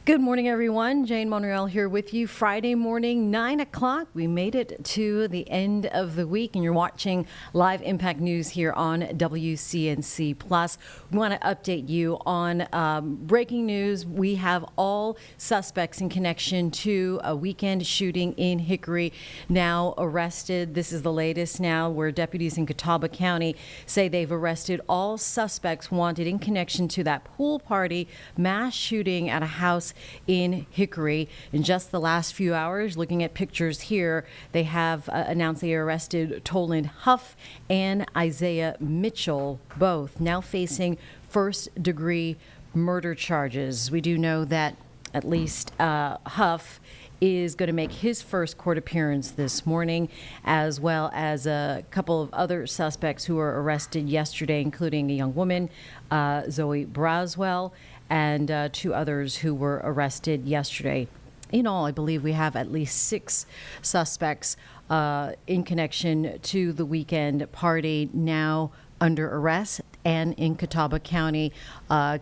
Good morning, everyone. Jane Monreal here with you. Friday morning, 9 o'clock. We made it to the end of the week, and you're watching Live Impact News here on WCNC Plus. We want to update you on breaking news. We have all suspects in connection to a weekend shooting in Hickory now arrested. This is the latest now, where deputies in Catawba County say they've arrested all suspects wanted in connection to that pool party mass shooting at a house in Hickory. In just the last few hours, looking at pictures here, they have announced they arrested Toland Huff and Isaiah Mitchell, both now facing first-degree murder charges. We do know that at least Huff is going to make his first court appearance this morning, as well as a couple of other suspects who were arrested yesterday, including a young woman, Zoe Braswell, and two others who were arrested yesterday. In all, I believe we have at least 6 suspects in connection to the weekend party now under arrest and in Catawba County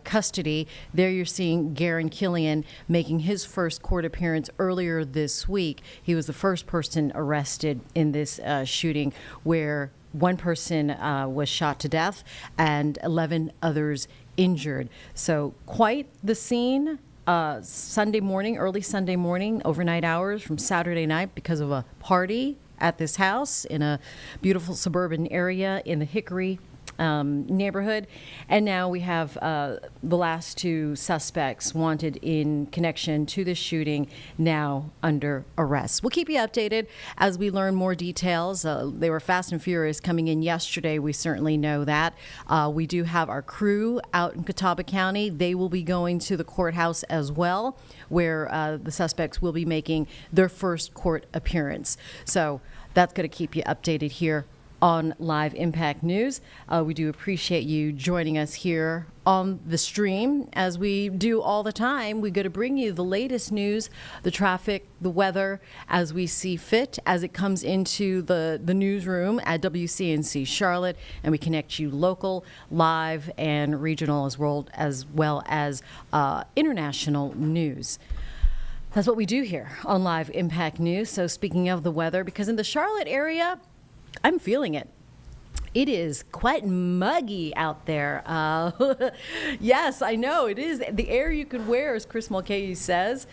custody. There you're seeing Garen Killian making his first court appearance earlier this week. He was the first person arrested in this shooting, where one person was shot to death and 11 others injured. So quite the scene. Sunday morning, early Sunday morning, overnight hours from Saturday night because of a party at this house in a beautiful suburban area in the Hickory neighborhood. And now we have the last two suspects wanted in connection to the shooting now under arrest. We'll keep you updated as we learn more details. They were fast and furious coming in yesterday. We certainly know that. We do have our crew out in Catawba County. They will be going to the courthouse as well, where the suspects will be making their first court appearance. So that's going to keep you updated here on Live Impact News. We do appreciate you joining us here on the stream. As we do all the time, we're going to bring you the latest news, the traffic, the weather, as we see fit, as it comes into the newsroom at WCNC Charlotte, and we connect you local, live, and regional as well as international news. That's what we do here on Live Impact News. So speaking of the weather, because in the Charlotte area, I'm feeling it. It is quite muggy out there. Yes, I know it is. The air you could wear, as Chris Mulcahy says.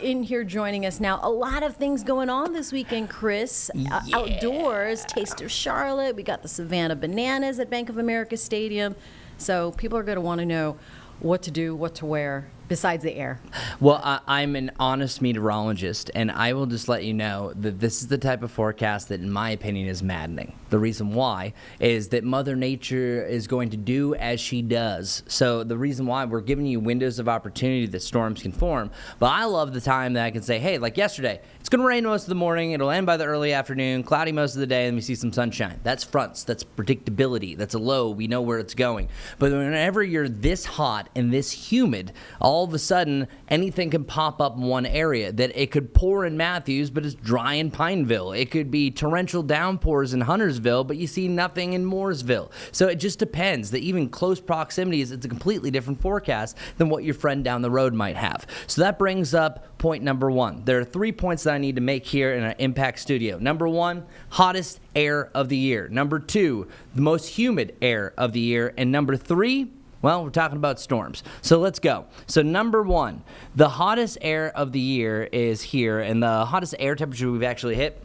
In here joining us now. A lot of things going on this weekend, Chris. Outdoors, Taste of Charlotte. We got the Savannah Bananas at Bank of America Stadium. So people are going to want to know what to do, what to wear, besides the air. Well, I'm an honest meteorologist, and I will just let you know that this is the type of forecast that, in my opinion, is maddening. The reason why is that Mother Nature is going to do as she does. So the reason why we're giving you windows of opportunity that storms can form. But I love the time that I can say, hey, like yesterday, it's going to rain most of the morning. It'll end by the early afternoon, cloudy most of the day, and we see some sunshine. That's fronts. That's predictability. That's a low. We know where it's going. But whenever you're this hot and this humid, all of a sudden, anything can pop up in one area. That it could pour in Matthews, but it's dry in Pineville. It could be torrential downpours in Huntersville, but you see nothing in Mooresville. So it just depends. That even close proximity it's a completely different forecast than what your friend down the road might have. So that brings up point number one. There are 3 points that I need to make here in our Impact Studio. Number one, hottest air of the year. Number two, the most humid air of the year. And number three, well, we're talking about storms. So let's go. So number one, the hottest air of the year is here, and the hottest air temperature we've actually hit,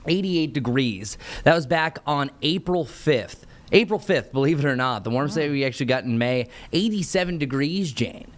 88 degrees. That was back on April 5th. April 5th, believe it or not. The warmest day we actually got in May, 87 degrees, Jane.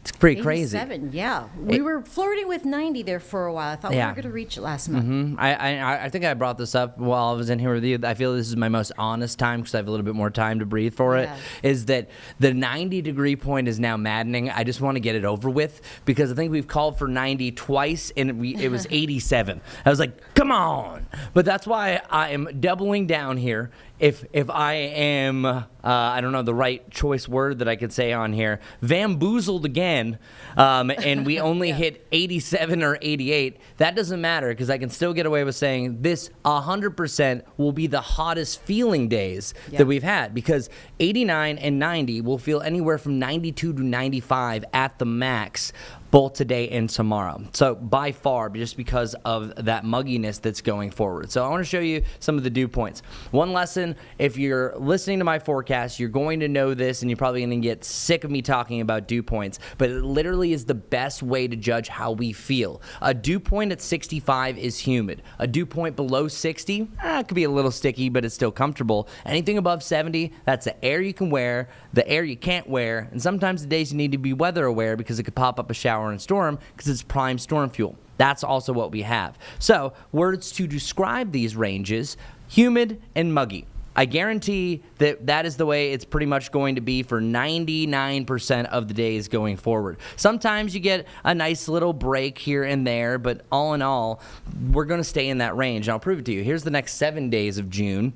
It's pretty crazy. 87, yeah. We were flirting with 90 there for a while. I thought we were going to reach it last month. Mm-hmm. I think I brought this up while I was in here with you. I feel this is my most honest time because I have a little bit more time to breathe for it, is that the 90-degree point is now maddening. I just want to get it over with because I think we've called for 90 twice, and it was 87. I was like, come on. But that's why I am doubling down here. If I am, I don't know the right choice word that I could say on here, bamboozled again, and we only hit 87 or 88, that doesn't matter because I can still get away with saying this 100% will be the hottest feeling days that we've had, because 89 and 90 will feel anywhere from 92 to 95 at the max, both today and tomorrow. So by far, just because of that mugginess that's going forward. So I want to show you some of the dew points. One lesson, if you're listening to my forecast, you're going to know this, and you're probably going to get sick of me talking about dew points, but it literally is the best way to judge how we feel. A dew point at 65 is humid. A dew point below 60, it could be a little sticky, but it's still comfortable. Anything above 70, that's the air you can wear, the air you can't wear, and sometimes the days you need to be weather aware because it could pop up a shower and storm because it's prime storm fuel. That's also what we have. So words to describe these ranges, humid and muggy. I guarantee that that is the way it's pretty much going to be for 99% of the days going forward. Sometimes you get a nice little break here and there, but all in all, we're going to stay in that range. And I'll prove it to you. Here's the next 7 days of June.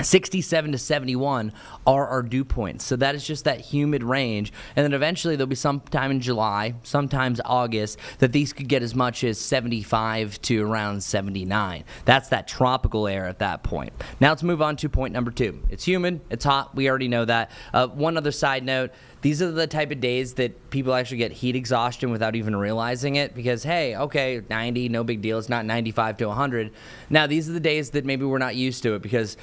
67 to 71 are our dew points. So that is just that humid range. And then eventually there'll be some time in July, sometimes August, that these could get as much as 75 to around 79. That's that tropical air at that point. Now let's move on to point number two. It's humid, it's hot, we already know that. One other side note, these are the type of days that people actually get heat exhaustion without even realizing it because, hey, okay, 90, no big deal. It's not 95 to 100. Now, these are the days that maybe we're not used to it because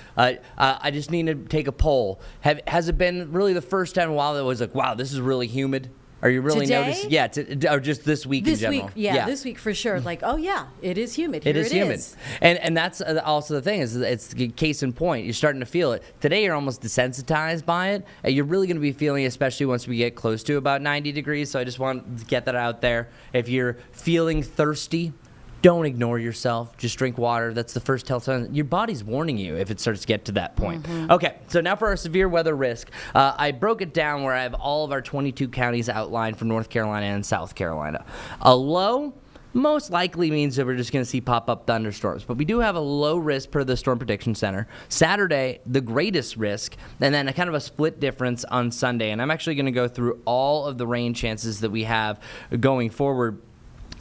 I just need to take a poll. Has it been really the first time in a while that was like, wow, this is really humid? Are you really Today? noticing? Yeah, or just this week in general? This week for sure. Like, oh yeah, it is humid. It is humid. And that's also the thing is it's the case in point. You're starting to feel it. Today you're almost desensitized by it. And you're really going to be feeling it, especially once we get close to about 90 degrees. So I just want to get that out there. If you're feeling thirsty, don't ignore yourself. Just drink water. That's the first tell sign. Your body's warning you if it starts to get to that point. Okay, so now for our severe weather risk. I broke it down where I have all of our 22 counties outlined for North Carolina and South Carolina. A low most likely means that we're just going to see pop-up thunderstorms. But we do have a low risk per the Storm Prediction Center. Saturday, the greatest risk, and then a kind of a split difference on Sunday. And I'm actually going to go through all of the rain chances that we have going forward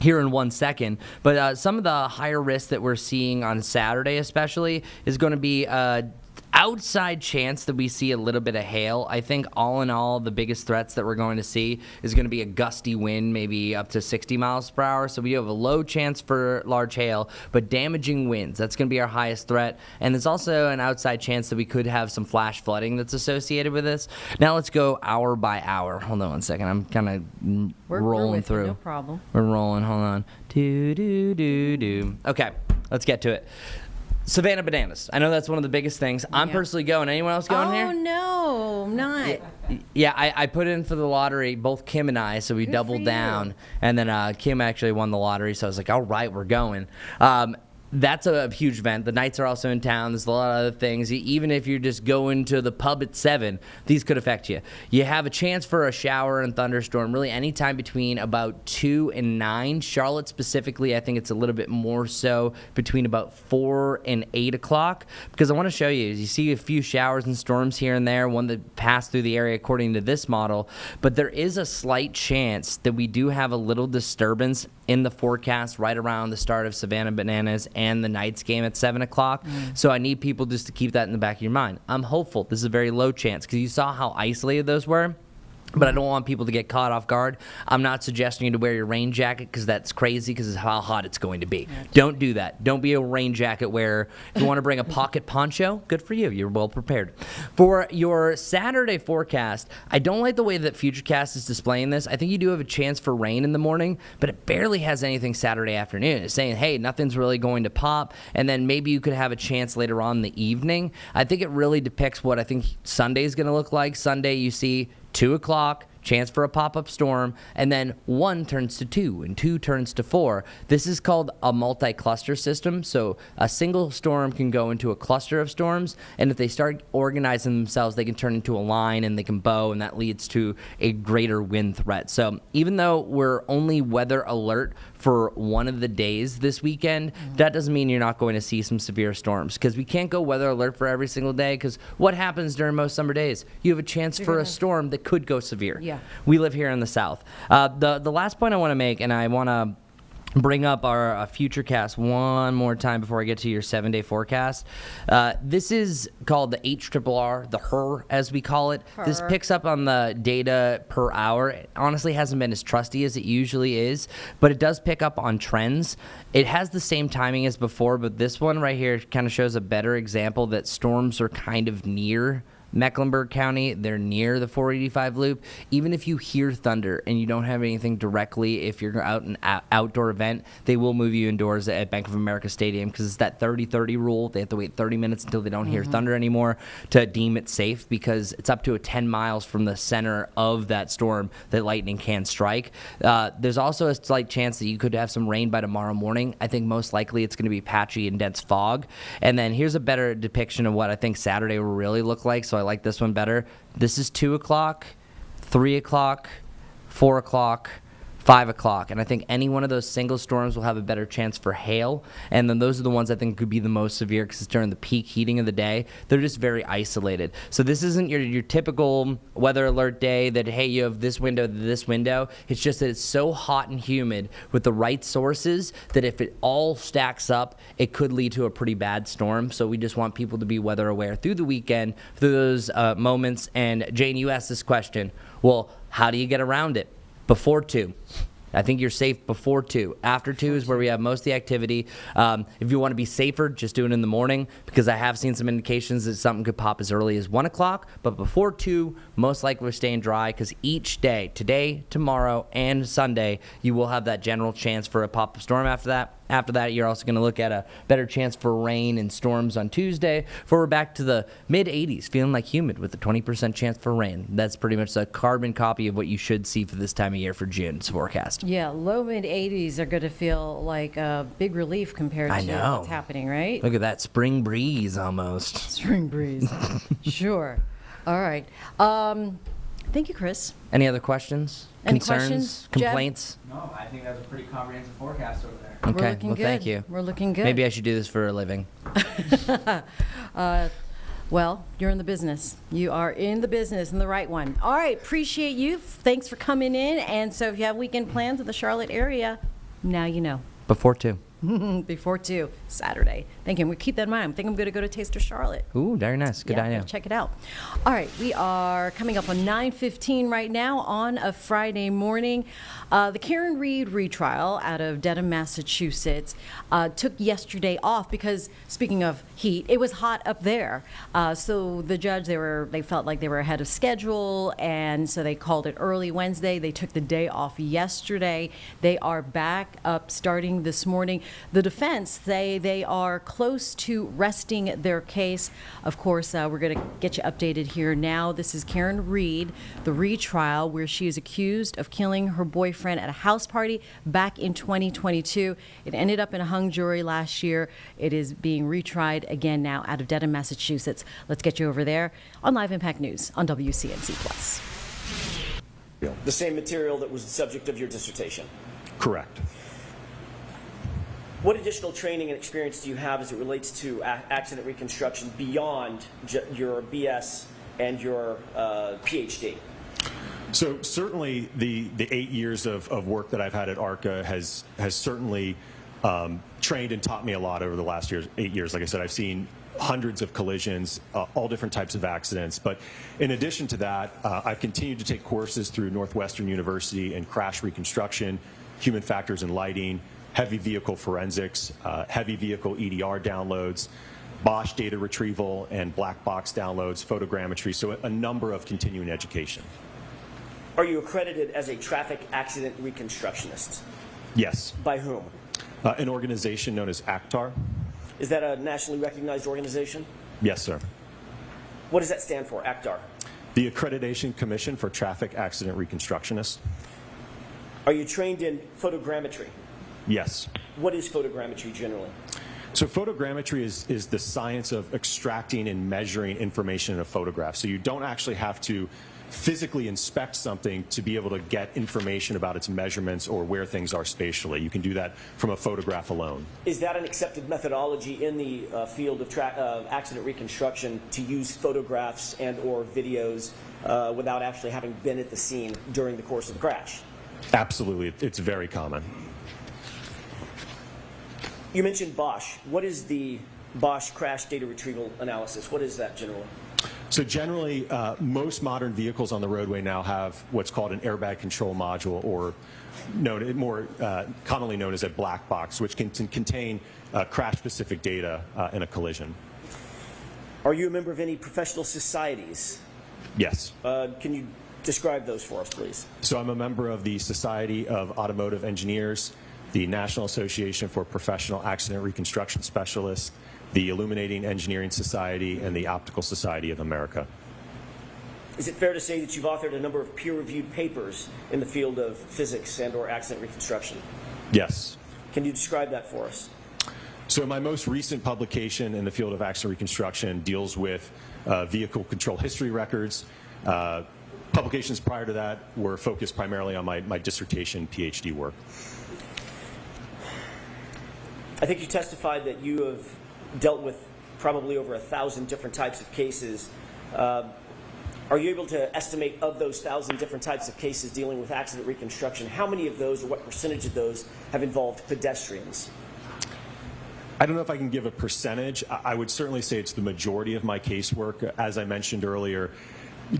here in 1 second. But some of the higher risk that we're seeing on Saturday especially is going to be outside chance that we see a little bit of hail. I think all in all, the biggest threats that we're going to see is going to be a gusty wind, maybe up to 60 miles per hour. So we have a low chance for large hail, but damaging winds, that's going to be our highest threat. And there's also an outside chance that we could have some flash flooding that's associated with this. Now let's go hour by hour. Hold on 1 second. I'm kind of rolling through. You, no problem. We're rolling. Hold on. Okay, let's get to it. Savannah bananas. I know that's one of the biggest things. I'm personally going. Anyone else going here? Oh, no, I'm not. Yeah, I put in for the lottery, both Kim and I, so we doubled down. And then Kim actually won the lottery, so I was like, all right, we're going. That's a huge event. The Knights are also in town. There's a lot of other things. Even if you're just going to the pub at 7, these could affect you. You have a chance for a shower and thunderstorm really anytime between about 2 and 9. Charlotte specifically, I think it's a little bit more so between about 4 and 8 o'clock. Because I want to show you see a few showers and storms here and there, one that passed through the area according to this model. But there is a slight chance that we do have a little disturbance in the forecast right around the start of Savannah Bananas and the Knights game at 7 o'clock. So I need people just to keep that in the back of your mind. I'm hopeful. This is a very low chance because you saw how isolated those were. But I don't want people to get caught off guard. I'm not suggesting you to wear your rain jacket because that's crazy because it's how hot it's going to be. Don't do that. Don't be a rain jacket wearer. If you want to bring a pocket poncho, good for you. You're well prepared. For your Saturday forecast, I don't like the way that Futurecast is displaying this. I think you do have a chance for rain in the morning, but it barely has anything Saturday afternoon. It's saying, hey, nothing's really going to pop, and then maybe you could have a chance later on in the evening. I think it really depicts what I think Sunday is going to look like. Sunday, you see 2 o'clock, chance for a pop-up storm, and then 1 turns to 2, and 2 turns to 4. This is called a multi-cluster system, so a single storm can go into a cluster of storms, and if they start organizing themselves, they can turn into a line, and they can bow, and that leads to a greater wind threat. So even though we're only weather alert for one of the days this weekend, that doesn't mean you're not going to see some severe storms, because we can't go weather alert for every single day, because what happens during most summer days? You have a chance for a storm that could go severe. Yeah. We live here in the South. The last point I want to make, and I want to bring up our Futurecast one more time before I get to your 7-day forecast. This is called the HRRR, the HRRR as we call it. This picks up on the data per hour. It honestly hasn't been as trusty as it usually is, but it does pick up on trends. It has the same timing as before, but this one right here kind of shows a better example that storms are kind of near Mecklenburg County. They're near the 485 loop. Even if you hear thunder and you don't have anything directly, if you're out an outdoor event, they will move you indoors at Bank of America Stadium because it's that 30-30 rule. They have to wait 30 minutes until they don't hear thunder anymore to deem it safe, because it's up to 10 miles from the center of that storm that lightning can strike. There's also a slight chance that you could have some rain by tomorrow morning. I think most likely it's going to be patchy and dense fog. And then here's a better depiction of what I think Saturday will really look like. So I like this one better. This is 2 o'clock, 3 o'clock, 4 o'clock, 5 o'clock. And I think any one of those single storms will have a better chance for hail. And then those are the ones I think could be the most severe because it's during the peak heating of the day. They're just very isolated. So this isn't your typical weather alert day that, hey, you have this window to this window. It's just that it's so hot and humid with the right sources that if it all stacks up, it could lead to a pretty bad storm. So we just want people to be weather aware through the weekend, through those moments. And Jane, you asked this question. Well, how do you get around it? Before 2. I think you're safe before 2. After 2 is where we have most of the activity. If you want to be safer, just do it in the morning, because I have seen some indications that something could pop as early as 1 o'clock. But before 2, most likely we're staying dry, because each day, today, tomorrow, and Sunday, you will have that general chance for a pop-up storm after that. After that, you're also going to look at a better chance for rain and storms on Tuesday, before we're back to the mid-80s, feeling like humid with a 20% chance for rain. That's pretty much a carbon copy of what you should see for this time of year for June's forecast. Yeah, low mid-80s are going to feel like a big relief compared to what's happening, right? Look at that spring breeze almost. Spring breeze. Sure. All right. Thank you, Chris. Any other questions? Any Concerns? questions, Complaints? No, I think that was a pretty comprehensive forecast over there. Okay, We're looking well, good. thank you. We're looking good. Maybe I should do this for a living. Well, you're in the business. You are in the business, and the right one. All right, appreciate you. Thanks for coming in. And so if you have weekend plans in the Charlotte area, now you know. Before 2. Before 2, Saturday. Thank you. And we keep that in mind. I think I'm going to go to Taster Charlotte. Ooh, very nice. Good idea. Check it out. All right, we are coming up on 9:15 right now on a Friday morning. The Karen Reed retrial out of Dedham, Massachusetts, took yesterday off because, speaking of heat, it was hot up there. So the judge, they felt like they were ahead of schedule, and so they called it early Wednesday. They took the day off yesterday. They are back up starting this morning. The defense say they are close to resting their case. Of course, we're going to get you updated here now. This is Karen Reed, the retrial where she is accused of killing her boyfriend at a house party back in 2022. It ended up in a hung jury last year. It is being retried again now out of Dedham, Massachusetts. Let's get you over there on Live Impact News on WCNC Plus. The same material that was the subject of your dissertation? Correct. What additional training and experience do you have as it relates to accident reconstruction beyond your BS and your PhD? So certainly the 8 years of work that I've had at ARCA has certainly trained and taught me a lot over the last 8 years. Like I said, I've seen hundreds of collisions, all different types of accidents. But in addition to that, I've continued to take courses through Northwestern University in crash reconstruction, human factors and lighting, heavy vehicle forensics, heavy vehicle EDR downloads, Bosch data retrieval and black box downloads, photogrammetry, so a number of continuing education. Are you accredited as a traffic accident reconstructionist? Yes. By whom? An organization known as ACTAR. Is that a nationally recognized organization? Yes, sir. What does that stand for, ACTAR? The Accreditation Commission for Traffic Accident Reconstructionists. Are you trained in photogrammetry? Yes. What is photogrammetry generally? So photogrammetry is the science of extracting and measuring information in a photograph. So you don't actually have to physically inspect something to be able to get information about its measurements or where things are spatially. You can do that from a photograph alone. Is that an accepted methodology in the field of accident reconstruction to use photographs and or videos without actually having been at the scene during the course of the crash? Absolutely. It's very common. You mentioned Bosch. What is the Bosch crash data retrieval analysis? What is that generally? So generally, most modern vehicles on the roadway now have what's called an airbag control module, or more commonly known as a black box, which can contain crash-specific data in a collision. Are you a member of any professional societies? Yes. Can you describe those for us, please? So I'm a member of the Society of Automotive Engineers, the National Association for Professional Accident Reconstruction Specialists, the Illuminating Engineering Society, and the Optical Society of America. Is it fair to say that you've authored a number of peer-reviewed papers in the field of physics and or accident reconstruction? Yes. Can you describe that for us? So my most recent publication in the field of accident reconstruction deals with vehicle control history records. Publications prior to that were focused primarily on my dissertation PhD work. I think you testified that you have dealt with probably over 1,000 different types of cases. Are you able to estimate, of those 1,000 different types of cases dealing with accident reconstruction, how many of those or what percentage of those have involved pedestrians? I don't know if I can give a percentage. I would certainly say it's the majority of my casework. As I mentioned earlier,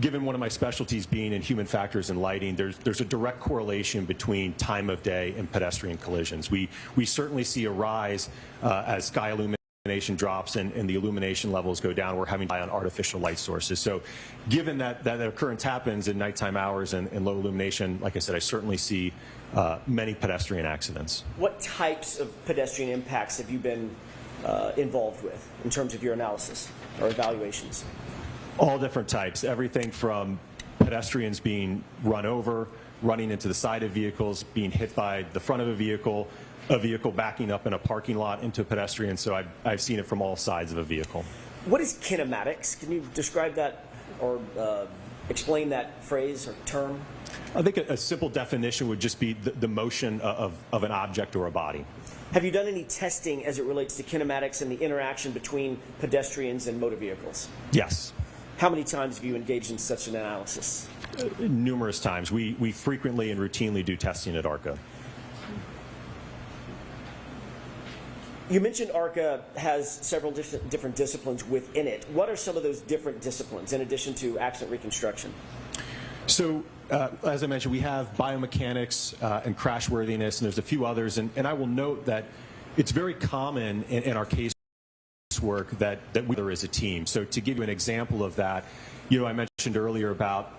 given one of my specialties being in human factors and lighting, there's a direct correlation between time of day and pedestrian collisions. We certainly see a rise as sky illumination drops and the illumination levels go down. We're having to rely on artificial light sources. So given that occurrence happens in nighttime hours and low illumination, like I said, I certainly see many pedestrian accidents. What types of pedestrian impacts have you been involved with in terms of your analysis or evaluations? All different types, everything from pedestrians being run over, running into the side of vehicles, being hit by the front of a vehicle backing up in a parking lot into a pedestrian. So I've seen it from all sides of a vehicle. What is kinematics? Can you describe that or explain that phrase or term? I think a simple definition would just be the motion of an object or a body. Have you done any testing as it relates to kinematics and the interaction between pedestrians and motor vehicles? Yes. How many times have you engaged in such an analysis? Numerous times. We frequently and routinely do testing at ARCA. You mentioned ARCA has several different disciplines within it. What are some of those different disciplines in addition to accident reconstruction? So, as I mentioned, we have biomechanics and crashworthiness, and there's a few others. And I will note that it's very common in our case work that we as a team. So to give you an example of that, I mentioned earlier about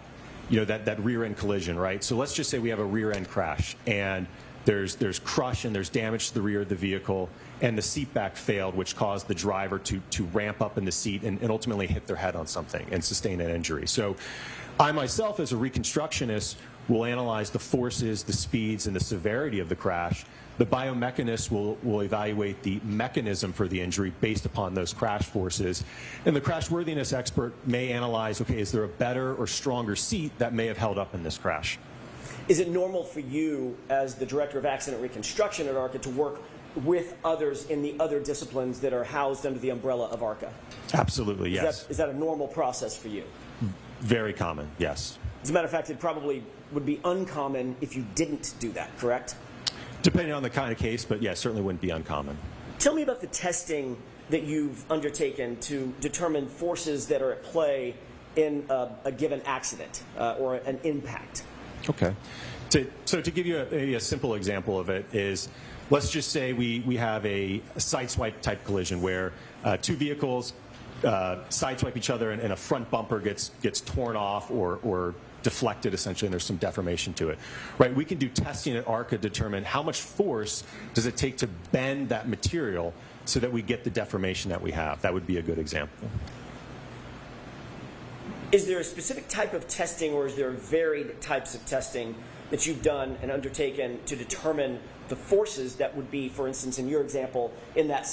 that rear end collision, right? So let's just say we have a rear end crash and there's crush and there's damage to the rear of the vehicle and the seat back failed, which caused the driver to ramp up in the seat and ultimately hit their head on something and sustain an injury. So I myself as a reconstructionist will analyze the forces, the speeds, and the severity of the crash. The biomechanist will evaluate the mechanism for the injury based upon those crash forces. And the crashworthiness expert may analyze, okay, is there a better or stronger seat that may have held up in this crash? Is it normal for you as the Director of Accident Reconstruction at ARCA to work with others in the other disciplines that are housed under the umbrella of ARCA? Absolutely, yes. Is that a normal process for you? Very common, yes. As a matter of fact, it probably would be uncommon if you didn't do that, correct? Depending on the kind of case, but yeah, certainly wouldn't be uncommon. Tell me about the testing that you've undertaken to determine forces that are at play in a given accident or an impact. Okay. So to give you a simple example of it is, let's just say we have a sideswipe type collision where two vehicles sideswipe each other and a front bumper gets torn off or deflected essentially, and there's some deformation to it. Right? We can do testing at ARCA to determine how much force does it take to bend that material so that we get the deformation that we have. That would be a good example. Is there a specific type of testing or is there varied types of testing that you've done and undertaken to determine the forces that would be, for instance, in your example, in that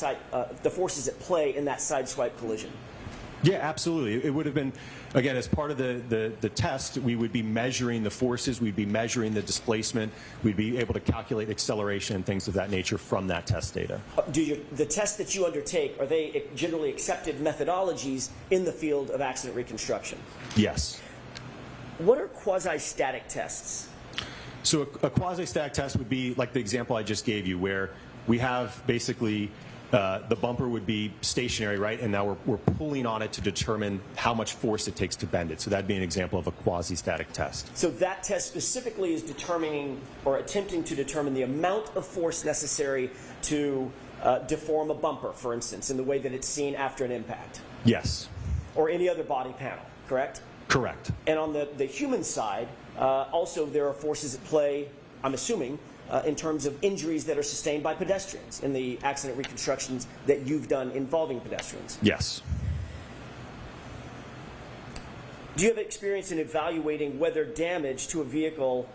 the forces at play in that sideswipe collision? Yeah, absolutely. It would have been, again, as part of the test, we would be measuring the forces, we'd be measuring the displacement, we'd be able to calculate acceleration and things of that nature from that test data. The tests that you undertake, are they generally accepted methodologies in the field of accident reconstruction? Yes. What are quasi-static tests? So a quasi-static test would be like the example I just gave you, where we have basically the bumper would be stationary, right? And now we're pulling on it to determine how much force it takes to bend it. So that'd be an example of a quasi-static test. So that test specifically is determining or attempting to determine the amount of force necessary to deform a bumper, for instance, in the way that it's seen after an impact. Yes. Or any other body panel, correct? Correct. And on the human side, also there are forces at play, I'm assuming, in terms of injuries that are sustained by pedestrians in the accident reconstructions that you've done involving pedestrians. Yes. Do you have experience in evaluating whether damage to a vehicle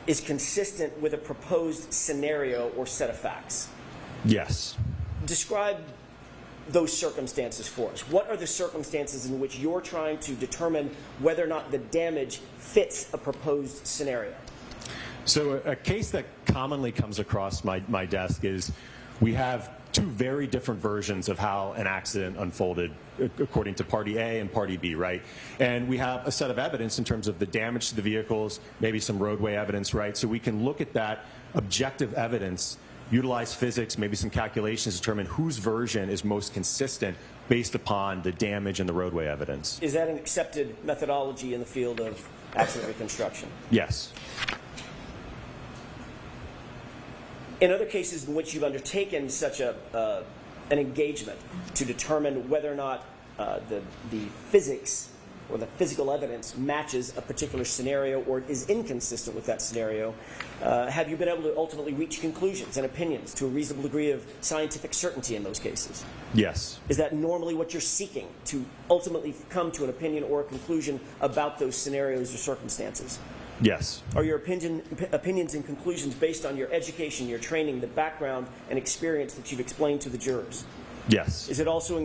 is consistent with a proposed scenario or set of facts? Yes. Describe those circumstances for us. What are the circumstances in which you're trying to determine whether or not the damage fits a proposed scenario? So a case that commonly comes across my desk is we have two very different versions of how an accident unfolded according to Party A and Party B, right? And we have a set of evidence in terms of the damage to the vehicles, maybe some roadway evidence, right? So we can look at that objective evidence utilize physics, maybe some calculations to determine whose version is most consistent based upon the damage and the roadway evidence. Is that an accepted methodology in the field of accident reconstruction? Yes. In other cases in which you've undertaken such an engagement to determine whether or not the physics or the physical evidence matches a particular scenario or is inconsistent with that scenario, have you been able to ultimately reach conclusions and opinions to a reasonable degree of scientific certainty in those cases? Yes. Is that normally what you're seeking, to ultimately come to an opinion or a conclusion about those scenarios or circumstances? Yes. Are your opinions and conclusions based on your education, your training, the background and experience that you've explained to the jurors? Yes. Is it also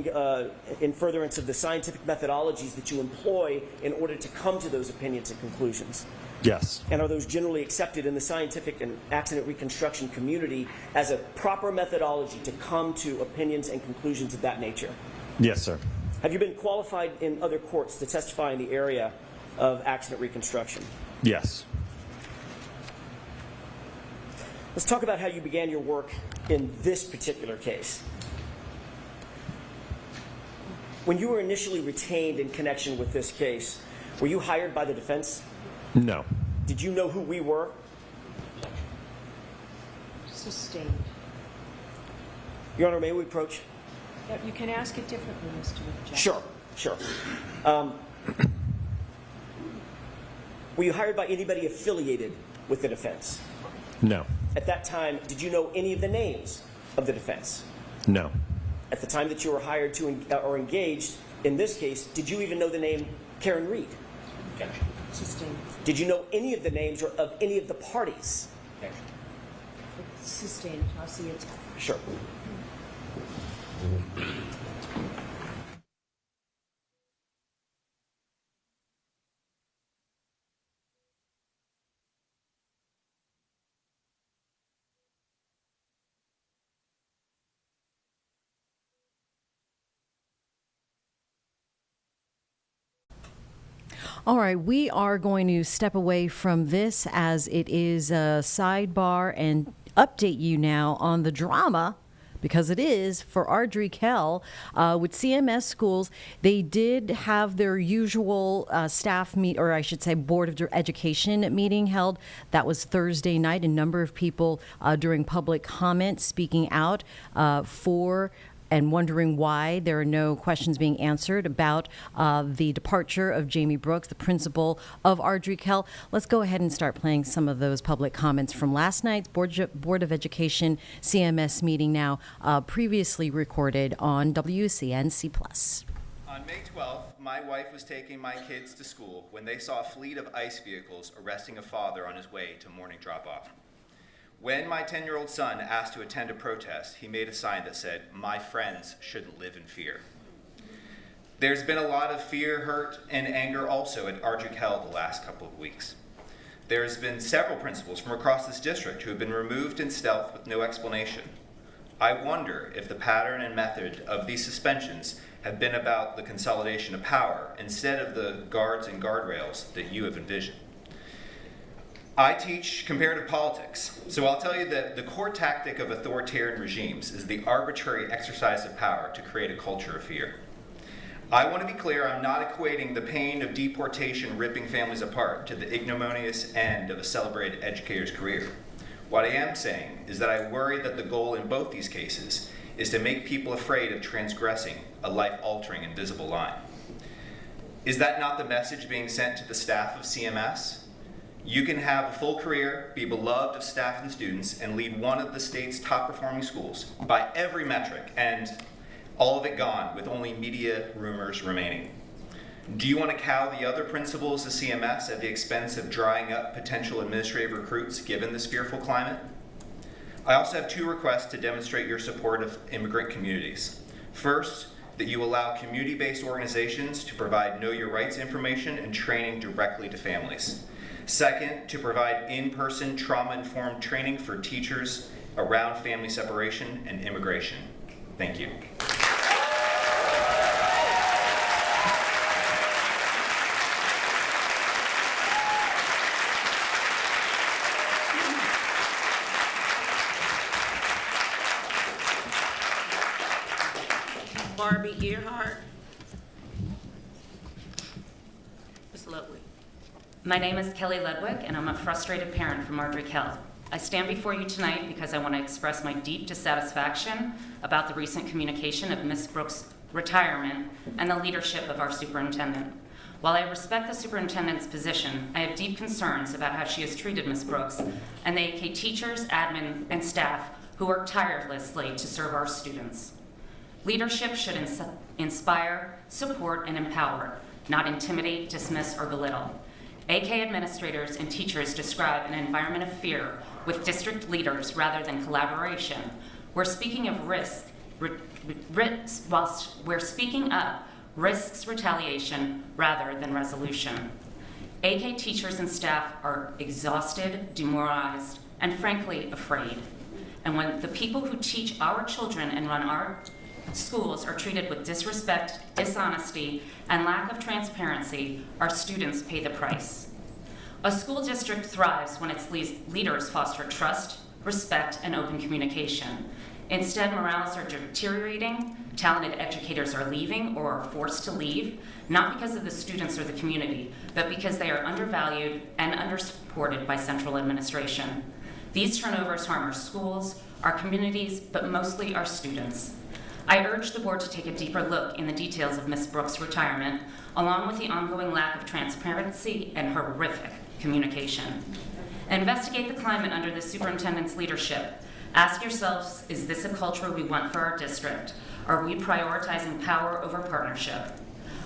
in furtherance of the scientific methodologies that you employ in order to come to those opinions and conclusions? Yes. And are those generally accepted in the scientific and accident reconstruction community as a proper methodology to come to opinions and conclusions of that nature? Yes, sir. Have you been qualified in other courts to testify in the area of accident reconstruction? Yes. Let's talk about how you began your work in this particular case. When you were initially retained in connection with this case, were you hired by the defense? No. Did you know who we were? Sustained. Your Honor, may we approach? Yep, you can ask it differently, Mr. Jackson. Sure. Were you hired by anybody affiliated with the defense? No. At that time, did you know any of the names of the defense? No. At the time that you were hired to or engaged in this case, did you even know the name Karen Reed? Sustained. Did you know any of the names or of any of the parties? Sustained. I'll see it. Sure. All right, we are going to step away from this as it is a sidebar and update you now on the drama, because it is, for Ardrey Kell with CMS schools. They did have their usual staff meet, or I should say Board of Education meeting held. That was Thursday night. A number of people during public comment speaking out for and wondering why there are no questions being answered about the departure of Jamie Brooks, the principal of Ardrey Kell. Let's go ahead and start playing some of those public comments from last night's Board of Education CMS meeting, now previously recorded on WCNC+. On May 12th, my wife was taking my kids to school when they saw a fleet of ICE vehicles arresting a father on his way to morning drop-off. When my 10-year-old son asked to attend a protest, he made a sign that said, "My friends shouldn't live in fear." There's been a lot of fear, hurt, and anger also at Ardrey Kell the last couple of weeks. There's been several principals from across this district who have been removed in stealth with no explanation. I wonder if the pattern and method of these suspensions have been about the consolidation of power instead of the guards and guardrails that you have envisioned. I teach comparative politics, so I'll tell you that the core tactic of authoritarian regimes is the arbitrary exercise of power to create a culture of fear. I want to be clear, I'm not equating the pain of deportation ripping families apart to the ignominious end of a celebrated educator's career. What I am saying is that I worry that the goal in both these cases is to make people afraid of transgressing a life-altering invisible line. Is that not the message being sent to the staff of CMS? You can have a full career, be beloved of staff and students, and lead one of the state's top-performing schools by every metric, and all of it gone with only media rumors remaining. Do you want to cow the other principals of CMS at the expense of drying up potential administrative recruits given this fearful climate? I also have two requests to demonstrate your support of immigrant communities. First, that you allow community-based organizations to provide Know Your Rights information and training directly to families. Second, to provide in-person trauma-informed training for teachers around family separation and immigration. Thank you. Barbie Earhart. Ms. Ludwig. My name is Kelly Ludwig, and I'm a frustrated parent from Marjorie Kell. I stand before you tonight because I want to express my deep dissatisfaction about the recent communication of Ms. Brooks' retirement and the leadership of our superintendent. While I respect the superintendent's position, I have deep concerns about how she has treated Ms. Brooks and the AK teachers, admin, and staff who work tirelessly to serve our students. Leadership should inspire, support, and empower, not intimidate, dismiss, or belittle. AK administrators and teachers describe an environment of fear with district leaders rather than collaboration. We're speaking of whilst we're speaking up, risks retaliation rather than resolution. AK teachers and staff are exhausted, demoralized, and frankly afraid. And when the people who teach our children and run our schools are treated with disrespect, dishonesty, and lack of transparency, our students pay the price. A school district thrives when its leaders foster trust, respect, and open communication. Instead, morales are deteriorating, talented educators are leaving or are forced to leave, not because of the students or the community, but because they are undervalued and undersupported by central administration. These turnovers harm our schools, our communities, but mostly our students. I urge the board to take a deeper look in the details of Ms. Brooks' retirement, along with the ongoing lack of transparency and horrific communication. Investigate the climate under the superintendent's leadership. Ask yourselves, is this a culture we want for our district? Are we prioritizing power over partnership?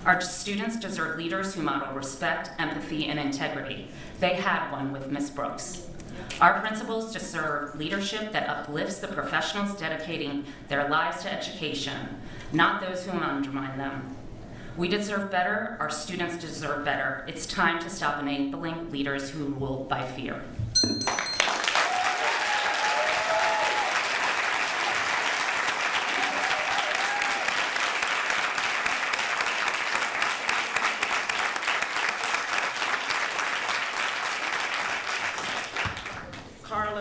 Our students deserve leaders who model respect, empathy, and integrity. They had one with Ms. Brooks. Our principals deserve leadership that uplifts the professionals dedicating their lives to education, not those who undermine them. We deserve better. Our students deserve better. It's time to stop enabling leaders who rule by fear.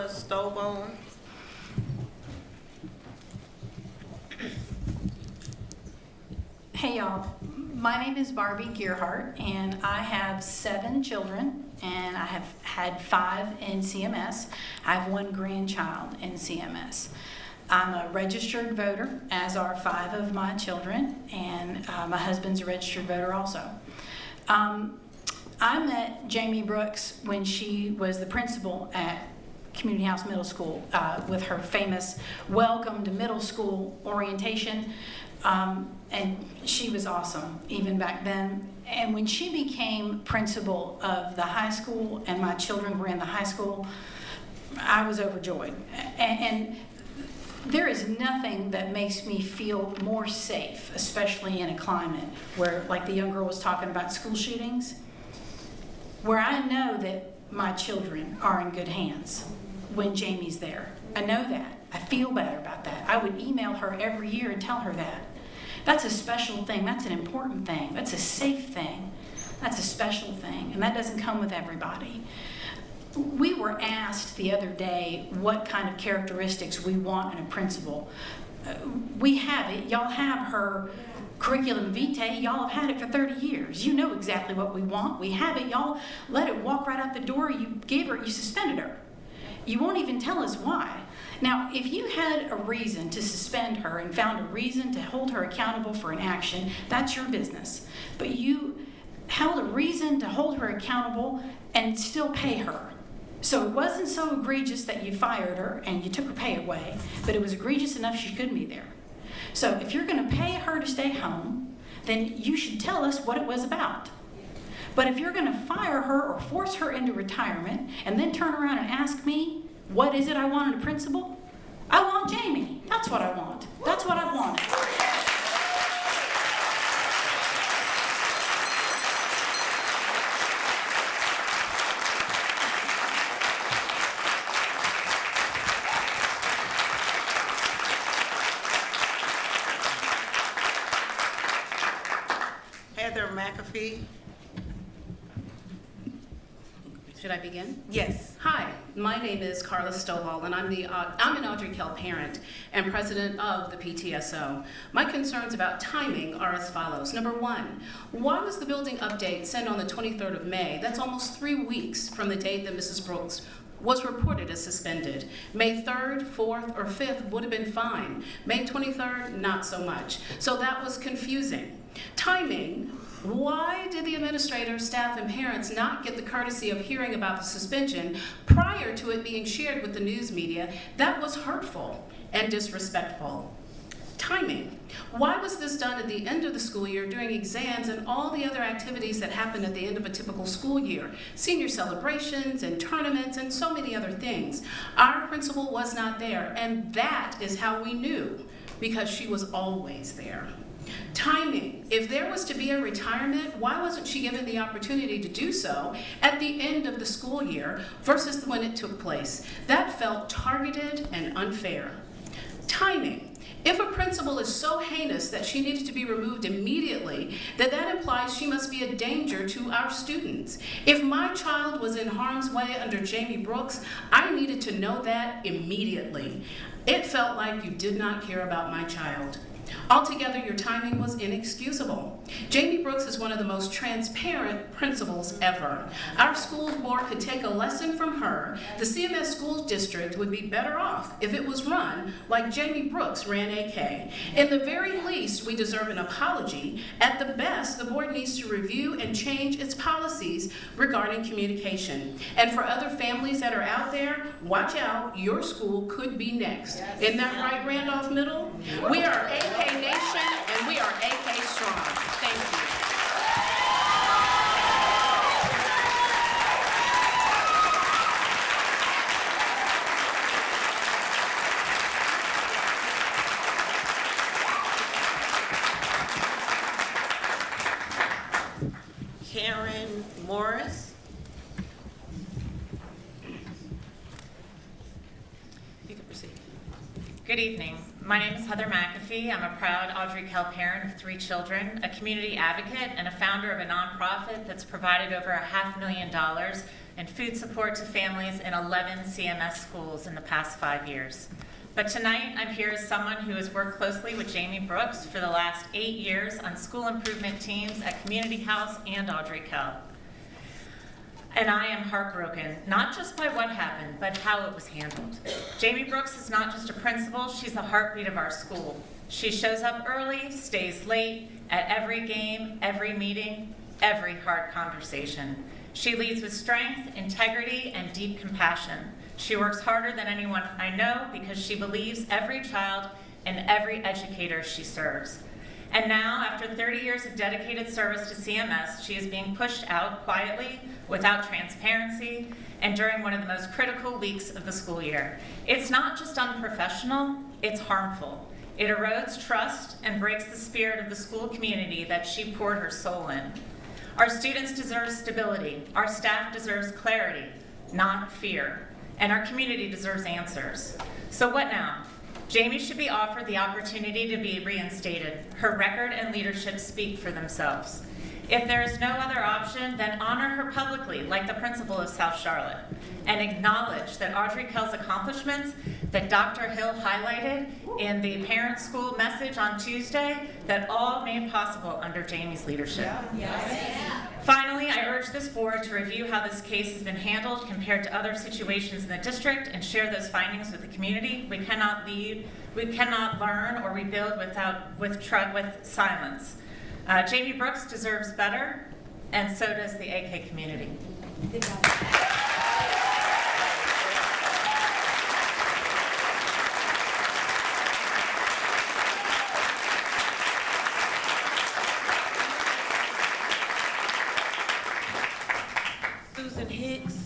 Stobone. Hey y'all, my name is Barbie Gearhart and I have 7 children and I have had 5 in CMS. I have 1 grandchild in CMS. I'm a registered voter, as are 5 of my children, and my husband's a registered voter also. I met Jamie Brooks when she was the principal at Community House Middle School with her famous welcome to middle school orientation, and she was awesome even back then. And when she became principal of the high school and my children were in the high school, I was overjoyed. And there is nothing that makes me feel more safe, especially in a climate where, like the young girl was talking about school shootings, where I know that my children are in good hands when Jamie's there. I know that. I feel better about that. I would email her every year and tell her that. That's a special thing. That's an important thing. That's a safe thing. That's a special thing. And that doesn't come with everybody. We were asked the other day what kind of characteristics we want in a principal. We have it. Y'all have her curriculum vitae. Y'all have had it for 30 years. You know exactly what we want. We have it. Y'all let it walk right out the door. You gave her, you suspended her. You won't even tell us why. Now, if you had a reason to suspend her and found a reason to hold her accountable for an action, that's your business. But you held a reason to hold her accountable and still pay her. So it wasn't so egregious that you fired her and you took her pay away, but it was egregious enough she couldn't be there. So if you're going to pay her to stay home, then you should tell us what it was about. But if you're going to fire her or force her into retirement and then turn around and ask me, what is it I want in a principal? I want Jamie. That's what I want. That's what I wanted. Heather McAfee. Should I begin? Yes. Hi, my name is Carla Stovall, and I'm an Audrey Kell parent and president of the PTSO. My concerns about timing are as follows. Number one, why was the building update sent on the 23rd of May? That's almost 3 weeks from the date that Mrs. Brooks was reported as suspended. May 3rd, 4th, or 5th would have been fine. May 23rd, not so much. So that was confusing. Timing. Why did the administrator, staff, and parents not get the courtesy of hearing about the suspension prior to it being shared with the news media? That was hurtful and disrespectful. Timing. Why was this done at the end of the school year during exams and all the other activities that happen at the end of a typical school year? Senior celebrations and tournaments and so many other things. Our principal was not there, and that is how we knew, because she was always there. Timing. If there was to be a retirement, why wasn't she given the opportunity to do so at the end of the school year versus when it took place? That felt targeted and unfair. Timing. If a principal is so heinous that she needed to be removed immediately, then that implies she must be a danger to our students. If my child was in harm's way under Jamie Brooks, I needed to know that immediately. It felt like you did not care about my child. Altogether, your timing was inexcusable. Jamie Brooks is one of the most transparent principals ever. Our school board could take a lesson from her. The CMS school district would be better off if it was run like Jamie Brooks ran AK. In the very least, we deserve an apology. At the best, the board needs to review and change its policies regarding communication. And for other families that are out there, watch out, your school could be next. Isn't that right, Randolph Middle? We are AK Nation, and we are AK Strong. Thank you. Karen Morris. You can proceed. Good evening. My name is Heather McAfee. I'm a proud Audrey Kell parent of 3 children, a community advocate, and a founder of a nonprofit that's provided over $500,000 in food support to families in 11 CMS schools in the past 5 years. But tonight, I'm here as someone who has worked closely with Jamie Brooks for the last 8 years on school improvement teams at Community House and Audrey Kell. And I am heartbroken, not just by what happened, but how it was handled. Jamie Brooks is not just a principal, she's the heartbeat of our school. She shows up early, stays late, at every game, every meeting, every hard conversation. She leads with strength, integrity, and deep compassion. She works harder than anyone I know because she believes every child and every educator she serves. And now, after 30 years of dedicated service to CMS, she is being pushed out quietly, without transparency, and during one of the most critical weeks of the school year. It's not just unprofessional, it's harmful. It erodes trust and breaks the spirit of the school community that she poured her soul in. Our students deserve stability, our staff deserves clarity, not fear, and our community deserves answers. So what now? Jamie should be offered the opportunity to be reinstated. Her record and leadership speak for themselves. If there is no other option, then honor her publicly, like the principal of South Charlotte, and acknowledge that Audrey Kell's accomplishments that Dr. Hill highlighted in the parent school message on Tuesday, that all made possible under Jamie's leadership. Finally, I urge this board to review how this case has been handled compared to other situations in the district and share those findings with the community. We cannot learn or rebuild with silence. Jamie Brooks deserves better, and so does the AK community. Susan Hicks.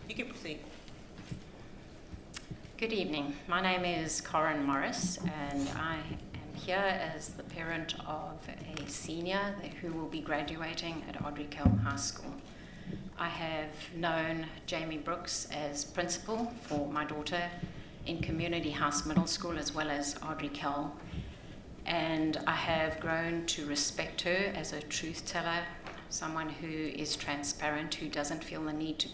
You can proceed. Good evening. My name is Corinne Morris, and I am here as the parent of a senior who will be graduating at Audrey Kell High School. I have known Jamie Brooks as principal for my daughter in Community House Middle School as well as Audrey Kell. and I have grown to respect her as a truth teller, someone who is transparent, who doesn't feel the need to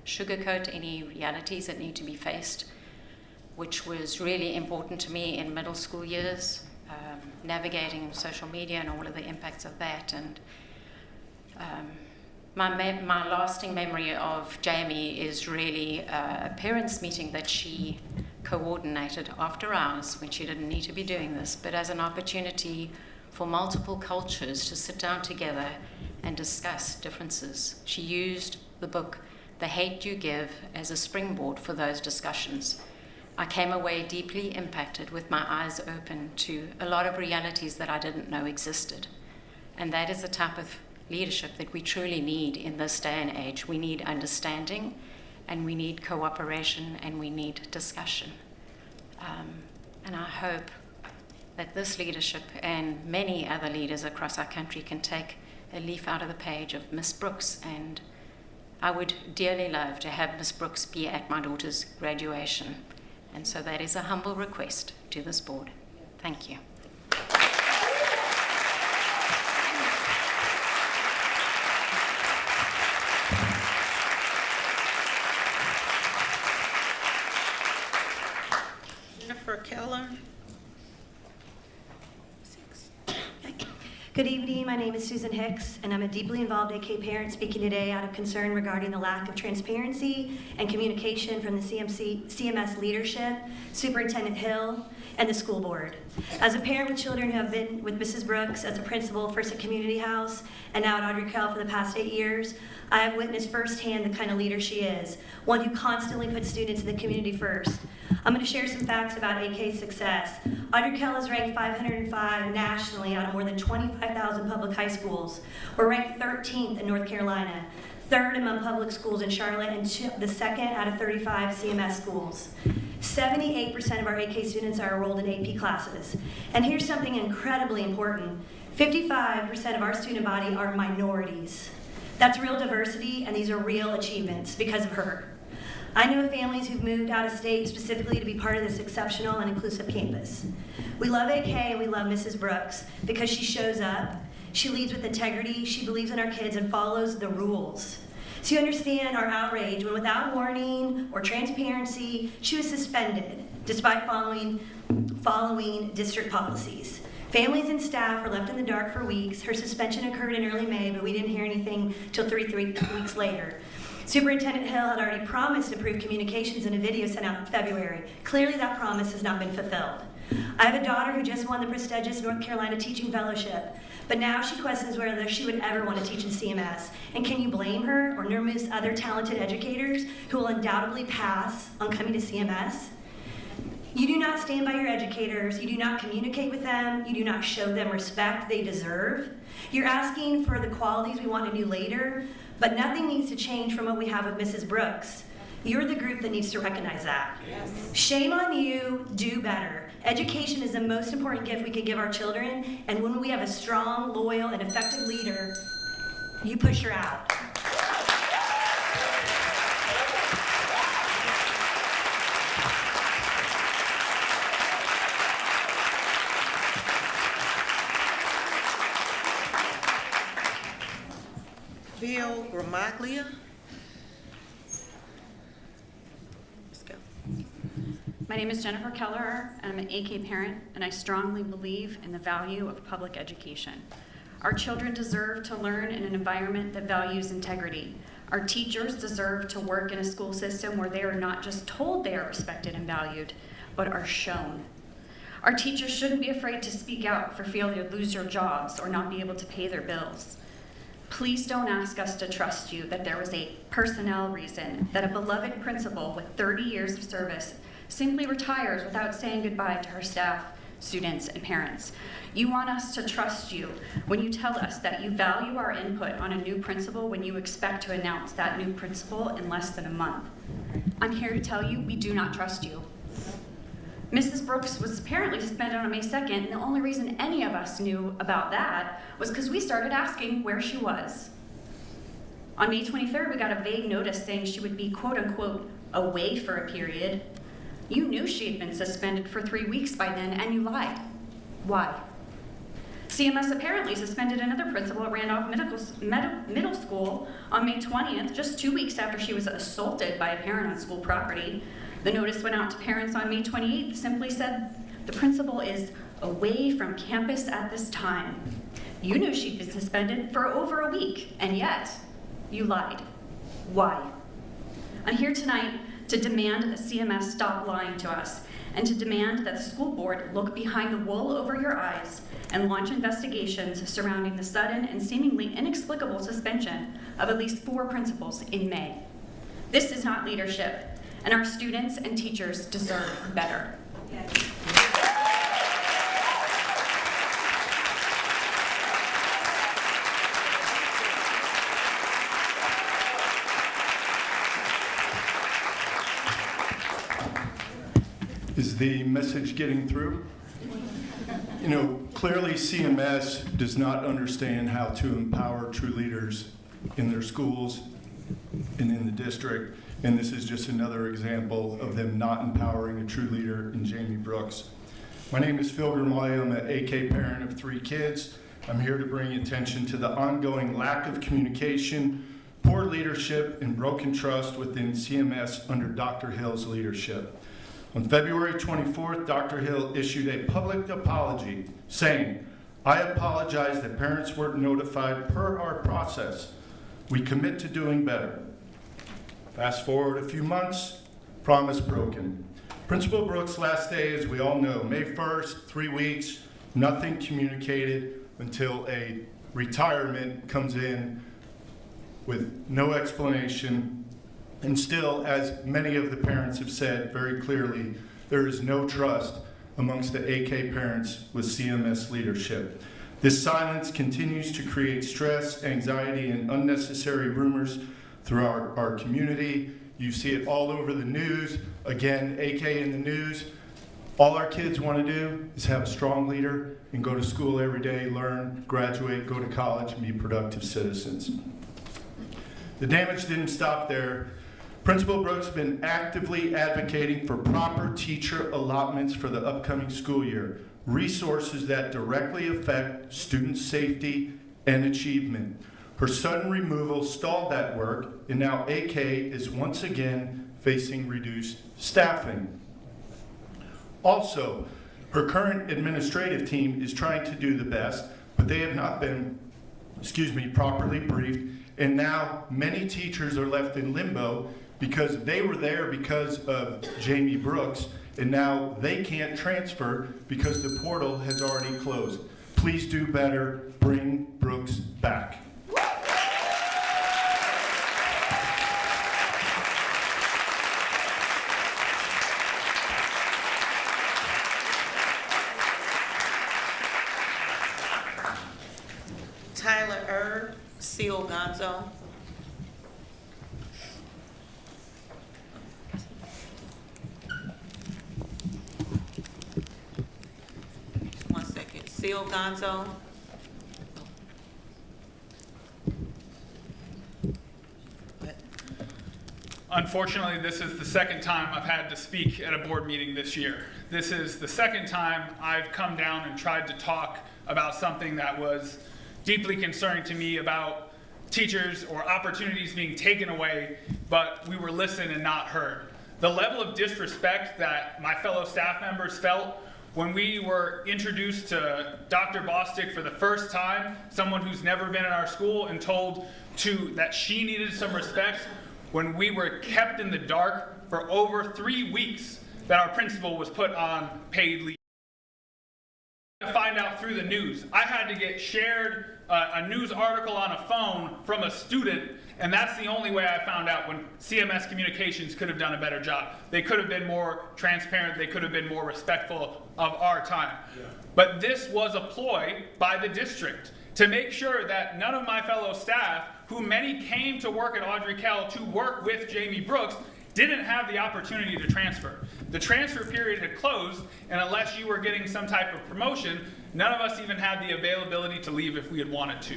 sugarcoat any realities that need to be faced, which was really important to me in middle school years, navigating social media and all of the impacts of that. And my lasting memory of Jamie is really a parents' meeting that she coordinated after hours when she didn't need to be doing this, but as an opportunity for multiple cultures to sit down together and discuss differences. She used the book, The Hate You Give, as a springboard for those discussions. I came away deeply impacted with my eyes open to a lot of realities that I didn't know existed. And that is the type of leadership that we truly need in this day and age. We need understanding, and we need cooperation, and we need discussion. And I hope that this leadership and many other leaders across our country can take a leaf out of the page of Miss Brooks. And I would dearly love to have Miss Brooks be at my daughter's graduation. And so that is a humble request to this board. Thank you. Jennifer Keller. Good evening, my name is Susan Hicks, and I'm a deeply involved AK parent speaking today out of concern regarding the lack of transparency and communication from the CMS leadership, Superintendent Hill, and the school board. As a parent with children who have been with Mrs. Brooks as a principal first at Community House and now at Audrey Kell for the past 8 years, I have witnessed firsthand the kind of leader she is, one who constantly puts students in the community first. I'm going to share some facts about AK's success. Audrey Kell is ranked 505 nationally out of more than 25,000 public high schools. We're ranked 13th in North Carolina, 3rd among public schools in Charlotte, and the 2nd out of 35 CMS schools. 78% of our AK students are enrolled in AP classes. And here's something incredibly important. 55% of our student body are minorities. That's real diversity, and these are real achievements because of her. I know of families who've moved out of state specifically to be part of this exceptional and inclusive campus. We love AK and we love Mrs. Brooks because she shows up, she leads with integrity, she believes in our kids and follows the rules. So you understand our outrage when without warning or transparency, she was suspended despite following district policies. Families and staff were left in the dark for weeks. Her suspension occurred in early May, but we didn't hear anything till three weeks later. Superintendent Hill had already promised improved communications in a video sent out in February. Clearly that promise has not been fulfilled. I have a daughter who just won the prestigious North Carolina Teaching Fellowship, but now she questions whether she would ever want to teach in CMS. And can you blame her or numerous other talented educators who will undoubtedly pass on coming to CMS? You do not stand by your educators, you do not communicate with them, you do not show them respect they deserve. You're asking for the qualities we want in a new leader, but nothing needs to change from what we have with Mrs. Brooks. You're the group that needs to recognize that. Yes. Shame on you, do better. Education is the most important gift we can give our children, and when we have a strong, loyal, and effective leader, you push her out. Phil Gramaglia. Let's go. My name is Jennifer Keller, and I'm an AK parent, and I strongly believe in the value of public education. Our children deserve to learn in an environment that values integrity. Our teachers deserve to work in a school system where they are not just told they are respected and valued, but are shown. Our teachers shouldn't be afraid to speak out for fear they'll lose their jobs or not be able to pay their bills. Please don't ask us to trust you that there was a personnel reason that a beloved principal with 30 years of service simply retires without saying goodbye to her staff, students, and parents. You want us to trust you when you tell us that you value our input on a new principal when you expect to announce that new principal in less than a month. I'm here to tell you we do not trust you. Mrs. Brooks was apparently suspended on May 2nd, and the only reason any of us knew about that was because we started asking where she was. On May 23rd, we got a vague notice saying she would be quote-unquote away for a period. You knew she had been suspended for 3 weeks by then, and you lied. Why? CMS apparently suspended another principal at Randolph Middle School on May 20th, just 2 weeks after she was assaulted by a parent on school property. The notice went out to parents on May 28th, simply said, the principal is away from campus at this time. You knew she'd been suspended for over a week, and yet you lied. Why? I'm here tonight to demand that CMS stop lying to us and to demand that the school board look behind the wool over your eyes and launch investigations surrounding the sudden and seemingly inexplicable suspension of at least 4 principals in May. This is not leadership, and our students and teachers deserve better. Is the message getting through? You know, clearly CMS does not understand how to empower true leaders in their schools and in the district, and this is just another example of them not empowering a true leader in Jamie Brooks. My name is Phil Grimley. I'm an AK parent of 3 kids. I'm here to bring attention to the ongoing lack of communication, poor leadership, and broken trust within CMS under Dr. Hill's leadership. On February 24th, Dr. Hill issued a public apology saying, I apologize that parents weren't notified per our process. We commit to doing better. Fast forward a few months, promise broken. Principal Brooks' last day, as we all know, May 1st, 3 weeks, nothing communicated until a retirement comes in with no explanation. And still, as many of the parents have said very clearly, there is no trust amongst the AK parents with CMS leadership. This silence continues to create stress, anxiety, and unnecessary rumors through our community. You see it all over the news. Again, AK in the news. All our kids want to do is have a strong leader and go to school every day, learn, graduate, go to college, and be productive citizens. The damage didn't stop there. Principal Brooks has been actively advocating for proper teacher allotments for the upcoming school year, resources that directly affect student safety and achievement. Her sudden removal stalled that work, and now AK is once again facing reduced staffing. Also, her current administrative team is trying to do the best, but they have not been, properly briefed, and now many teachers are left in limbo because they were there because of Jamie Brooks, and now they can't transfer because the portal has already closed. Please do better. Bring Brooks back. Tyler Erb, Seal Gonzo. Just 1 second. Seal Gonzo. Unfortunately, this is the second time I've had to speak at a board meeting this year. This is the second time I've come down and tried to talk about something that was deeply concerning to me about teachers or opportunities being taken away, but we were listened and not heard. The level of disrespect that my fellow staff members felt when we were introduced to Dr. Bostic for the first time, someone who's never been in our school, and told that she needed some respect, when we were kept in the dark for over 3 weeks that our principal was put on paid leave. To find out through the news. I had to get shared a news article on a phone from a student, and that's the only way I found out, when CMS Communications could have done a better job. They could have been more transparent, they could have been more respectful of our time. Yeah. But this was a ploy by the district to make sure that none of my fellow staff, who many came to work at Audrey Kell to work with Jamie Brooks, didn't have the opportunity to transfer. The transfer period had closed, and unless you were getting some type of promotion, none of us even had the availability to leave if we had wanted to.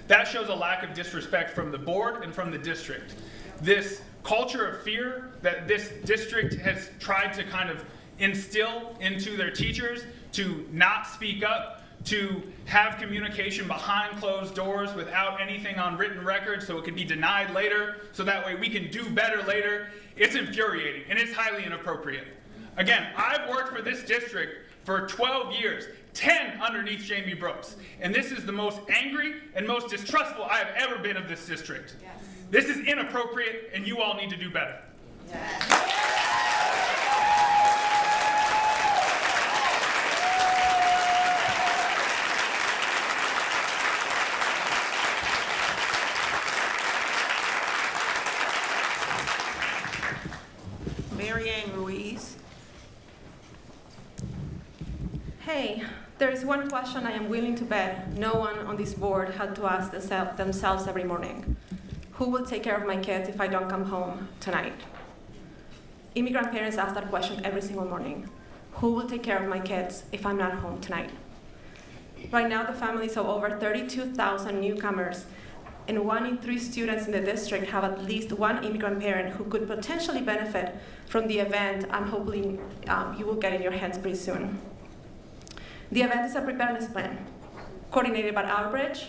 That shows a lack of disrespect from the board and from the district. This culture of fear that this district has tried to kind of instill into their teachers to not speak up, to have communication behind closed doors without anything on written record so it can be denied later, so that way we can do better later. It's infuriating and it's highly inappropriate. Again, I've worked for this district for 12 years, 10 underneath Jamie Brooks, and this is the most angry and most distrustful I have ever been of this district. Yes. This is inappropriate and you all need to do better. Yes. Hey, there is one question I am willing to bet no one on this board had to ask themselves every morning. Who will take care of my kids if I don't come home tonight? Immigrant parents ask that question every single morning. Who will take care of my kids if I'm not home tonight? Right now, the families of over 32,000 newcomers and 1 in 3 students in the district have at least one immigrant parent who could potentially benefit from the event I'm hoping you will get in your hands pretty soon. The event is a preparedness plan coordinated by Outbridge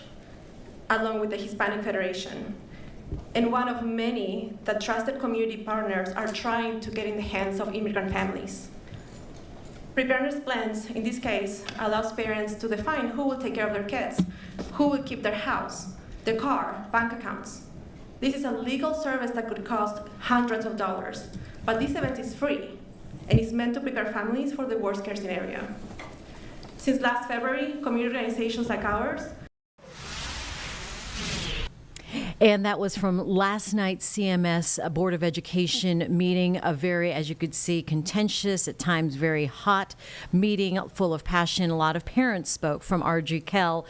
along with the Hispanic Federation, and one of many that trusted community partners are trying to get in the hands of immigrant families. Preparedness plans, in this case, allows parents to define who will take care of their kids, who will keep their house, their car, bank accounts. This is a legal service that could cost hundreds of dollars, but this event is free and is meant to prepare families for the worst case scenario. Since last February, community organizations like ours. And that was from last night's CMS Board of Education meeting, a very, as you could see, contentious, at times very hot meeting full of passion. A lot of parents spoke from RG Kell,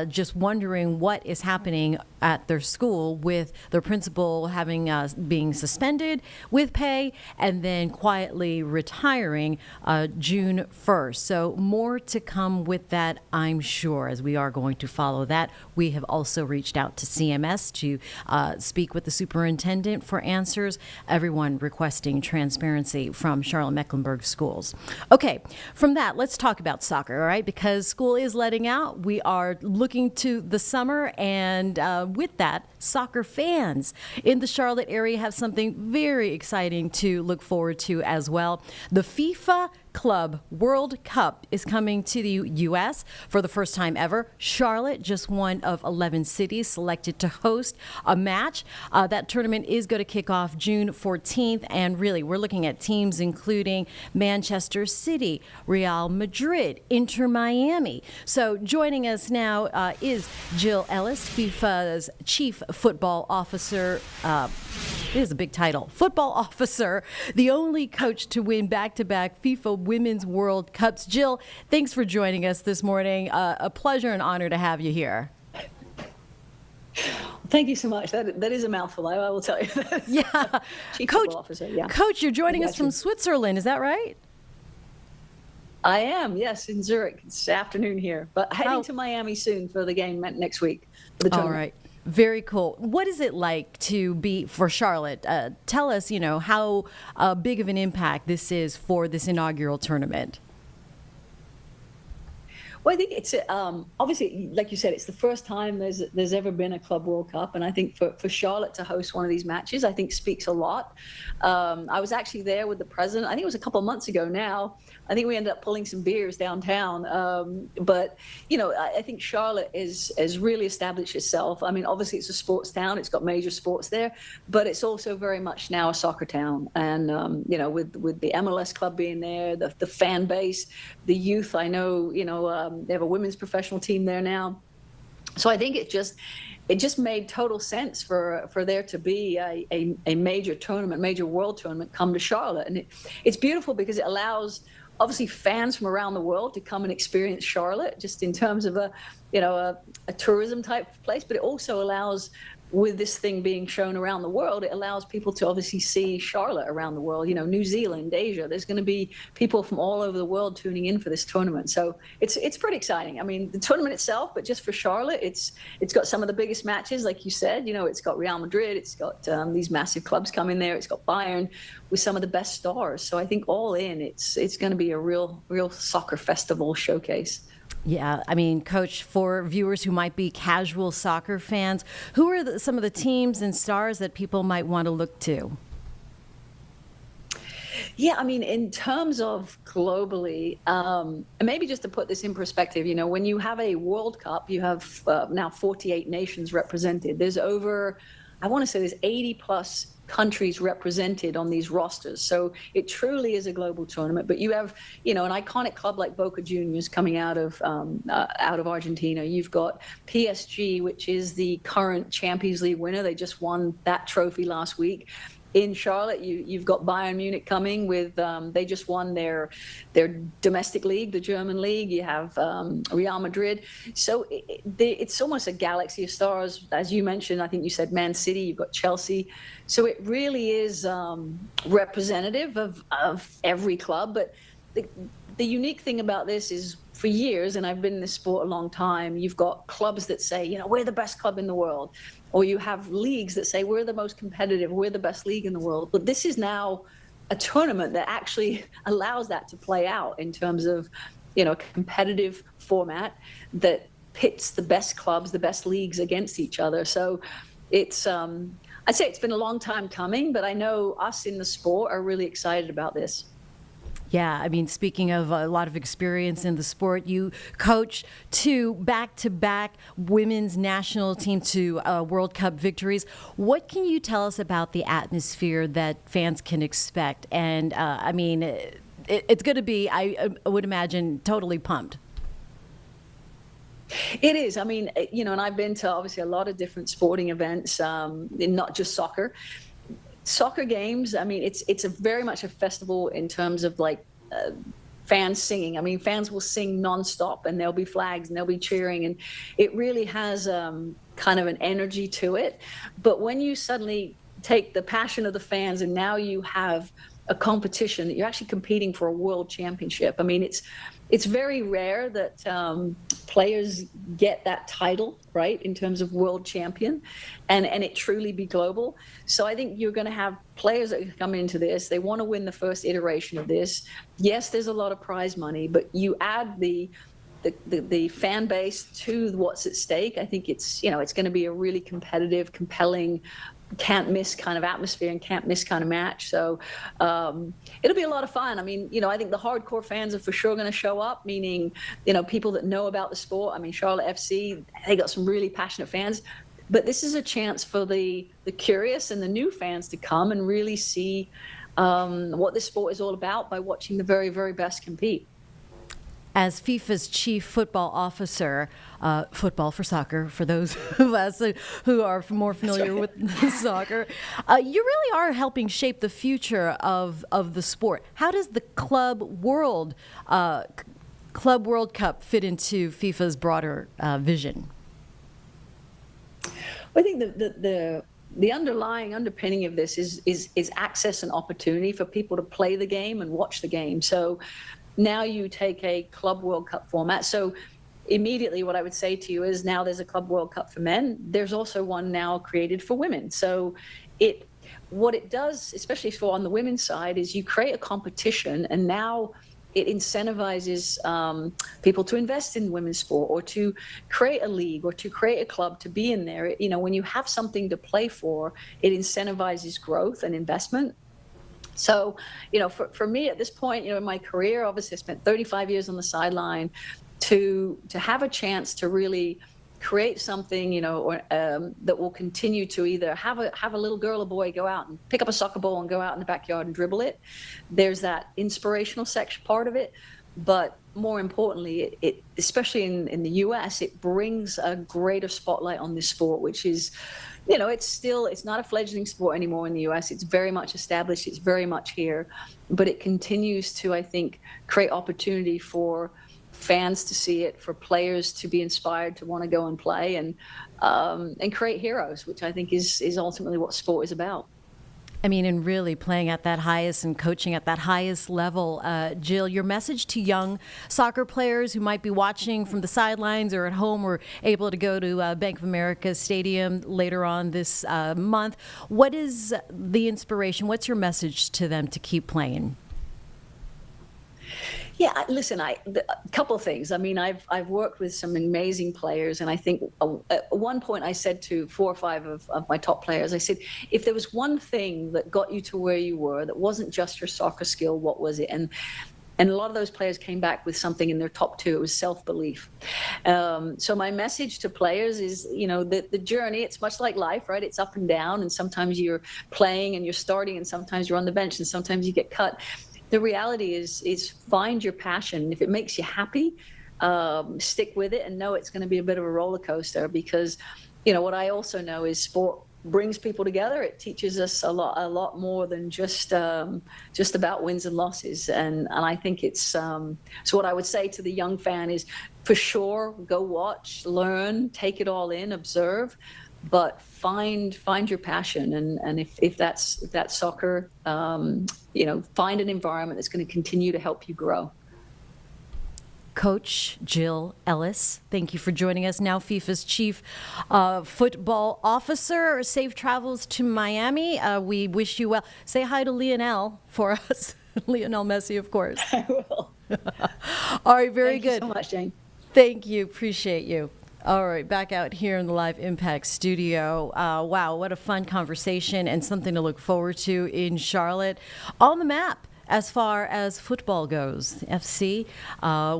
just wondering what is happening at their school with their principal having being suspended with pay and then quietly retiring June 1st. So more to come with that, I'm sure, as we are going to follow that. We have also reached out to CMS to speak with the superintendent for answers, everyone requesting transparency from Charlotte-Mecklenburg schools. Okay, from that, let's talk about soccer, all right? Because school is letting out. We are looking to the summer, and with that, soccer fans in the Charlotte area have something very exciting to look forward to as well. The FIFA Club World Cup is coming to the U.S. for the first time ever. Charlotte, just one of 11 cities selected to host a match. That tournament is going to kick off June 14th, and really, we're looking at teams including Manchester City, Real Madrid, Inter Miami. So joining us now is Jill Ellis, FIFA's Chief Football Officer. It is a big title. Football officer, the only coach to win back-to-back FIFA Women's World Cups. Jill, thanks for joining us this morning. A pleasure and honor to have you here. Thank you so much. That is a mouthful, I will tell you. Yeah. Chief Football Officer, yeah. Coach, you're joining us from Switzerland, is that right? I am, yes, in Zurich. It's afternoon here, but heading to Miami soon for the game next week. For the tournament. All right. Very cool. What is it like to be for Charlotte? Tell us, how big of an impact this is for this inaugural tournament. Well, I think it's obviously, like you said, it's the first time there's ever been a Club World Cup, and I think for Charlotte to host one of these matches, I think speaks a lot. I was actually there with the president. I think it was a couple of months ago now. I think we ended up pulling some beers downtown. But I think Charlotte has really established itself. I mean, obviously it's a sports town. It's got major sports there, but it's also very much now a soccer town. And with the MLS club being there, the fan base, the youth. I know they have a women's professional team there now. So I think it just made total sense for there to be a major tournament, major world tournament come to Charlotte. And it's beautiful because it allows obviously fans from around the world to come and experience Charlotte just in terms of a tourism type place, but it also allows with this thing being shown around the world, it allows people to obviously see Charlotte around the world, New Zealand, Asia. There's going to be people from all over the world tuning in for this tournament. So it's pretty exciting. I mean, the tournament itself, but just for Charlotte, it's got some of the biggest matches, like you said. It's got Real Madrid, it's got these massive clubs coming there, it's got Bayern with some of the best stars. So I think all in, it's going to be a real soccer festival showcase. Yeah, I mean, Coach, for viewers who might be casual soccer fans, who are some of the teams and stars that people might want to look to? Yeah, I mean, in terms of globally, and maybe just to put this in perspective, when you have a World Cup, you have now 48 nations represented. There's over, I want to say there's 80 plus countries represented on these rosters. So it truly is a global tournament. But you have, an iconic club like Boca Juniors coming out of Argentina. You've got PSG, which is the current Champions League winner. They just won that trophy last week. In Charlotte, you've got Bayern Munich coming with, they just won their domestic league, the German league. You have Real Madrid. So it's almost a galaxy of stars. As you mentioned, I think you said Man City, you've got Chelsea. So it really is representative of every club. But the unique thing about this is, for years, and I've been in this sport a long time, you've got clubs that say, we're the best club in the world. Or you have leagues that say, we're the most competitive, we're the best league in the world. But this is now a tournament that actually allows that to play out in terms of, a competitive format that pits the best clubs, the best leagues against each other. So it's, I'd say it's been a long time coming, but I know us in the sport are really excited about this. Yeah, I mean, speaking of a lot of experience in the sport, you coached two back-to-back women's national team to World Cup victories. What can you tell us about the atmosphere that fans can expect? And I mean, it's going to be, I would imagine, totally pumped. It is. I mean, and I've been to obviously a lot of different sporting events, not just soccer. Soccer games, I mean, it's a very much a festival in terms of fans singing. I mean, fans will sing nonstop, and there'll be flags and they'll be cheering, and it really has kind of an energy to it. But when you suddenly take the passion of the fans and now you have a competition that you're actually competing for a world championship. I mean, it's very rare that players get that title, right, in terms of world champion, and it truly be global. So I think you're going to have players that come into this. They want to win the first iteration of this. Yes, there's a lot of prize money, but you add the fan base to what's at stake. I think it's going to be a really competitive, compelling, can't miss kind of atmosphere and can't miss kind of match. So it'll be a lot of fun. I mean, I think the hardcore fans are for sure going to show up, meaning, people that know about the sport. I mean, Charlotte FC, they got some really passionate fans. But this is a chance for the curious and the new fans to come and really see what this sport is all about by watching the very, very best compete. As FIFA's chief football officer, football for soccer, for those of us who are more familiar with soccer, you really are helping shape the future of the sport. How does the Club World Cup fit into FIFA's broader vision? I think the underpinning of this is access and opportunity for people to play the game and watch the game. So now you take a Club World Cup format. So immediately what I would say to you is, now there's a Club World Cup for men. There's also one now created for women. So what it does, especially for on the women's side, is you create a competition, and now it incentivizes people to invest in women's sport, or to create a league, or to create a club to be in there. When you have something to play for, it incentivizes growth and investment. So, for me at this point, in my career, obviously I spent 35 years on the sideline. To have a chance to really create something, that will continue to either have a little girl or boy go out and pick up a soccer ball and go out in the backyard and dribble it. There's that inspirational section part of it, but more importantly, it especially in the U.S., it brings a greater spotlight on this sport, which is, it's not a fledgling sport anymore in the U.S. It's very much established. It's very much here, but it continues to, I think, create opportunity for fans to see it, for players to be inspired to want to go and play and create heroes, which I think is ultimately what sport is about. I mean, and really playing at that highest and coaching at that highest level. Jill, your message to young soccer players who might be watching from the sidelines or at home or able to go to Bank of America Stadium later on this month. What is the inspiration? What's your message to them to keep playing? Yeah, listen, a couple of things. I mean, I've worked with some amazing players, and I think at one point I said to 4 or 5 of my top players, I said, if there was one thing that got you to where you were, that wasn't just your soccer skill, what was it? And a lot of those players came back with something in their top 2. It was self-belief. So my message to players is, the journey, it's much like life, right? It's up and down, and sometimes you're playing and you're starting, and sometimes you're on the bench, and sometimes you get cut. The reality is find your passion. If it makes you happy, stick with it, and know it's going to be a bit of a roller coaster, because, what I also know is sport brings people together. It teaches us a lot more than just about wins and losses. And I think it's, so what I would say to the young fan is, for sure, go watch, learn, take it all in, observe, but find your passion, and if that's soccer, find an environment that's going to continue to help you grow. Coach Jill Ellis, thank you for joining us. Now FIFA's chief football officer. Safe travels to Miami. We wish you well. Say hi to Lionel for us. Lionel Messi, of course. I will. All right, very good. Thank you so much, Jane. Thank you. Appreciate you. All right, back out here in the Live Impact studio. Wow, what a fun conversation and something to look forward to in Charlotte. On the map as far as football goes, FC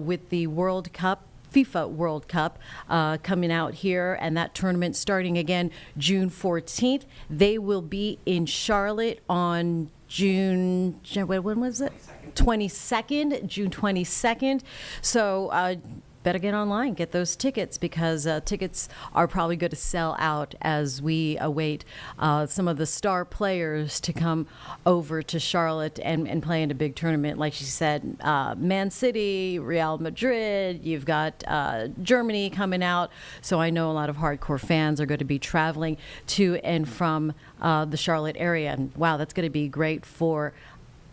with the World Cup, FIFA World Cup coming out here, and that tournament starting again June 14th. They will be in Charlotte on when was it? 22nd, June 22nd. So better get online, get those tickets, because tickets are probably going to sell out as we await some of the star players to come over to Charlotte and play in a big tournament. Like she said, Man City, Real Madrid, you've got Germany coming out. So I know a lot of hardcore fans are going to be traveling to and from the Charlotte area. And wow, that's going to be great for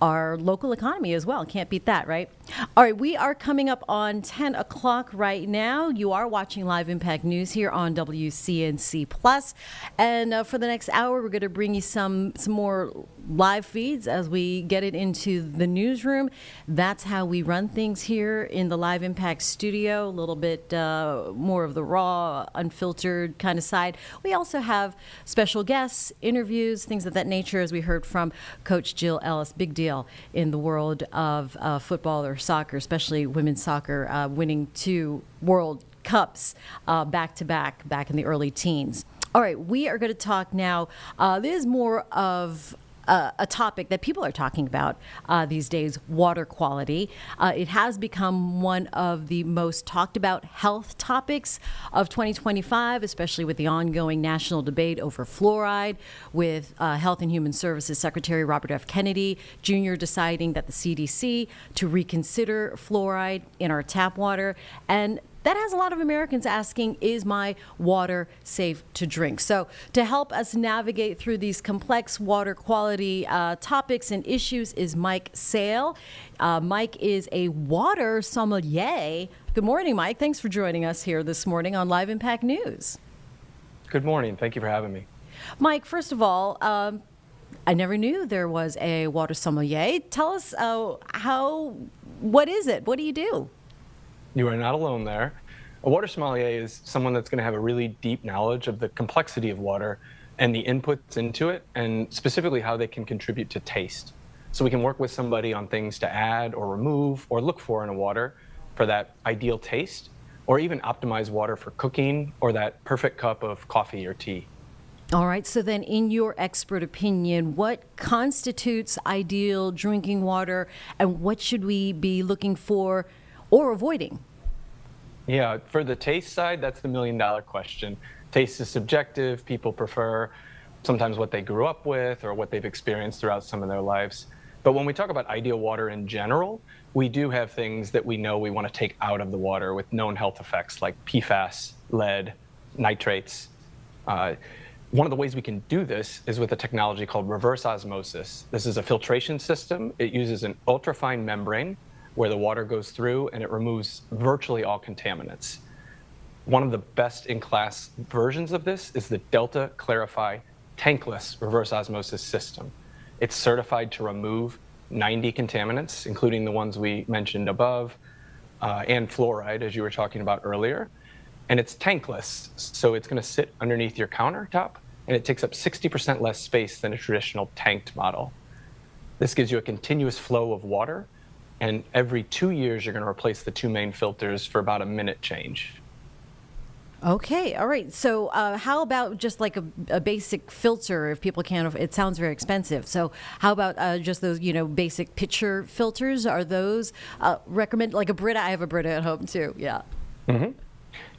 our local economy as well. Can't beat that, right? All right, we are coming up on 10 o'clock right now. You are watching Live Impact News here on WCNC Plus. And for the next hour, we're going to bring you some more live feeds as we get it into the newsroom. That's how we run things here in the Live Impact studio, a little bit more of the raw, unfiltered kind of side. We also have special guests, interviews, things of that nature, as we heard from Coach Jill Ellis. Big deal in the world of football or soccer, especially women's soccer, winning 2 World Cups back to back in the early teens. All right, we are going to talk now. This is more of a topic that people are talking about these days, water quality. It has become one of the most talked about health topics of 2025, especially with the ongoing national debate over fluoride, with Health and Human Services Secretary Robert F. Kennedy Jr. deciding that the CDC to reconsider fluoride in our tap water. And that has a lot of Americans asking, is my water safe to drink? So to help us navigate through these complex water quality topics and issues is Mike Sale. Mike is a water sommelier. Good morning, Mike. Thanks for joining us here this morning on Live Impact News. Good morning. Thank you for having me. Mike, first of all, I never knew there was a water sommelier. Tell us what is it? What do you do? You are not alone there. A water sommelier is someone that's going to have a really deep knowledge of the complexity of water and the inputs into it, and specifically how they can contribute to taste. So we can work with somebody on things to add or remove or look for in a water for that ideal taste, or even optimize water for cooking or that perfect cup of coffee or tea. All right, so then in your expert opinion, what constitutes ideal drinking water, and what should we be looking for or avoiding? Yeah, for the taste side, that's the million-dollar question. Taste is subjective. People prefer sometimes what they grew up with or what they've experienced throughout some of their lives. But when we talk about ideal water in general, we do have things that we know we want to take out of the water with known health effects like PFAS, lead, nitrates. One of the ways we can do this is with a technology called reverse osmosis. This is a filtration system. It uses an ultrafine membrane where the water goes through and it removes virtually all contaminants. One of the best-in-class versions of this is the Delta Clarify tankless reverse osmosis system. It's certified to remove 90 contaminants, including the ones we mentioned above, and fluoride, as you were talking about earlier. And it's tankless, so it's going to sit underneath your countertop, and it takes up 60% less space than a traditional tanked model. This gives you a continuous flow of water, and every 2 years you're going to replace the two main filters for about a minute change. Okay, all right. So how about just like a basic filter if people can't, it sounds very expensive. So how about just those, basic pitcher filters? Are those recommend, like a Brita? I have a Brita at home too, yeah. Mm-hmm.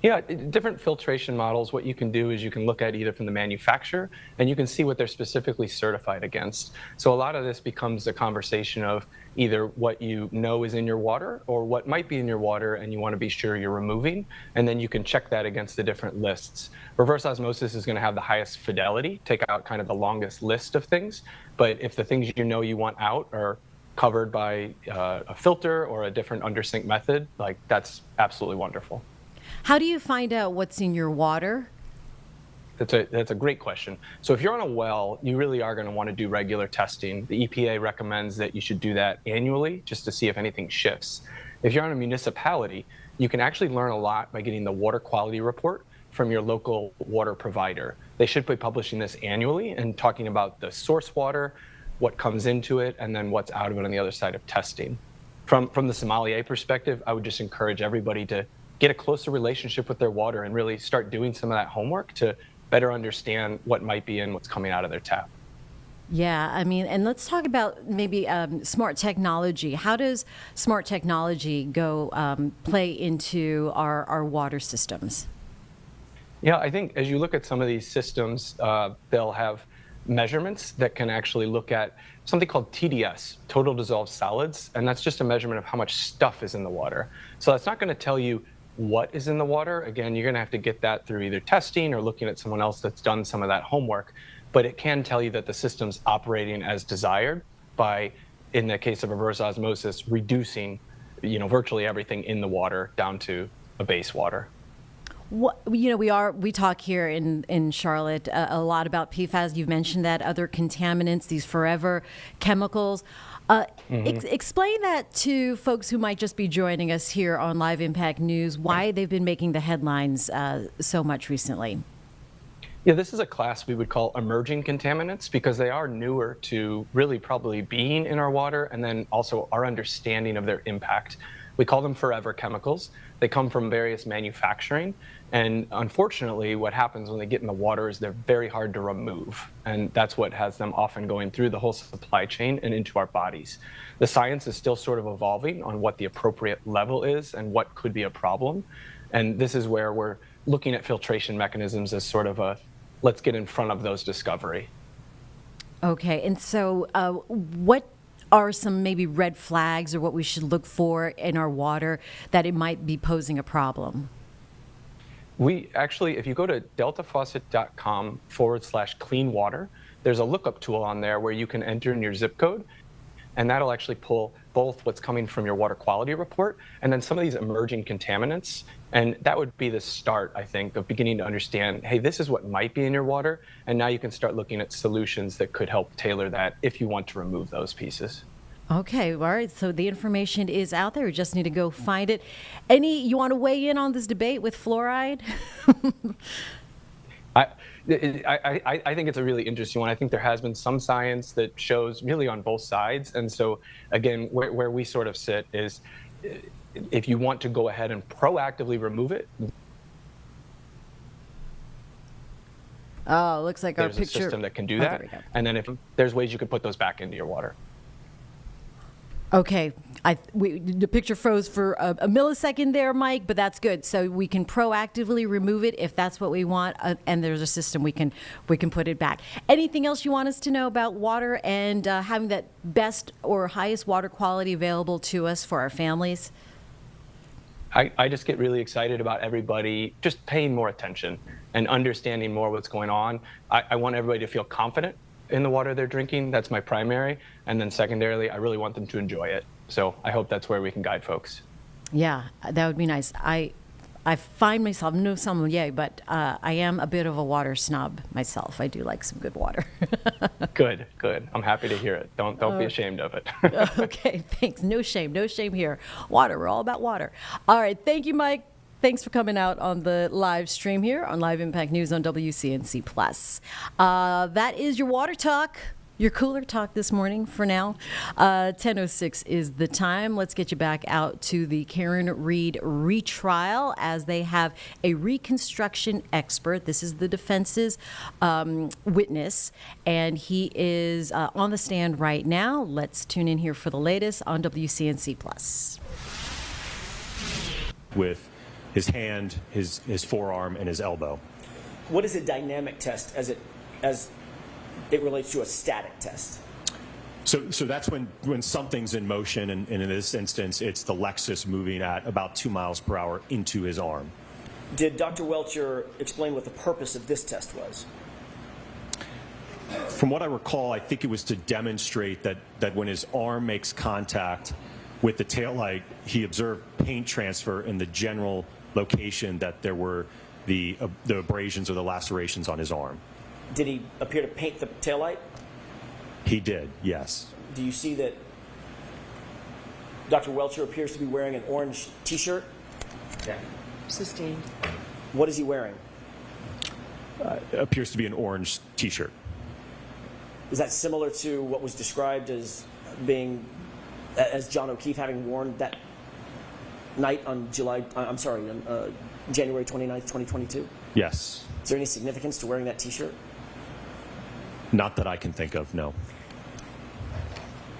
Yeah, different filtration models, what you can do is you can look at either from the manufacturer and you can see what they're specifically certified against. So a lot of this becomes a conversation of either what you know is in your water or what might be in your water and you want to be sure you're removing, and then you can check that against the different lists. Reverse osmosis is going to have the highest fidelity, take out kind of the longest list of things, but if the things you want out are covered by a filter or a different under-sink method, like that's absolutely wonderful. How do you find out what's in your water? That's a great question. So if you're on a well, you really are going to want to do regular testing. The EPA recommends that you should do that annually just to see if anything shifts. If you're on a municipality, you can actually learn a lot by getting the water quality report from your local water provider. They should be publishing this annually and talking about the source water, what comes into it, and then what's out of it on the other side of testing. From the sommelier perspective, I would just encourage everybody to get a closer relationship with their water and really start doing some of that homework to better understand what might be in what's coming out of their tap. Yeah, I mean, and let's talk about maybe smart technology. How does smart technology play into our water systems? Yeah, I think as you look at some of these systems, they'll have measurements that can actually look at something called TDS, total dissolved solids, and that's just a measurement of how much stuff is in the water. So that's not going to tell you what is in the water. Again, you're going to have to get that through either testing or looking at someone else that's done some of that homework. But it can tell you that the system's operating as desired by, in the case of reverse osmosis, reducing, virtually everything in the water down to a base water. We talk here in Charlotte a lot about PFAS. You've mentioned that, other contaminants, these forever chemicals. Explain that to folks who might just be joining us here on Live Impact News, why they've been making the headlines so much recently. Yeah, this is a class we would call emerging contaminants because they are newer to really probably being in our water and then also our understanding of their impact. We call them forever chemicals. They come from various manufacturing. And unfortunately, what happens when they get in the water is they're very hard to remove. And that's what has them often going through the whole supply chain and into our bodies. The science is still sort of evolving on what the appropriate level is and what could be a problem. And this is where we're looking at filtration mechanisms as sort of a, let's get in front of those discovery. Okay, and so what are some maybe red flags or what we should look for in our water that it might be posing a problem? We actually, if you go to deltafaucet.com/clean water, there's a lookup tool on there where you can enter in your zip code, and that'll actually pull both what's coming from your water quality report and then some of these emerging contaminants. And that would be the start, I think, of beginning to understand, hey, this is what might be in your water. And now you can start looking at solutions that could help tailor that if you want to remove those pieces. Okay, all right. So the information is out there. We just need to go find it. You want to weigh in on this debate with fluoride? I think it's a really interesting one. I think there has been some science that shows really on both sides. And so, again, where we sort of sit is if you want to go ahead and proactively remove it. Oh, looks like our picture. There's a system that can do that. And then if there's ways you can put those back into your water. Okay. The picture froze for a millisecond there, Mike, but that's good. So we can proactively remove it if that's what we want, and there's a system we can put it back. Anything else you want us to know about water and having that best or highest water quality available to us for our families? I just get really excited about everybody just paying more attention and understanding more what's going on. I want everybody to feel confident in the water they're drinking. That's my primary. And then secondarily, I really want them to enjoy it. So I hope that's where we can guide folks. Yeah, that would be nice. I find myself, no sommelier, but I am a bit of a water snob myself. I do like some good water. Good. I'm happy to hear it. Don't be ashamed of it. Okay, thanks. No shame here. Water, we're all about water. All right, thank you, Mike. Thanks for coming out on the live stream here on Live Impact News on WCNC Plus. That is your water talk. Your cooler talk this morning for now. 10:06 is the time. Let's get you back out to the Karen Reed retrial as they have a reconstruction expert. This is the defense's witness, and he is on the stand right now. Let's tune in here for the latest on WCNC Plus. With his hand, his forearm, and his elbow. What is a dynamic test as it relates to a static test? So that's when something's in motion, and in this instance, it's the Lexus moving at about 2 miles per hour into his arm. Did Dr. Welcher explain what the purpose of this test was? From what I recall, I think it was to demonstrate that when his arm makes contact with the taillight, he observed paint transfer in the general location that there were the abrasions or the lacerations on his arm. Did he appear to paint the taillight? He did, yes. Do you see that Dr. Welcher appears to be wearing an orange T-shirt? Yeah. Sustained. What is he wearing? Appears to be an orange T-shirt. Is that similar to what was described as John O'Keefe having worn that night on January 29th, 2022? Yes. Is there any significance to wearing that T-shirt? Not that I can think of, no.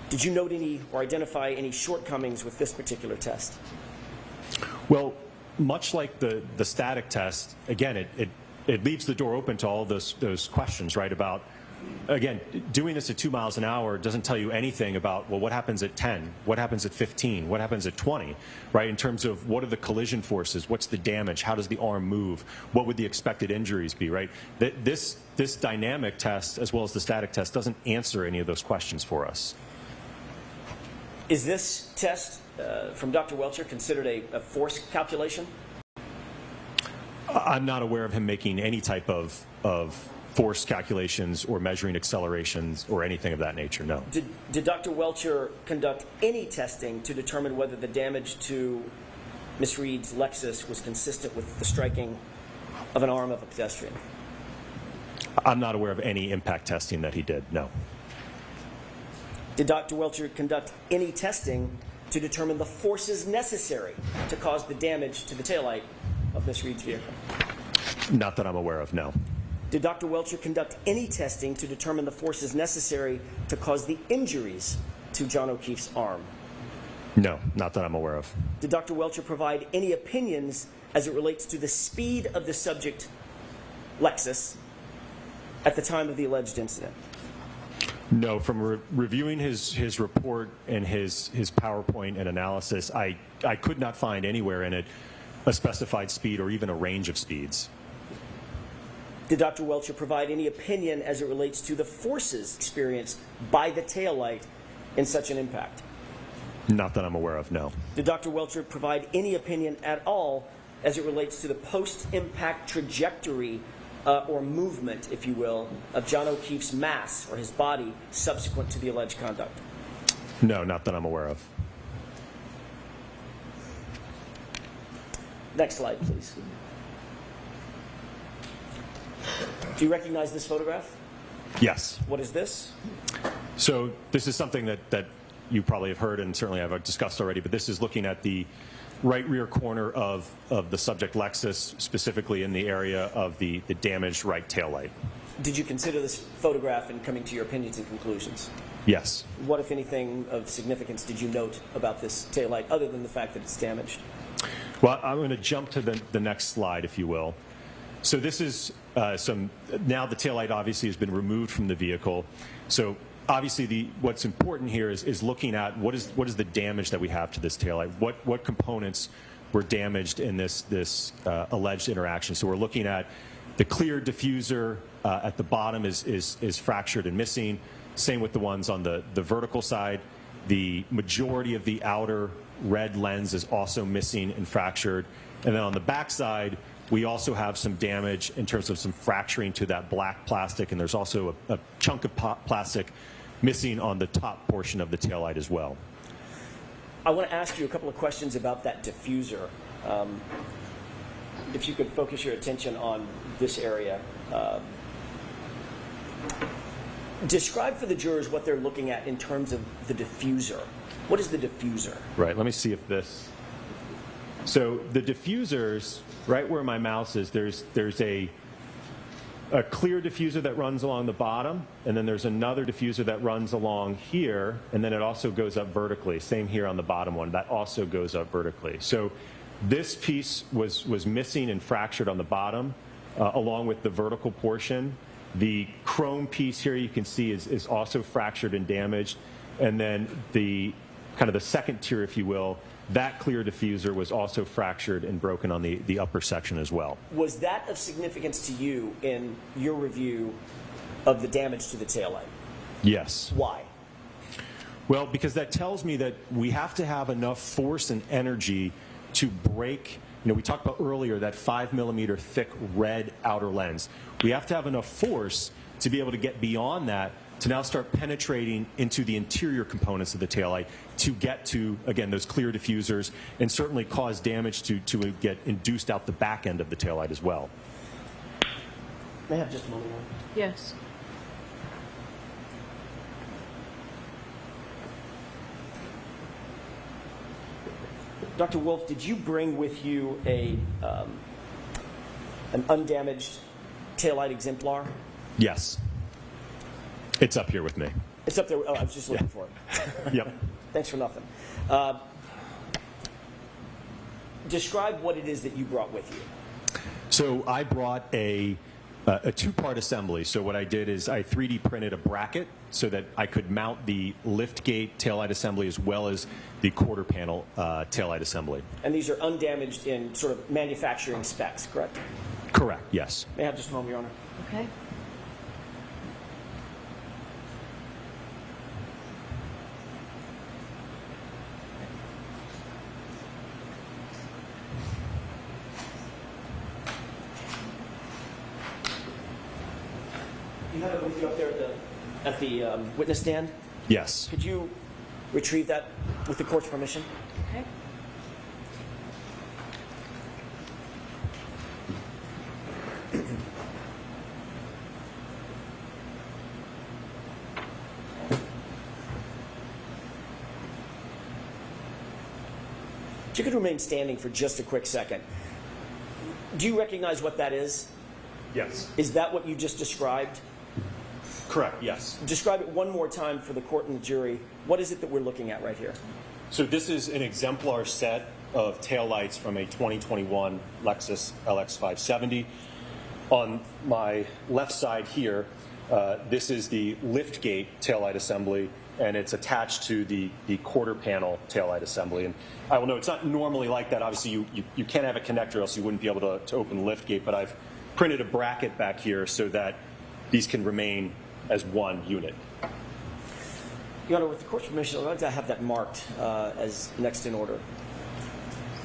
Did you note any or identify any shortcomings with this particular test? Well, much like the static test, again, it leaves the door open to all those questions, right, about, again, doing this at 2 miles an hour doesn't tell you anything about, well, what happens at 10? What happens at 15? What happens at 20? Right? In terms of what are the collision forces? What's the damage? How does the arm move? What would the expected injuries be, right? This dynamic test, as well as the static test, doesn't answer any of those questions for us. Is this test from Dr. Welcher considered a force calculation? I'm not aware of him making any type of force calculations or measuring accelerations or anything of that nature, no. Did Dr. Welcher conduct any testing to determine whether the damage to Ms. Reed's Lexus was consistent with the striking of an arm of a pedestrian? I'm not aware of any impact testing that he did, no. Did Dr. Welcher conduct any testing to determine the forces necessary to cause the damage to the taillight of Ms. Reed's vehicle? Not that I'm aware of, no. Did Dr. Welcher conduct any testing to determine the forces necessary to cause the injuries to John O'Keefe's arm? No, not that I'm aware of. Did Dr. Welcher provide any opinions as it relates to the speed of the subject Lexus at the time of the alleged incident? No, from reviewing his report and his PowerPoint and analysis, I could not find anywhere in it a specified speed or even a range of speeds. Did Dr. Welcher provide any opinion as it relates to the forces experienced by the taillight in such an impact? Not that I'm aware of, no. Did Dr. Welcher provide any opinion at all as it relates to the post-impact trajectory or movement, if you will, of John O'Keefe's mass or his body subsequent to the alleged conduct? No, not that I'm aware of. Next slide, please. Do you recognize this photograph? Yes. What is this? So this is something that you probably have heard and certainly I've discussed already, but this is looking at the right rear corner of the subject Lexus, specifically in the area of the damaged right taillight. Did you consider this photograph in coming to your opinions and conclusions? Yes. What, if anything, of significance did you note about this taillight, other than the fact that it's damaged? Well, I'm going to jump to the next slide, if you will. So this is now the taillight obviously has been removed from the vehicle. So obviously what's important here is looking at what is the damage that we have to this taillight. What components were damaged in this alleged interaction. So we're looking at the clear diffuser at the bottom is fractured and missing. Same with the ones on the vertical side. The majority of the outer red lens is also missing and fractured. And then on the back side, we also have some damage in terms of some fracturing to that black plastic, and there's also a chunk of plastic missing on the top portion of the taillight as well. I want to ask you a couple of questions about that diffuser. If you could focus your attention on this area. Describe for the jurors what they're looking at in terms of the diffuser. What is the diffuser? Right, let me see if this... So the diffusers, right where my mouse is, there's a clear diffuser that runs along the bottom, and then there's another diffuser that runs along here, and then it also goes up vertically. Same here on the bottom one, that also goes up vertically. So this piece was missing and fractured on the bottom, along with the vertical portion. The chrome piece here you can see is also fractured and damaged, and then the kind of the second tier, if you will, that clear diffuser was also fractured and broken on the upper section as well. Was that of significance to you in your review of the damage to the taillight? Yes. Why? Well, because that tells me that we have to have enough force and energy to break, we talked about earlier that 5mm thick red outer lens. We have to have enough force to be able to get beyond that to now start penetrating into the interior components of the taillight to get to, again, those clear diffusers and certainly cause damage to get induced out the back end of the taillight as well. May I have just a moment? Yes. Dr. Wolf, did you bring with you an undamaged taillight exemplar? Yes. It's up here with me. It's up there. Oh, I was just looking for it. Yep. Thanks for nothing. Describe what it is that you brought with you. So I brought a two-part assembly. So what I did is I 3D printed a bracket so that I could mount the lift gate taillight assembly as well as the quarter panel taillight assembly. And these are undamaged in sort of manufacturing specs, correct? Correct, yes. May I have just a moment, Your Honor? Okay. You have it with you up there at the witness stand? Yes. Could you retrieve that with the court's permission? Okay. If you could remain standing for just a quick second. Do you recognize what that is? Yes. Is that what you just described? Correct, yes. Describe it one more time for the court and the jury. What is it that we're looking at right here? So this is an exemplar set of taillights from a 2021 Lexus LX 570. On my left side here, this is the lift gate taillight assembly, and it's attached to the quarter panel taillight assembly. And I will know it's not normally like that. Obviously, you can't have a connector, else you wouldn't be able to open the lift gate, but I've printed a bracket back here so that these can remain as one unit. Your Honor, with the court's permission, I'd like to have that marked as next in order.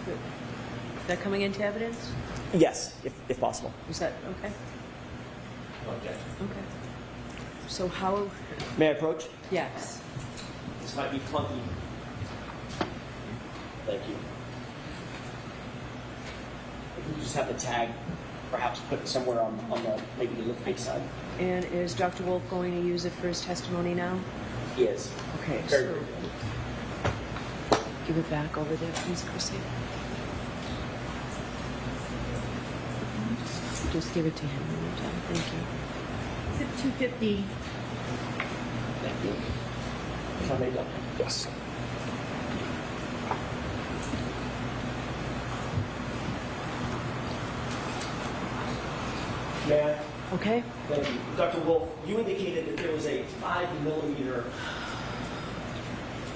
Is that coming into evidence? Yes, if possible. Is that okay? Okay. Okay. So how? May I approach? Yes. This might be clunky. Thank you. If we just have the tag perhaps put somewhere on the maybe the lift gate side. And is Dr. Wolf going to use it for his testimony now? He is. Okay. Very So good. give it back over there, please, Chrissy. Just give it to him one more time. Thank you. 250. Thank you. If I may go. Yes. May I? Okay. Thank you. Dr. Wolf, you indicated that there was a 5mm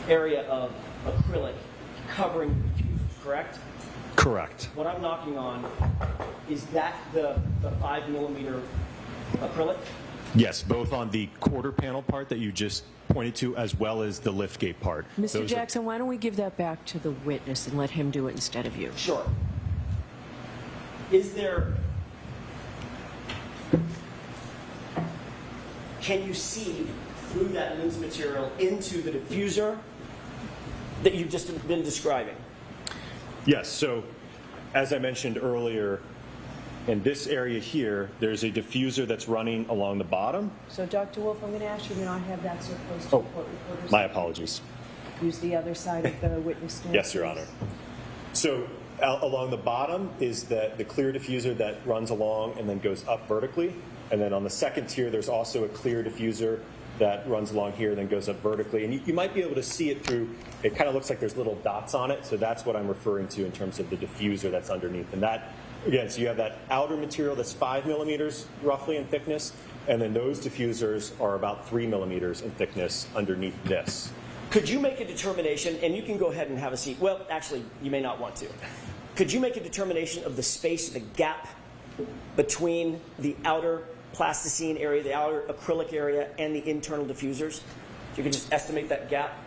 area of acrylic covering the diffusers, correct? Correct. What I'm knocking on, is that the 5mm acrylic? Yes, both on the quarter panel part that you just pointed to, as well as the liftgate part. Mr. Those are- Jackson, why don't we give that back to the witness and let him do it instead of you? Sure. Is there... Can you see through that lens material into the diffuser that you've just been describing? Yes, so as I mentioned earlier, in this area here, there's a diffuser that's running along the bottom. So, Dr. Wolf, I'm going to ask you to not have that so close to Oh, court reporters. my apologies. Use the other side of the witness stand. Yes, Your Honor. So along the bottom is the clear diffuser that runs along and then goes up vertically. And then on the second tier, there's also a clear diffuser that runs along here and then goes up vertically. And you might be able to see it through, it kind of looks like there's little dots on it. So that's what I'm referring to in terms of the diffuser that's underneath. And that, again, so you have that outer material that's 5mm roughly in thickness. And then those diffusers are about 3mm in thickness underneath this. Could you make a determination, and you can go ahead and have a seat. Well, actually, you may not want to. Could you make a determination of the space, the gap between the outer plasticine area, the outer acrylic area, and the internal diffusers? If you could just estimate that gap.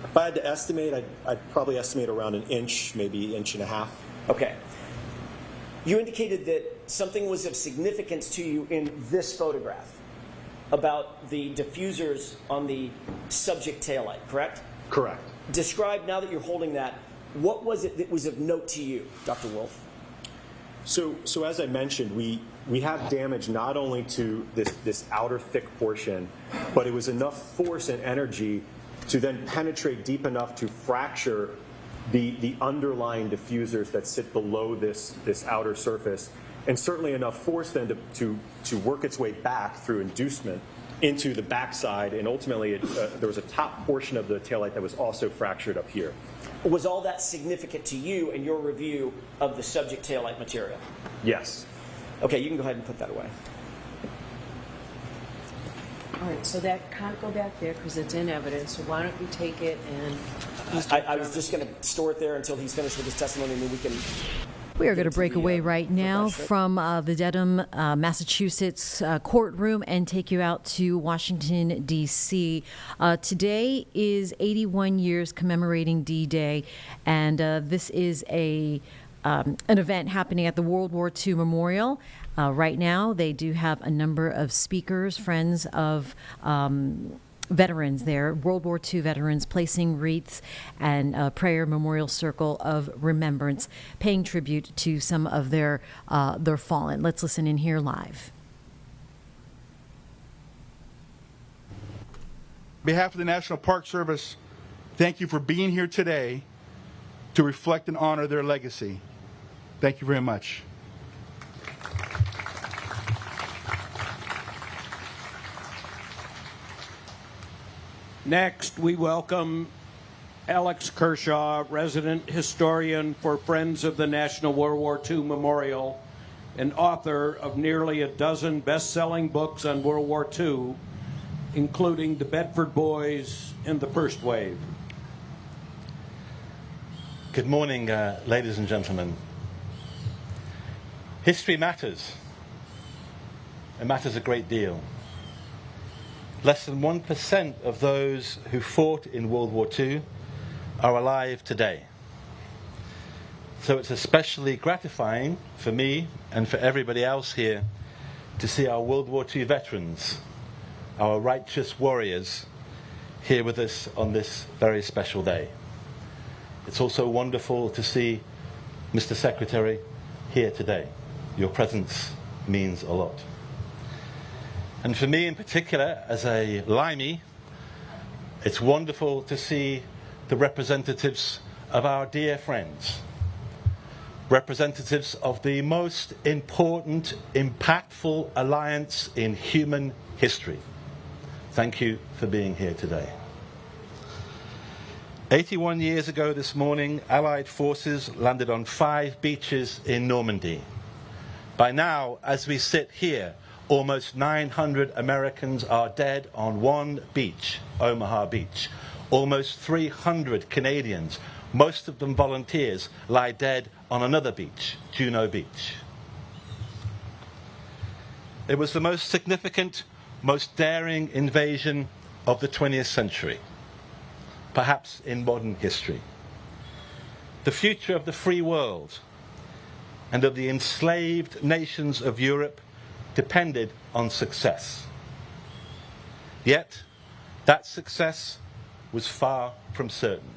If I had to estimate, I'd probably estimate around an inch, maybe inch and a half. Okay. You indicated that something was of significance to you in this photograph about the diffusers on the subject taillight, correct? Correct. Describe, now that you're holding that, what was it that was of note to you, Dr. Wolf? So as I mentioned, we have damage not only to this outer thick portion, but it was enough force and energy to then penetrate deep enough to fracture the underlying diffusers that sit below this outer surface, and certainly enough force then to work its way back through inducement into the backside, and ultimately there was a top portion of the taillight that was also fractured up here. Was all that significant to you in your review of the subject taillight material? Yes. Okay, you can go ahead and put that away. All right, so that can't go back there because it's in evidence. So why don't we take it and... I was just going to store it there until he's finished with his testimony, and then we can... We are going to break away right now from the Dedham, Massachusetts courtroom and take you out to Washington, D.C. Today is 81 years commemorating D-Day, and this is an event happening at the World War II Memorial. Right now, they do have a number of speakers, friends of veterans there, World War II veterans, placing wreaths and a prayer memorial circle of remembrance, paying tribute to some of their fallen. Let's listen in here live. On behalf of the National Park Service, thank you for being here today to reflect and honor their legacy. Thank you very much. Next, we welcome Alex Kershaw, resident historian for Friends of the National World War II Memorial and author of nearly a dozen best-selling books on World War II, including The Bedford Boys and The First Wave. Good morning, ladies and gentlemen. History matters. It matters a great deal. Less than 1% of those who fought in World War II are alive today. So it's especially gratifying for me and for everybody else here to see our World War II veterans, our righteous warriors, here with us on this very special day. It's also wonderful to see Mr. Secretary here today. Your presence means a lot. And for me in particular, as a Limey, it's wonderful to see the representatives of our dear friends, representatives of the most important, impactful alliance in human history, thank you for being here today. 81 years ago this morning, Allied forces landed on 5 beaches in Normandy. By now, as we sit here, almost 900 Americans are dead on one beach, Omaha Beach. Almost 300 Canadians, most of them volunteers, lie dead on another beach, Juno Beach. It was the most significant, most daring invasion of the 20th century, perhaps in modern history. The future of the free world and of the enslaved nations of Europe depended on success. Yet, that success was far from certain.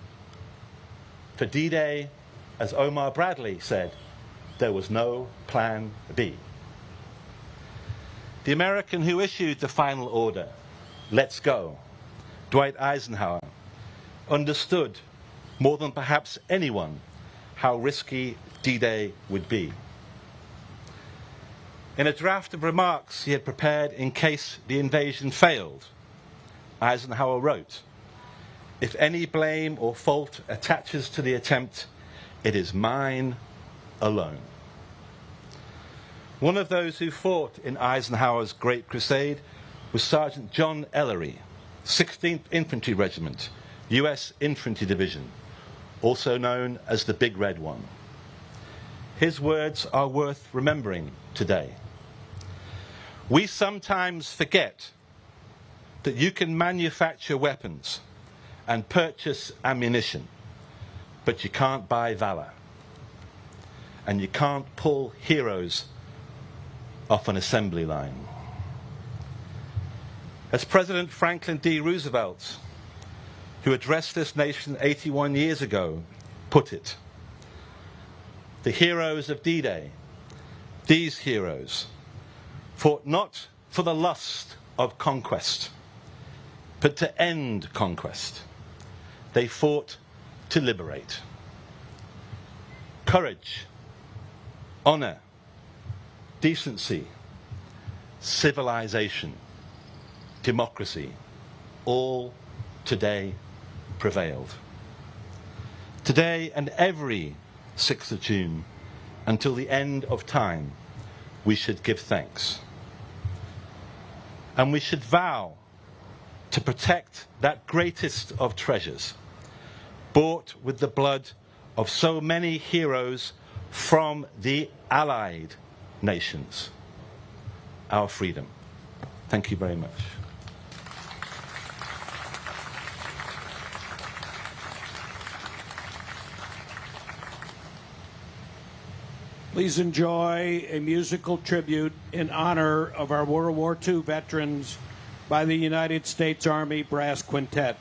For D-Day, as Omar Bradley said, there was no plan B. The American who issued the final order, "Let's go," Dwight Eisenhower, understood more than perhaps anyone how risky D-Day would be. In a draft of remarks he had prepared in case the invasion failed, Eisenhower wrote, "If any blame or fault attaches to the attempt, it is mine alone." One of those who fought in Eisenhower's Great Crusade was Sergeant John Ellery, 16th Infantry Regiment, U.S. Infantry Division, also known as the Big Red One. His words are worth remembering today. We sometimes forget that you can manufacture weapons and purchase ammunition, but you can't buy valor. And you can't pull heroes off an assembly line. As President Franklin D. Roosevelt, who addressed this nation 81 years ago, put it, the heroes of D-Day, these heroes, fought not for the lust of conquest, but to end conquest. They fought to liberate. Courage, honor, decency, civilization, democracy, all today prevailed. Today and every 6th of June, until the end of time, we should give thanks. And we should vow to protect that greatest of treasures, bought with the blood of so many heroes from the Allied nations, our freedom. Thank you very much. Please enjoy a musical tribute in honor of our World War II veterans by the United States Army Brass Quintet.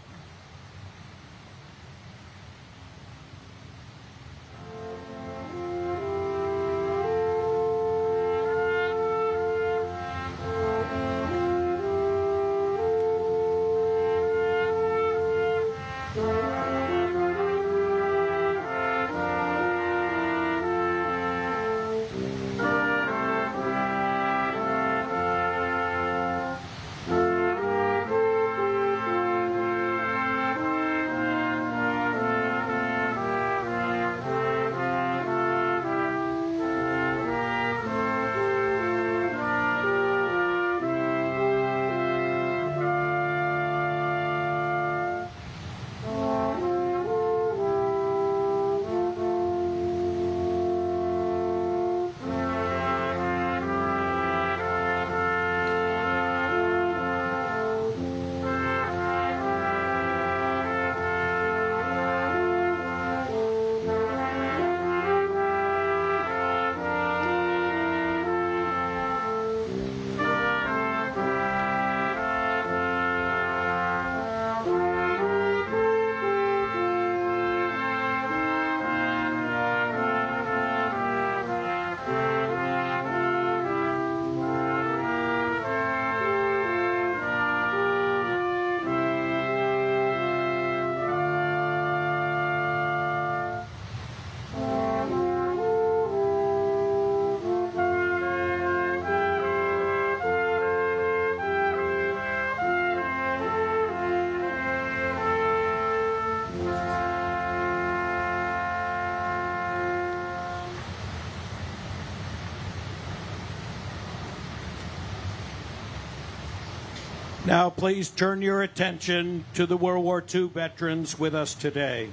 Now, please turn your attention to the World War II veterans with us today.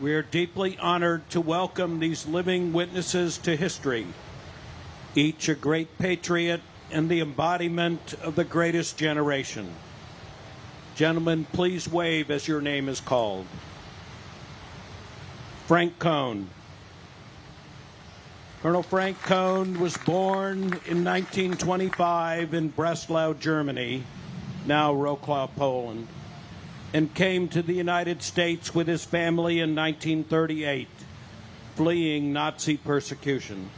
We are deeply honored to welcome these living witnesses to history, each a great patriot and the embodiment of the greatest generation. Gentlemen, please wave as your name is called. Frank Cohn. Colonel Frank Cohn was born in 1925 in Breslau, Germany, now Wrocław, Poland, and came to the United States with his family in 1938, fleeing Nazi persecution.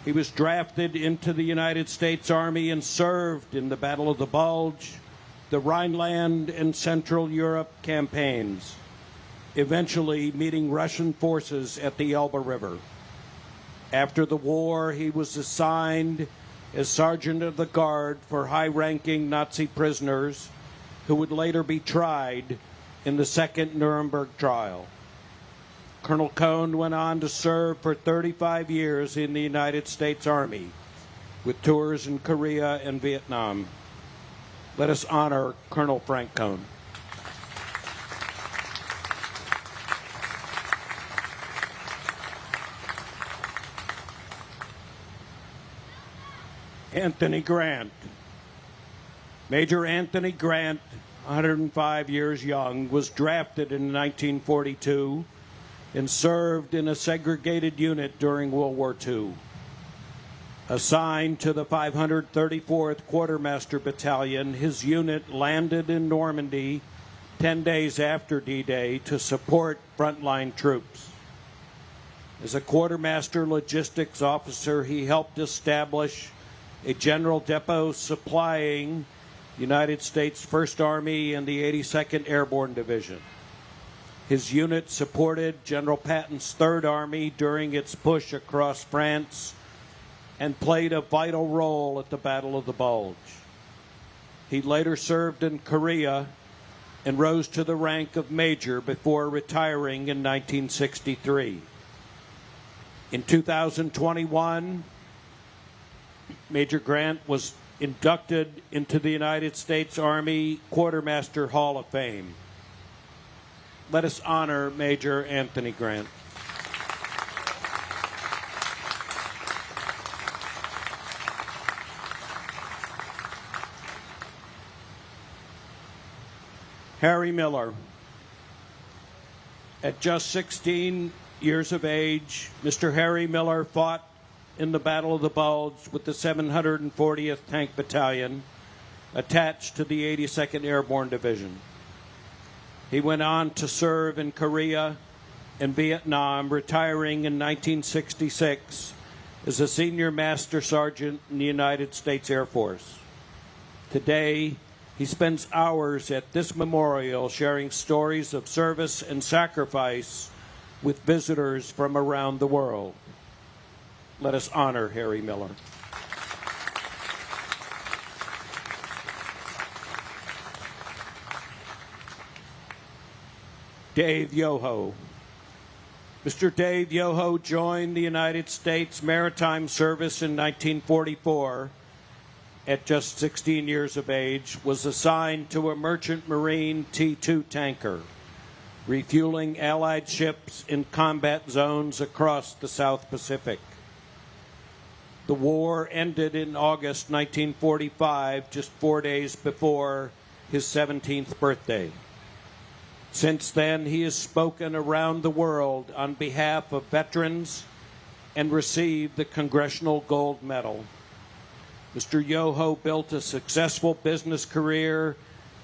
He was drafted into the United States Army and served in the Battle of the Bulge, the Rhineland and Central Europe campaigns, eventually meeting Russian forces at the Elbe River. After the war, he was assigned as Sergeant of the Guard for high-ranking Nazi prisoners who would later be tried in the Second Nuremberg trial. Colonel Cohn went on to serve for 35 years in the United States Army, with tours in Korea and Vietnam. Let us honor Colonel Frank Cohn. Anthony Grant. Major Anthony Grant, 105 years young, was drafted in 1942 and served in a segregated unit during World War II. Assigned to the 534th Quartermaster Battalion, his unit landed in Normandy 10 days after D-Day to support frontline troops. As a quartermaster logistics officer, he helped establish a general depot supplying United States First Army and the 82nd Airborne Division. His unit supported General Patton's Third Army during its push across France and played a vital role at the Battle of the Bulge. He later served in Korea and rose to the rank of major before retiring in 1963. In 2021, Major Grant was inducted into the United States Army Quartermaster Hall of Fame. Let us honor Major Anthony Grant. Harry Miller. At just 16 years of age, Mr. Harry Miller fought in the Battle of the Bulge with the 740th Tank Battalion, attached to the 82nd Airborne Division. He went on to serve in Korea and Vietnam, retiring in 1966 as a Senior Master Sergeant in the United States Air Force. Today, he spends hours at this memorial sharing stories of service and sacrifice with visitors from around the world. Let us honor Harry Miller. Dave Yoho. Mr. Dave Yoho joined the United States Maritime Service in 1944. At just 16 years of age, was assigned to a Merchant Marine T-2 tanker, refueling Allied ships in combat zones across the South Pacific. The war ended in August 1945, just 4 days before his 17th birthday. Since then, he has spoken around the world on behalf of veterans and received the Congressional Gold Medal. Mr. Yoho built a successful business career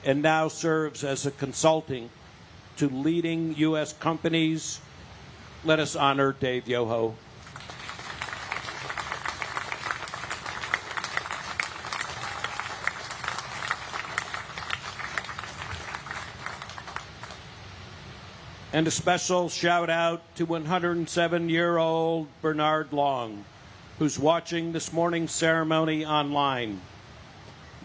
and now serves as a consultant to leading U.S. companies. Let us honor Dave Yoho. And a special shout out to 107-year-old Bernard Long, who's watching this morning's ceremony online.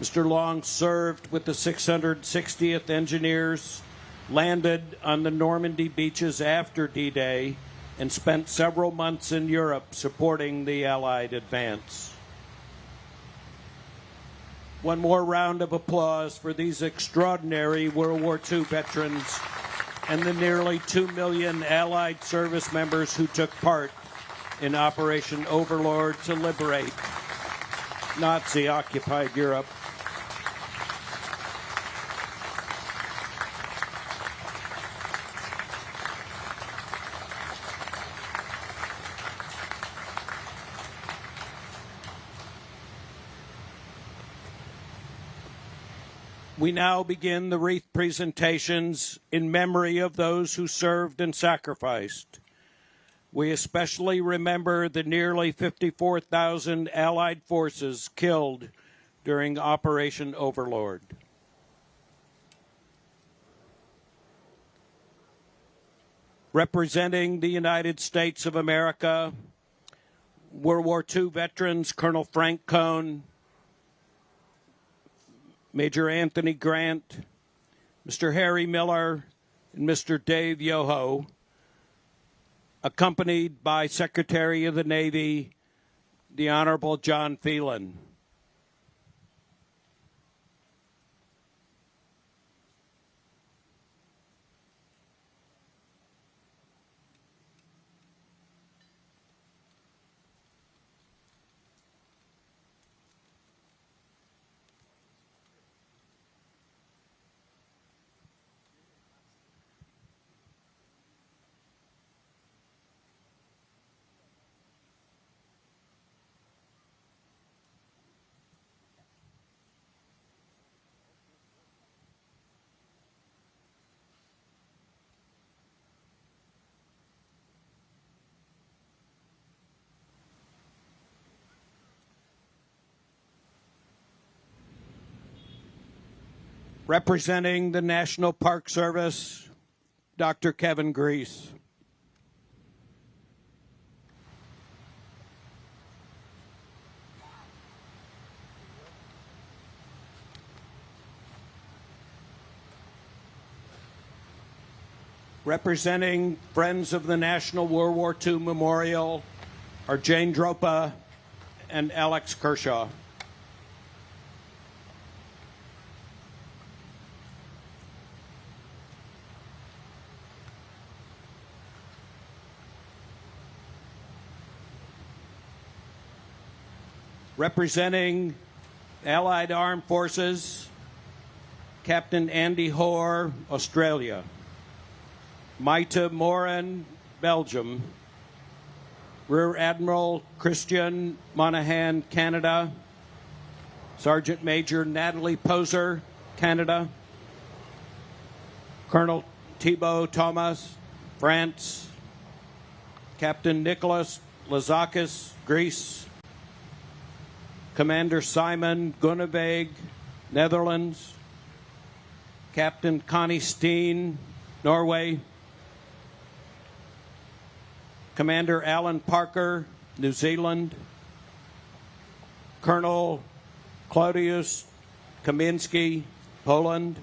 Mr. Long served with the 660th Engineers, landed on the Normandy beaches after D-Day, and spent several months in Europe supporting the Allied advance. One more round of applause for these extraordinary World War II veterans and the nearly 2 million Allied service members who took part in Operation Overlord to liberate Nazi-occupied Europe. We now begin the wreath presentations in memory of those who served and sacrificed. We especially remember the nearly 54,000 Allied forces killed during Operation Overlord. Representing the United States of America, World War II veterans Colonel Frank Cohn, Major Anthony Grant, Mr. Harry Miller, and Mr. Dave Yoho, accompanied by Secretary of the Navy, the Honorable John Phelan. Representing the National Park Service, Dr. Kevin Grease. Representing Friends of the National World War II Memorial are Jane Dropa and Alex Kershaw. Representing Allied Armed Forces, Captain Andy Hoare, Australia. Maita Morin, Belgium. Rear Admiral Christian Monahan, Canada. Sergeant Major Natalie Poser, Canada. Colonel Thibaut Thomas, France. Captain Nicholas Lazakis, Greece. Commander Simon Gunneveg, Netherlands. Captain Connie Steen, Norway. Commander Alan Parker, New Zealand. Colonel Claudius Kaminski, Poland.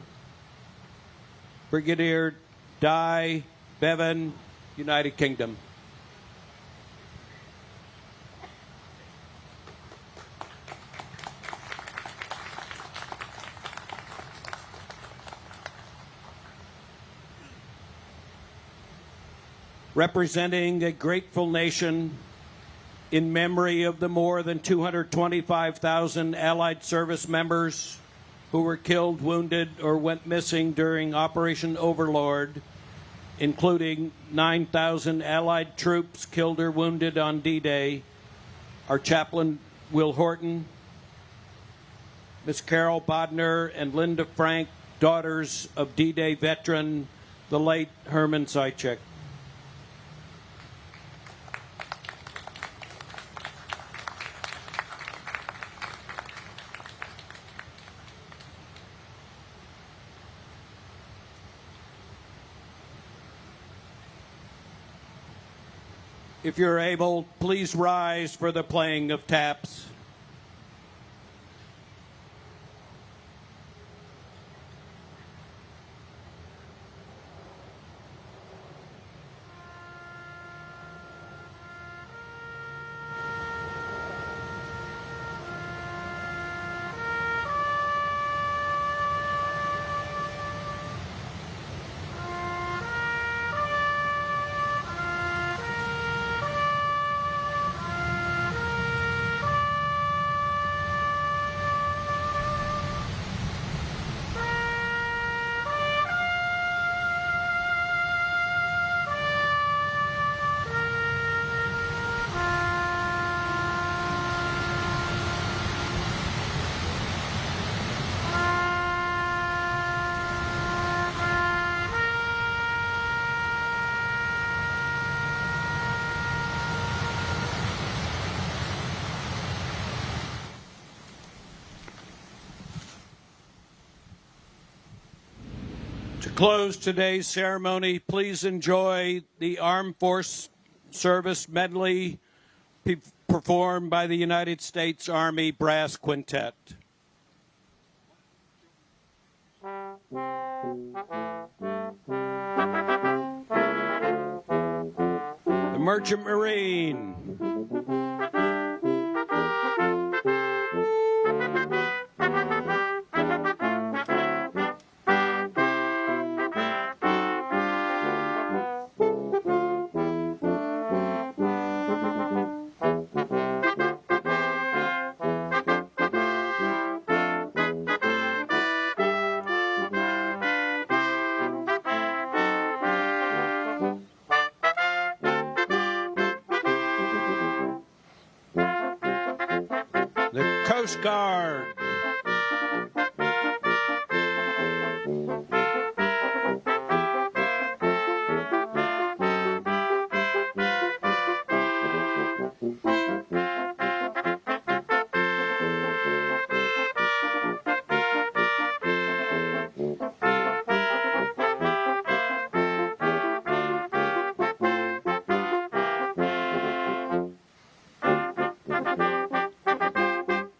Brigadier Di Bevan, United Kingdom. Representing a grateful nation in memory of the more than 225,000 Allied service members who were killed, wounded, or went missing during Operation Overlord, including 9,000 Allied troops killed or wounded on D-Day, our chaplain Will Horton, Miss Carol Bodner and Linda Frank, daughters of D-Day veteran, the late Herman Sychek. If you're able, please rise for the playing of taps. close today's ceremony, please enjoy the Armed Force Service medley performed by the United States Army Brass Quintet. The Merchant Marine. The Coast Guard.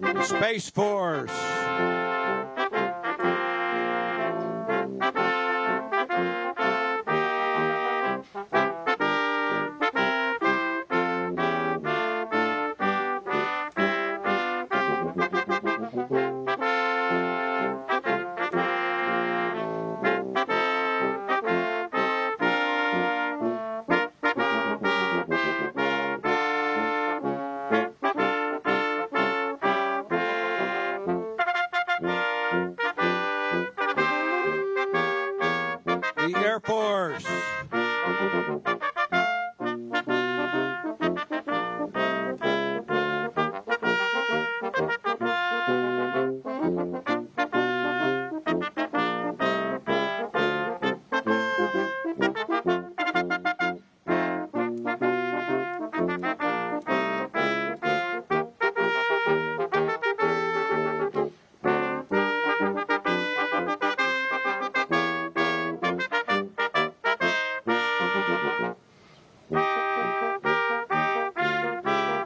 The Space Force. The Air Force.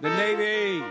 The Navy.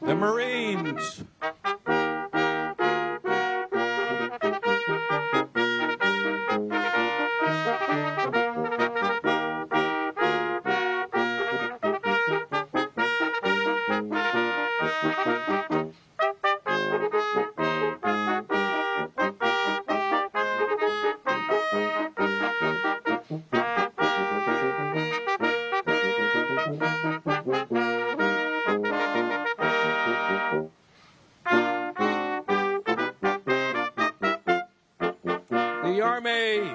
The Marines. The Army.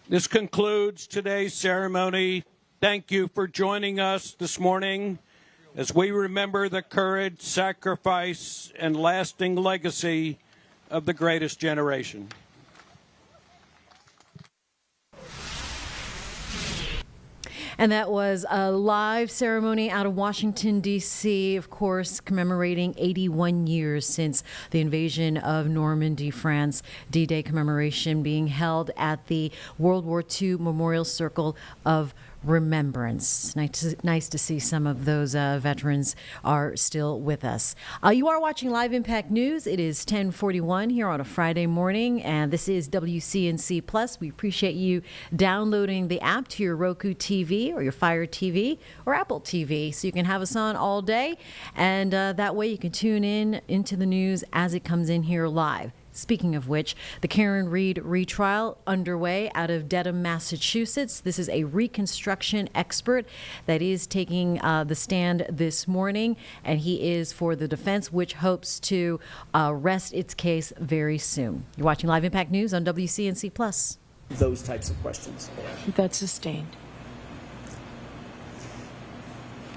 This concludes today's ceremony. Thank you for joining us this morning as we remember the courage, sacrifice, and lasting legacy of the greatest generation. And that was a live ceremony out of Washington, D.C., of course, commemorating 81 years since the invasion of Normandy, France. D-Day commemoration being held at the World War II Memorial Circle of remembrance. Nice to see some of those veterans are still with us. You are watching Live Impact News. It is 10:41 here on a Friday morning, and this is WCNC Plus. We appreciate you downloading the app to your Roku TV or your Fire TV or Apple TV, so you can have us on all day, and that way you can tune in into the news as it comes in here live. Speaking of which, the Karen Reed retrial underway out of Dedham, Massachusetts. This is a reconstruction expert that is taking the stand this morning, and he is for the defense, which hopes to rest its case very soon. You're watching Live Impact News on WCNC Plus. Those types of questions. That's sustained.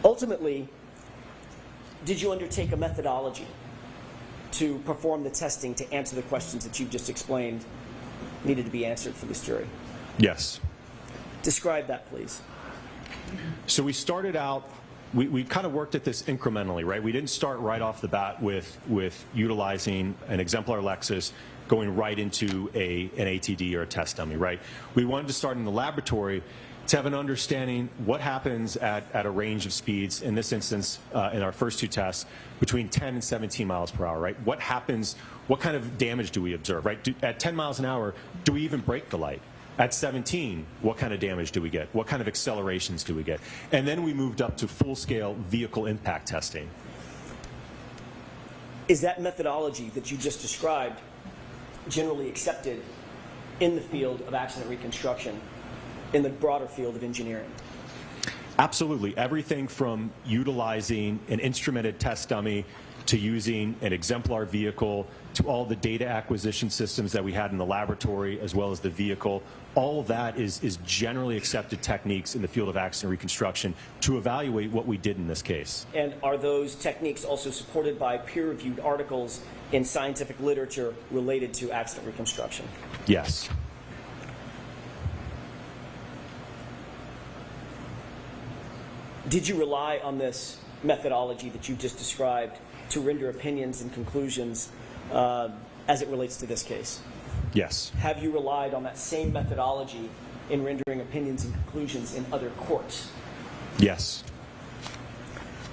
Ultimately, did you undertake a methodology to perform the testing to answer the questions that you've just explained needed to be answered for this jury? Yes. Describe that, please. So we started out, we kind of worked at this incrementally, right? We didn't start right off the bat with utilizing an exemplar Lexus going right into an ATD or a test dummy, right? We wanted to start in the laboratory to have an understanding what happens at a range of speeds, in this instance, in our first two tests, between 10 and 17 miles per hour, right? What happens, what kind of damage do we observe, right? At 10 miles an hour, do we even break the light? At 17, what kind of damage do we get? What kind of accelerations do we get? And then we moved up to full-scale vehicle impact testing. Is that methodology that you just described generally accepted in the field of accident reconstruction, in the broader field of engineering? Absolutely. Everything from utilizing an instrumented test dummy to using an exemplar vehicle to all the data acquisition systems that we had in the laboratory as well as the vehicle. All of that is generally accepted techniques in the field of accident reconstruction to evaluate what we did in this case. And are those techniques also supported by peer-reviewed articles in scientific literature related to accident reconstruction? Yes. Did you rely on this methodology that you just described to render opinions and conclusions as it relates to this case? Yes. Have you relied on that same methodology in rendering opinions and conclusions in other courts? Yes.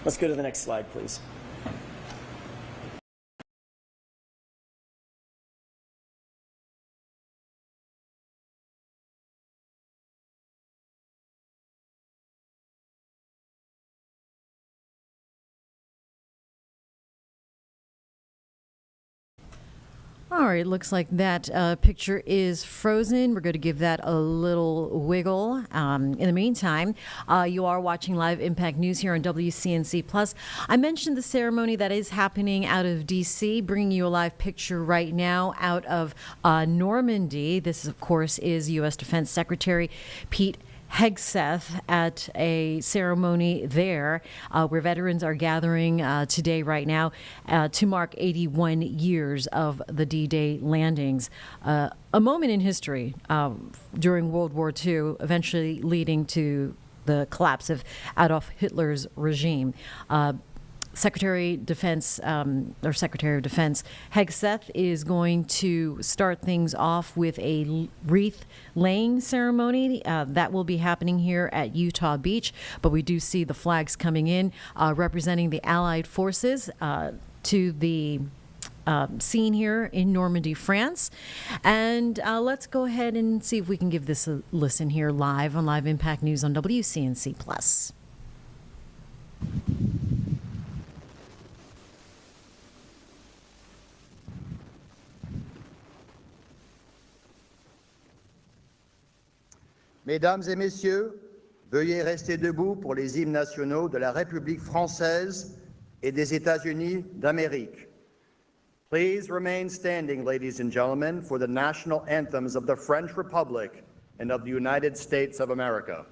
Let's go to the next slide, please. All right, looks like that picture is frozen. We're going to give that a little wiggle. In the meantime, you are watching Live Impact News here on WCNC Plus. I mentioned the ceremony that is happening out of D.C., bringing you a live picture right now out of Normandy. This, of course, is U.S. Defense Secretary Pete Hegseth at a ceremony there where veterans are gathering today right now to mark 81 years of the D-Day landings. A moment in history during World War II, eventually leading to the collapse of Adolf Hitler's regime. Secretary of Defense Hegseth is going to start things off with a wreath-laying ceremony that will be happening here at Utah Beach. But we do see the flags coming in representing the Allied forces to the scene here in Normandy, France. And let's go ahead and see if we can give this a listen here live on Live Impact News on WCNC Plus. Mesdames et Messieurs, veuillez rester debout pour les hymnes nationaux de la République française et des États-Unis d'Amérique. Please remain standing, ladies and gentlemen, for the national anthems of the French Republic and of the United States of America.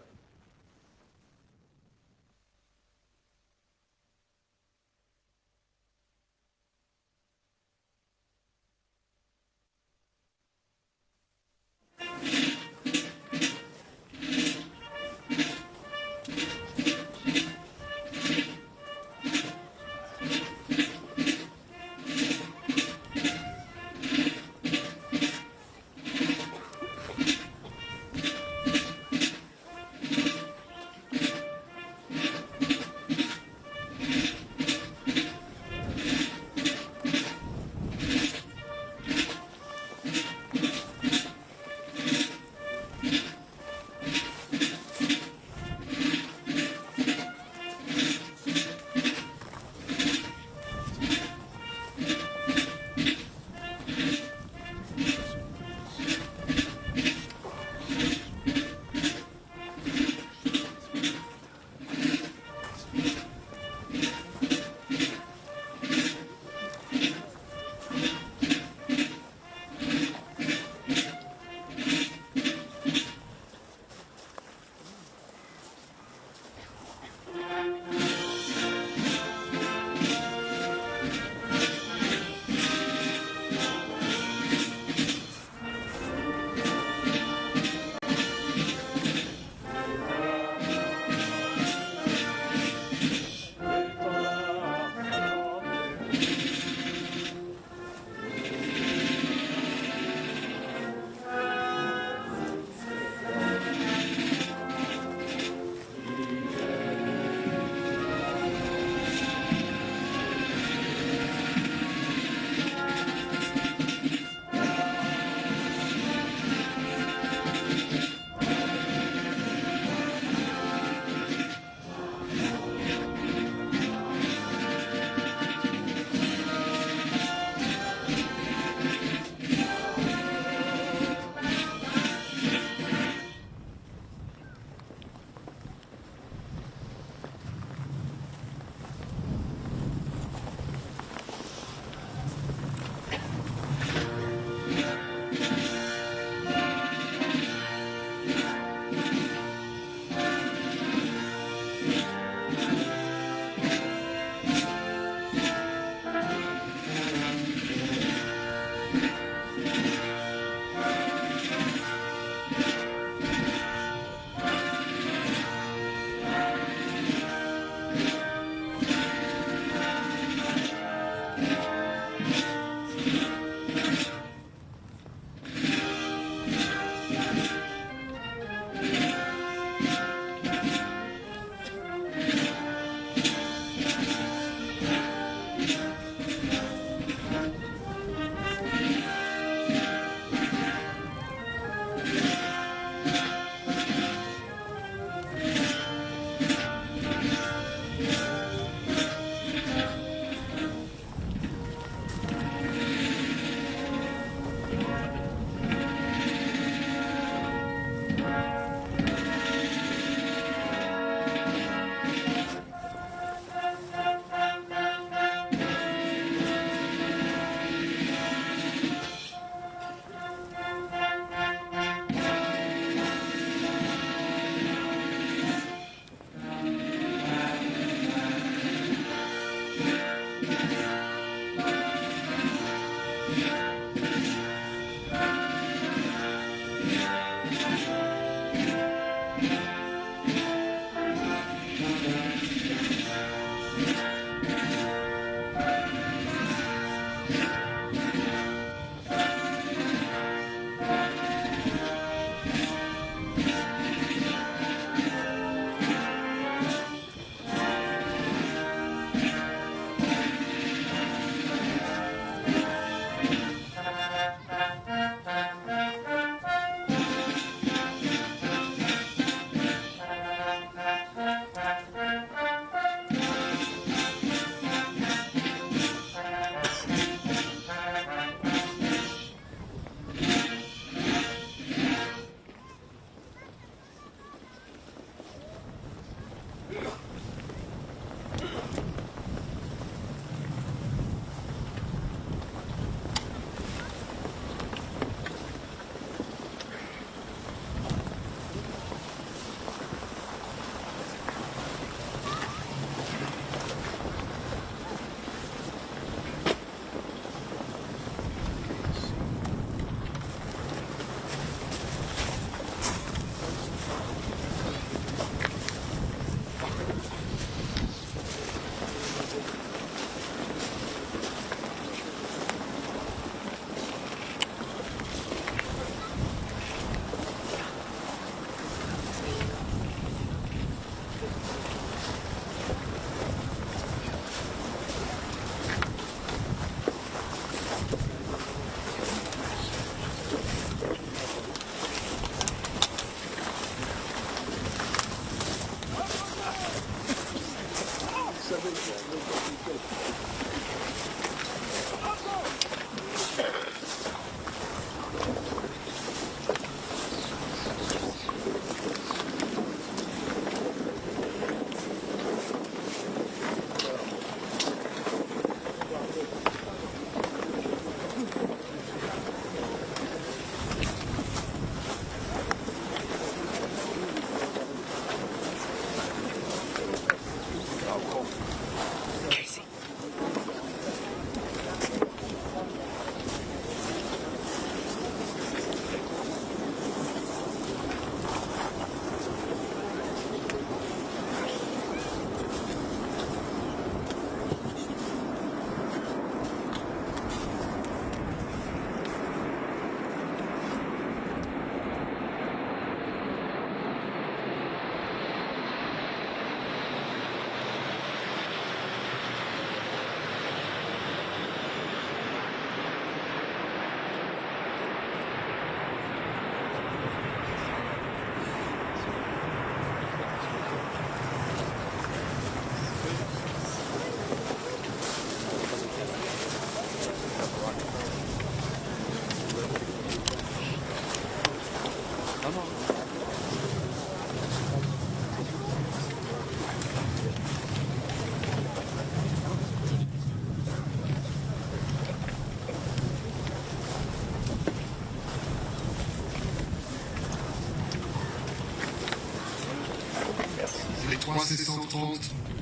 Les 3C-130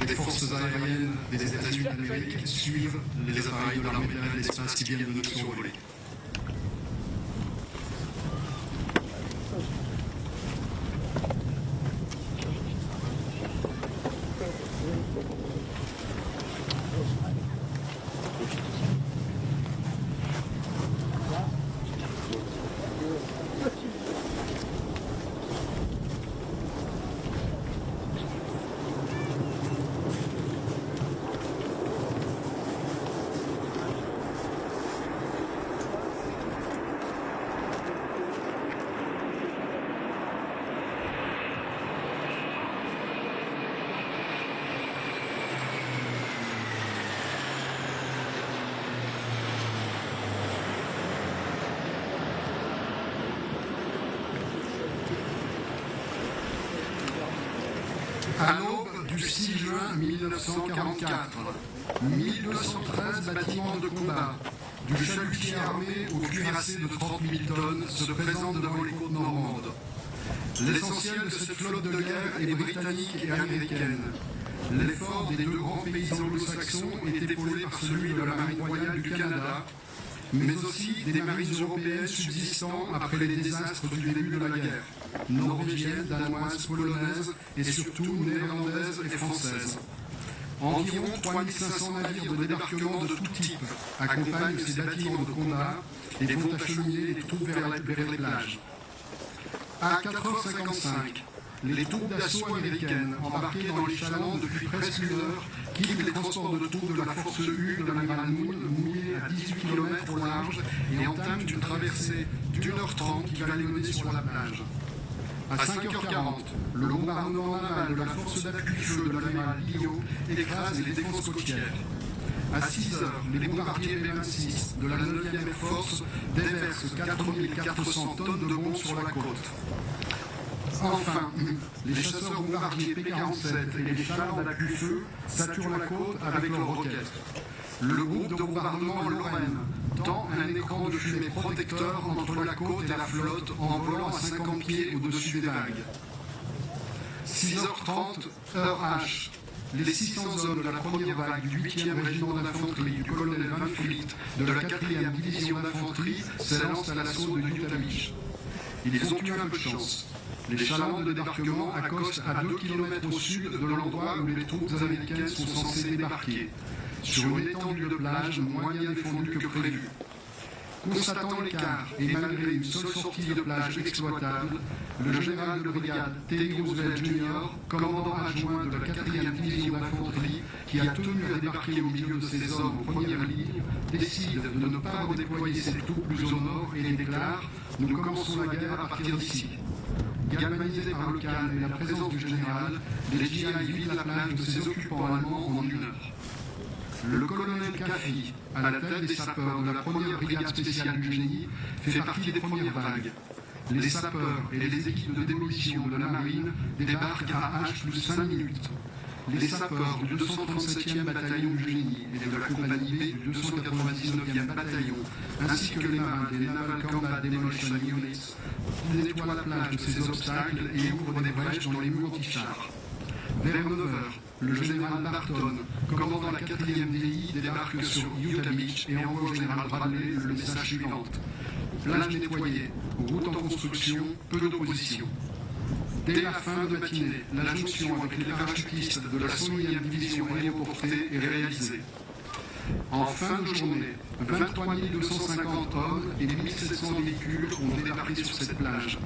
des forces aériennes des États-Unis d'Amérique suivent les appareils de l'armée de l'air et de l'espace qui viennent de nous survoler. À l'aube du 6 juin 1944, 1213 bâtiments de combat, du chalutier armé au cuirassé de 30 000 tonnes, se présentent devant les côtes normandes. L'essentiel de cette flotte de guerre est britannique et américaine. L'effort des deux grands pays anglo-saxons est épaulé par celui de la Marine royale du Canada, mais aussi des marines européennes subsistant après les désastres du début de la guerre, norvégiennes, danoises, polonaises et surtout néerlandaises et françaises. Environ 3500 navires de débarquement de tout type accompagnent ces bâtiments de combat et vont acheminer les troupes vers les plages. À 4h55, les troupes d'assaut américaines embarquées dans les chalands depuis presque une heure quittent les transports de troupes de la force U de l'amiral Moon, mouillés à 18 km au large, et entament une traversée d'1h30 qui va les mener sur la plage. À 5h40, le bombardement naval de la force d'appui-feu de l'amiral Lio écrase les défenses côtières. À 6h, les bombardiers B-26 de la 9e Air Force déversent 4400 tonnes de bombes sur la côte. Enfin, les chasseurs bombardiers P-47 et les chalands d'appui-feu saturent la côte avec leurs roquettes. Le groupe de bombardement Lorraine tend un écran de fumée protecteur entre la côte et la flotte en volant à 50 pieds au-dessus des vagues. 6h30, heure H. Les 600 hommes de la première vague du 8e régiment d'infanterie du colonel Van Fleet de la 4e division d'infanterie s'élancent à l'assaut de Utah Beach. Ils ont eu un peu de chance. Les chalands de débarquement accostent à 2 km au sud de l'endroit où les troupes américaines sont censées débarquer, sur une étendue de plage moins bien défendue que prévu. Constatant l'écart et malgré une seule sortie de plage exploitable, le général de brigade Teddy Roosevelt Jr., commandant adjoint de la 4e division d'infanterie, qui a tenu à débarquer au milieu de ses hommes en première ligne, décide de ne pas redéployer ses troupes plus au nord et déclare « Nous commençons la guerre à partir d'ici ». Galvanisés par le calme et la présence du général, les GI vident la plage de ses occupants allemands en 1 heure. Le colonel Caffey, à la tête des sapeurs de la première brigade spéciale du génie, fait partie des premières vagues. Les sapeurs et les équipes de démolition de la marine débarquent à H plus 5 minutes. Les sapeurs du 237e bataillon du génie et de la compagnie B du 299e bataillon, ainsi que les marins des Naval Combat Demolition Units, nettoient la plage de ces obstacles et ouvrent des brèches dans les murs anti-chars. Vers 9h, le général Barton, commandant la 4e DI, débarque sur Utah Beach et envoie au général Bradley le message suivant. Plage nettoyée, route en construction, peu d'opposition. Dès la fin de matinée, la jonction avec les parachutistes de la 101e division aéroportée est réalisée. En fin de journée, 23 250 hommes et 1700 véhicules ont débarqué sur cette plage.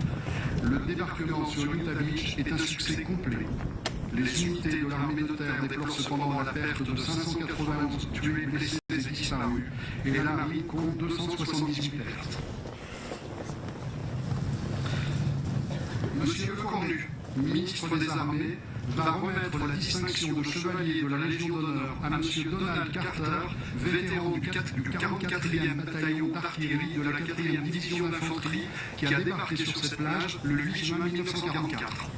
Le débarquement sur Utah Beach est un succès complet. Les unités de l'armée de terre déplorent cependant la perte de 591 tués, blessés et disparus, et la marine compte 278 pertes. Monsieur Lecornu, ministre des Armées, va remettre la distinction de chevalier de la Légion d'honneur à Monsieur Donald Carter, vétéran du 44e bataillon d'artillerie de la 4e division d'infanterie, qui a débarqué sur cette plage le 8 juin 1944.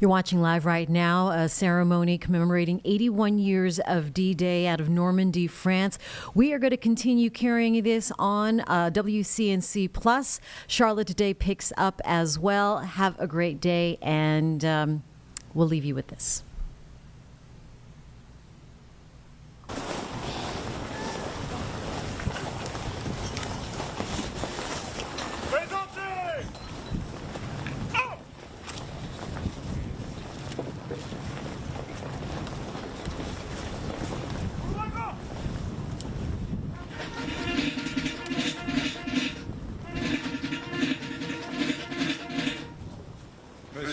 You're watching live right now a ceremony commemorating 81 years of D-Day out of Normandy, France. We are going to continue carrying this on WCNC Plus. Charlotte Today picks up as well. Have a great day, and we'll leave you with this.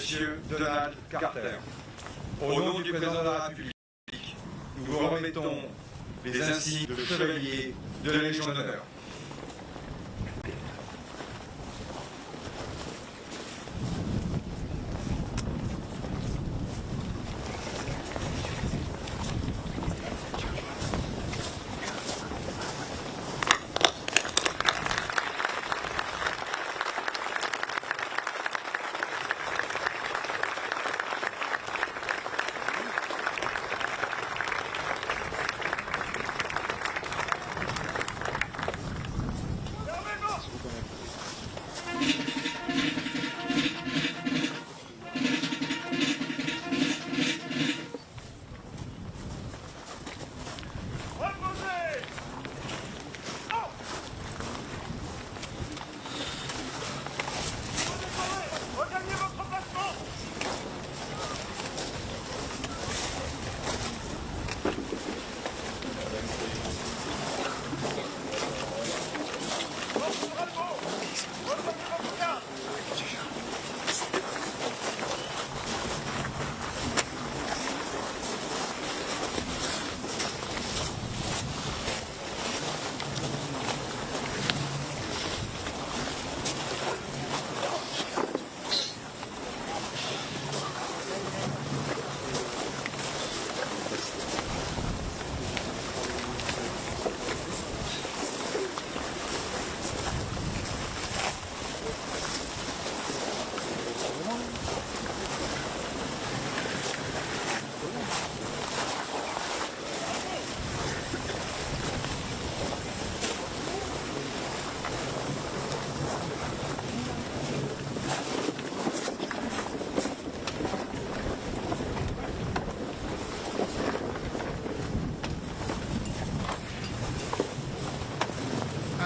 Monsieur Donald Carter. Au nom du Président de la République, nous vous remettons les insignes de chevalier de la Légion d'honneur.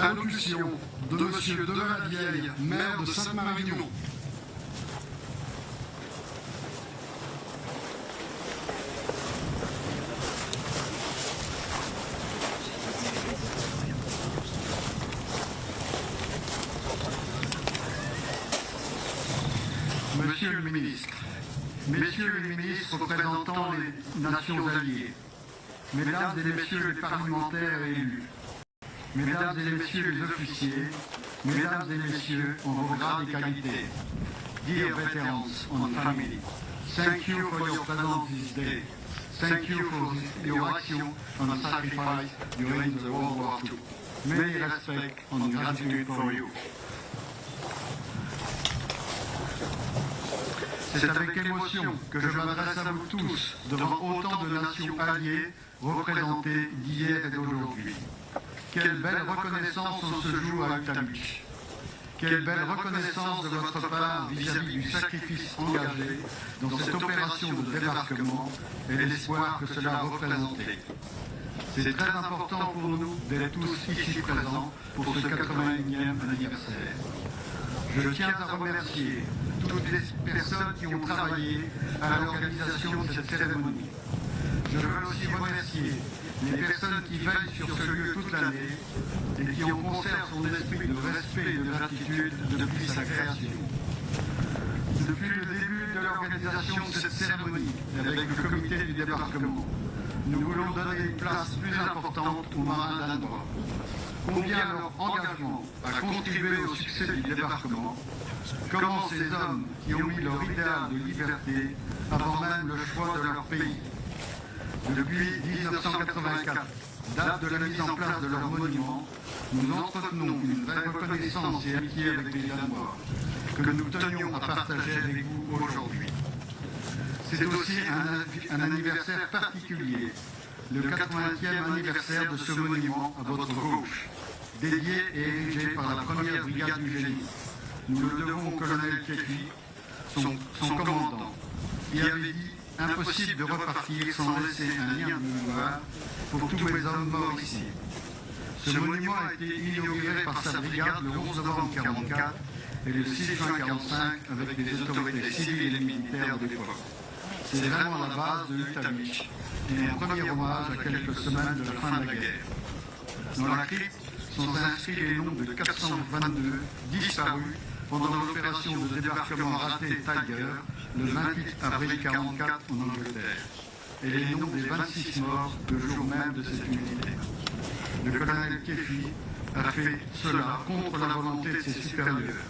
Allocution de Monsieur Delavieille, maire de Sainte-Marie-du-Mont. Monsieur le ministre, Messieurs les ministres représentant les nations alliées, Mesdames et Messieurs les parlementaires et élus, Mesdames et Messieurs les officiers, Mesdames et Messieurs en vos grades et qualités, dear veterans and family, thank you for your presence this day. Thank you for your action and sacrifice during the World War II. Many respect and gratitude for you. C'est avec émotion que je m'adresse à vous tous devant autant de nations alliées représentées d'hier et d'aujourd'hui. Quelle belle reconnaissance en ce jour à Utamich. Quelle belle reconnaissance de votre part vis-à-vis du sacrifice engagé dans cette opération de débarquement et l'espoir que cela représentait. C'est très important pour nous d'être tous ici présents pour ce 81e anniversaire. Je tiens à remercier toutes les personnes qui ont travaillé à l'organisation de cette cérémonie. Je veux aussi remercier les personnes qui veillent sur ce lieu toute l'année et qui en conservent son esprit de respect et de gratitude depuis sa création. Depuis le début de l'organisation de cette cérémonie, avec le comité du débarquement, nous voulons donner une place plus importante aux marins danois. Combien leur engagement a contribué au succès du débarquement, comment ces hommes qui ont mis leur idéal de liberté avant même le choix de leur pays. Depuis 1984, date de la mise en place de leur monument, nous entretenons une vraie reconnaissance et amitié avec les Danois, que nous tenions à partager avec vous aujourd'hui. C'est aussi un anniversaire particulier, le 80e anniversaire de ce monument à votre gauche, dédié et érigé par la première brigade du génie. Nous le devons au colonel Kefi, son commandant, qui avait dit « impossible de repartir sans laisser un lien de mémoire pour tous mes hommes morts ici ». Ce monument a été inauguré par sa brigade le 11 novembre 1944 et le 6 juin 1945 avec les autorités civiles et militaires de l'époque. C'est vraiment la base de l'Utamich et un premier hommage à quelques semaines de la fin de la guerre. Dans la crypte sont inscrits les noms de 422 disparus pendant l'opération de débarquement raté Tiger le 28 avril 1944 en Angleterre, et les noms des 26 morts le jour même de cette unité. Le colonel Kefi a fait cela contre la volonté de ses supérieurs.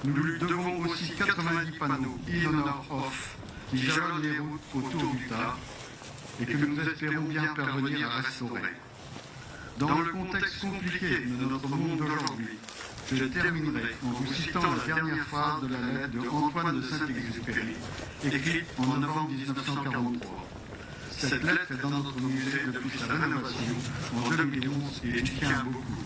Nous lui devons aussi 90 panneaux in honor of qui jalonnent les routes autour du tas et que nous espérons bien parvenir à restaurer. Dans le contexte compliqué de notre monde d'aujourd'hui, je terminerai en vous citant la dernière phrase de la lettre de Antoine de Saint-Exupéry, écrite en novembre 1943. Cette lettre est dans notre musée depuis sa rénovation en 2011 et j'y tiens beaucoup.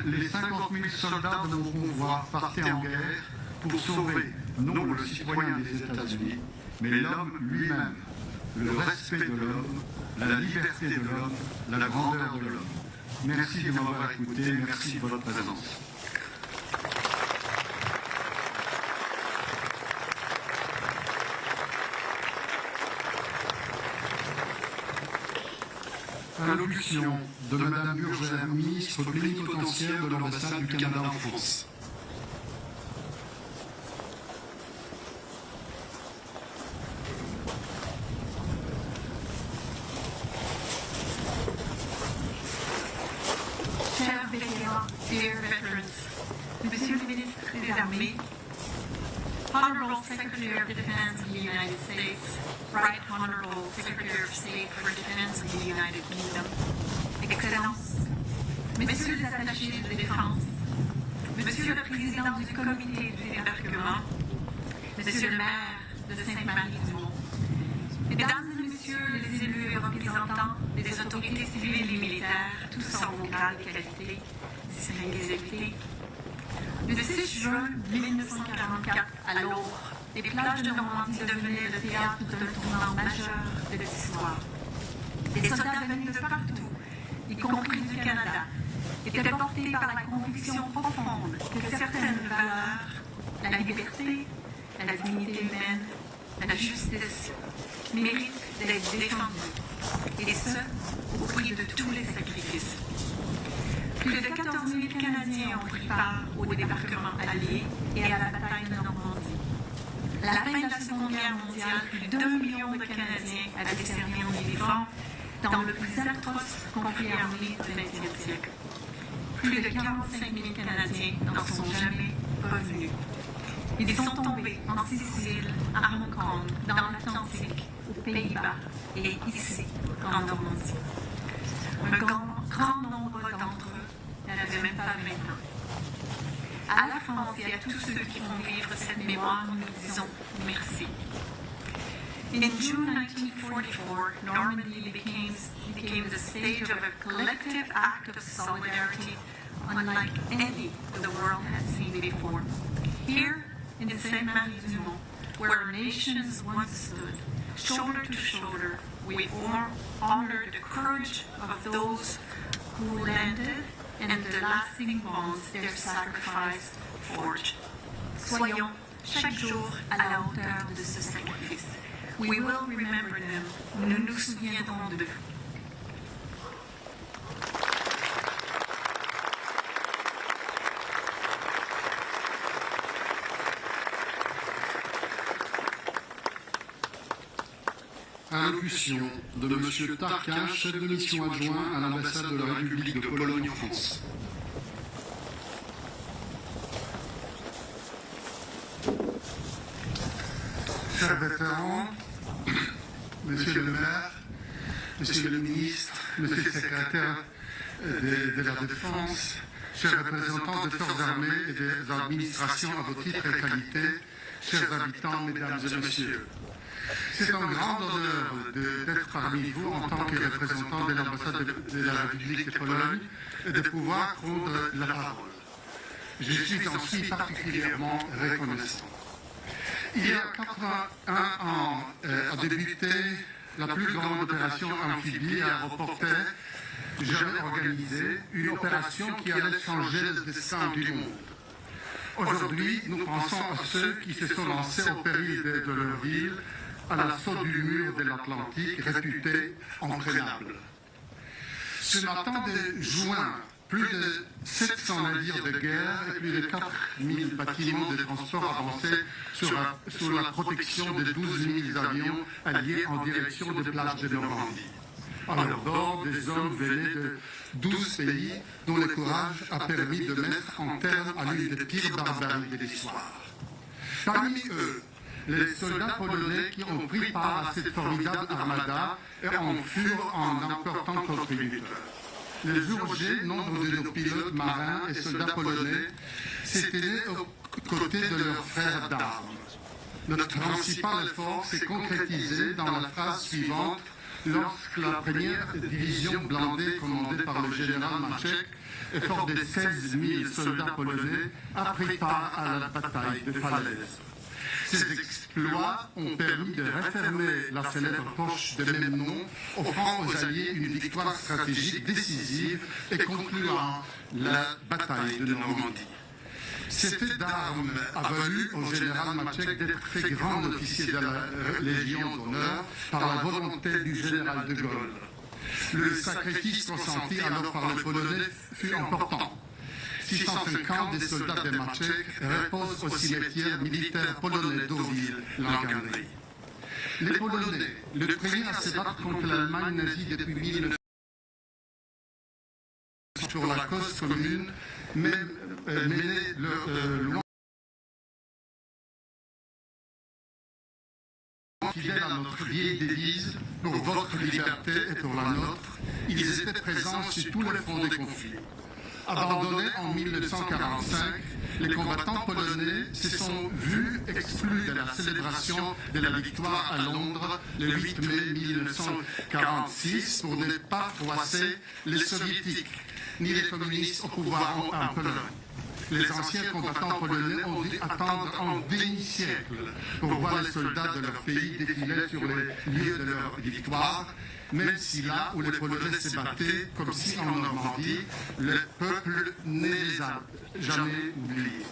Les 50 000 soldats de mon convoi partaient en guerre pour sauver non le citoyen des États-Unis, mais l'homme lui-même, le respect de l'homme, la liberté de l'homme, la grandeur de l'homme. Merci de m'avoir écouté, merci de votre présence. Allocution de Madame Burgère, ministre plénipotentiaire de l'ambassade du Canada en France. Chers vétérans, dear veterans, Monsieur le ministre des Armées, Honorable Secretary of Defense of the United States, Right Honorable Secretary of State for Defense of the United Kingdom, Excellences, Messieurs les attachés de défense, Monsieur le Président du Comité du débarquement, Monsieur le maire de Sainte-Marie-du-Mont, Mesdames et Messieurs les élus et représentants des autorités civiles et militaires, tous en vos grades et qualités, distingués invités, le 6 juin 1944, à Lourdes, les plages de Normandie devenaient le théâtre d'un tournant majeur de l'histoire. Des soldats venus de partout, y compris du Canada, étaient portés par la conviction profonde que certaines valeurs, la liberté, la dignité humaine, la justice, méritent d'être défendues, et ce, au prix de tous les sacrifices. Plus de 14 000 Canadiens ont pris part au débarquement allié et à la bataille de Normandie. À la fin de la Seconde Guerre mondiale, plus de 2 millions de Canadiens avaient servi en uniforme dans le plus atroce conflit armé du XXe siècle. Plus de 45 000 Canadiens n'en sont jamais revenus. Ils sont tombés en Sicile, à Hong Kong, dans l'Atlantique, aux Pays-Bas et ici, en Normandie. Un grand nombre d'entre eux n'avaient même pas 20 ans. À la France et à tous ceux qui vont vivre cette mémoire, nous disons merci. In June 1944, Normandy became the stage of a collective act of solidarity unlike any the world has seen before. Here, in Sainte-Marie-du-Mont, where nations once stood, shoulder to shoulder, we honor the courage of those who landed and the lasting bonds their sacrifice forged. Soyons chaque jour à la hauteur de ce sacrifice. We will remember them. Nous nous souviendrons d'eux. Allocution de M. Tarquin, chef de mission adjoint à l'ambassade de la République de Pologne en France. Chers vétérans, Monsieur le maire, Monsieur le ministre, Monsieur le secrétaire de la Défense, chers représentants des forces armées et des administrations à vos titres et qualités, chers habitants, mesdames et messieurs. C'est un grand honneur d'être parmi vous en tant que représentant de l'ambassade de la République de Pologne et de pouvoir prendre la parole. Je suis ainsi particulièrement reconnaissant. Il y a 81 ans a débuté la plus grande opération amphibie et aéroportaire jamais organisée, une opération qui allait changer le destin du monde. Aujourd'hui, nous pensons à ceux qui se sont lancés au péril de leur ville à l'assaut du mur de l'Atlantique réputé imprenable. Ce matin de juin plus de 700 navires de guerre et plus de 4000 bâtiments de transport avançaient sous la protection de 12 000 avions alliés en direction des plages de Normandie. À leur bord, des hommes venaient de 12 pays dont le courage a permis de mettre en terme à l'une des pires barbaries de l'histoire. Parmi eux, les soldats polonais qui ont pris part à cette formidable armada en furent un important contributeur. Les jours G, nombre de nos pilotes marins et soldats polonais s'étaient aux côtés de leurs frères d'armes. Notre principal effort s'est concrétisé dans la phrase suivante lorsque la première division blindée commandée par le général Maczek et fort de 16 000 soldats polonais a pris part à la bataille de Falaise. Ces exploits ont permis de refermer la célèbre poche de même nom, offrant aux Alliés une victoire stratégique décisive et concluant la bataille de Normandie. Ces faits d'armes a valu au général Maczek d'être fait grand officier de la Légion d'honneur par la volonté du général de Gaulle. Le sacrifice consenti alors par les Polonais fut important. 650 des soldats de Maczek reposent au cimetière militaire polonais d'Auville-Langandrie. Les Polonais, le premier à se battre contre l'Allemagne nazie depuis 1900 sur la cause commune, menaient loin fidèles à notre vieille devise pour votre liberté et pour la nôtre, ils étaient présents sur tous les fronts des conflits. Abandonnés en 1945, les combattants polonais se sont vus exclus de la célébration de la victoire à Londres le 8 mai 1946 pour ne pas froisser les soviétiques ni les communistes au pouvoir en Pologne. Les anciens combattants polonais ont dû attendre un demi-siècle pour voir les soldats de leur pays défiler sur les lieux de leur victoire, même si là où les Polonais se battaient, comme si en Normandie, le peuple ne les a jamais oubliés.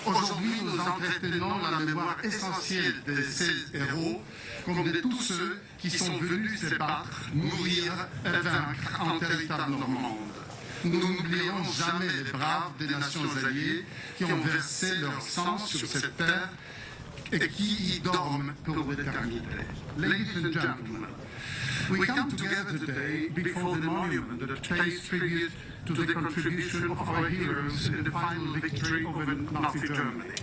Aujourd'hui, nous entretenons la mémoire essentielle de ces héros, comme de tous ceux qui sont venus se battre, mourir et vaincre en territoire normande. Nous n'oublions jamais les braves des nations alliées qui ont versé leur sang sur cette terre et qui y dorment pour l'éternité. Ladies and gentlemen, we come together today before the monument that pays tribute to the contribution of our heroes in the final victory over Nazi Germany.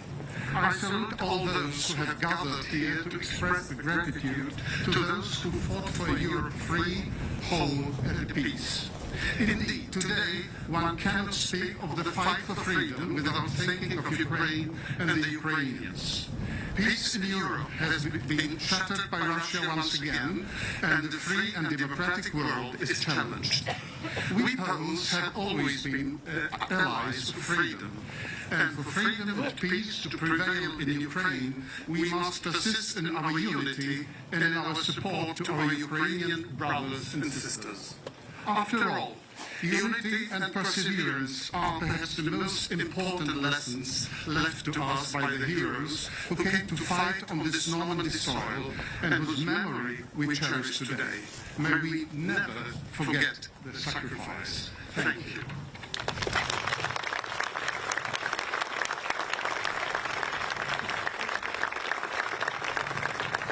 I salute all those who have gathered here to express gratitude to those who fought for a Europe free, whole, and at peace. Indeed, today one cannot speak of the fight for freedom without thinking of Ukraine and the Ukrainians. Peace in Europe has been shattered by Russia once again, and the free and democratic world is challenged. We Poles have always been allies of freedom, and for freedom and peace to prevail in Ukraine, we must persist in our unity and in our support to our Ukrainian brothers and sisters. After all, unity and perseverance are perhaps the most important lessons left to us by the heroes who came to fight on this Normandy soil and whose memory we cherish today. May we never forget the sacrifice. Thank you.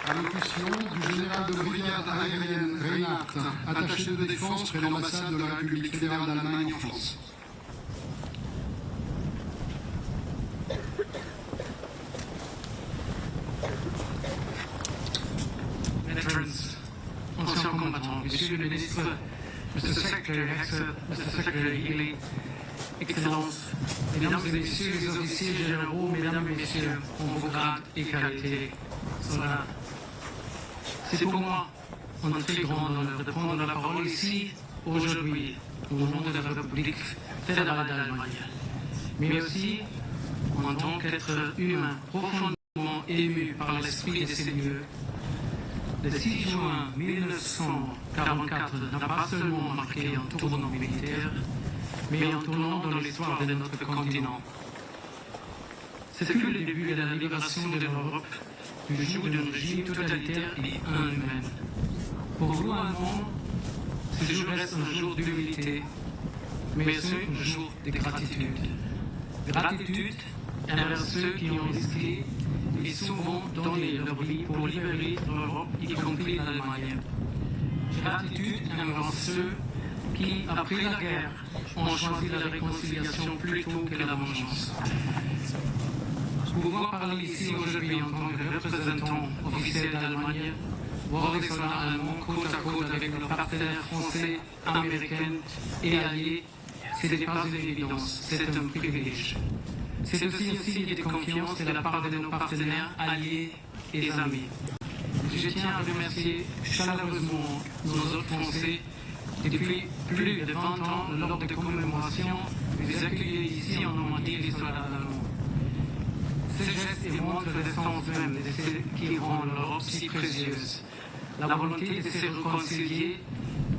Allocution du général de brigade aérienne Reinhardt, attaché de défense près l'ambassade de la République fédérale d'Allemagne en France. Veterans, anciens combattants, Monsieur le ministre, Mr. Secretary Healy, Excellences, Mesdames et Messieurs les officiers généraux, Mesdames et Messieurs, en vos grades et qualités sont là. C'est pour moi un très grand honneur de prendre la parole ici, aujourd'hui, au nom de la République fédérale d'Allemagne, mais aussi en tant qu'être humain profondément ému par l'esprit de ces lieux. Le 6 juin 1944 n'a pas seulement marqué un tournant militaire, mais un tournant dans l'histoire de notre continent. Ce fut le début de la libération de l'Europe du joug d'un régime totalitaire et inhumain. Pour vous, Allemands, ce jour reste un jour d'humilité, mais c'est un jour de gratitude. Gratitude envers ceux qui ont risqué et souvent donné leur vie pour libérer l'Europe, y compris l'Allemagne. Gratitude envers ceux qui, après la guerre, ont choisi la réconciliation plutôt que la vengeance. Pouvoir parler ici aujourd'hui en tant que représentant officiel d'Allemagne, voir des soldats allemands côte à côte avec leurs partenaires français, américains et alliés, ce n'est pas une évidence, c'est un privilège. C'est aussi un signe de confiance de la part de nos partenaires, alliés et amis. Je tiens à remercier chaleureusement nos hôtes français. Depuis plus de 20 ans, lors des commémorations, vous accueillez ici en Normandie les soldats allemands. Ce geste démontre l'essence même de ce qui rend l'Europe si précieuse. La volonté de se réconcilier,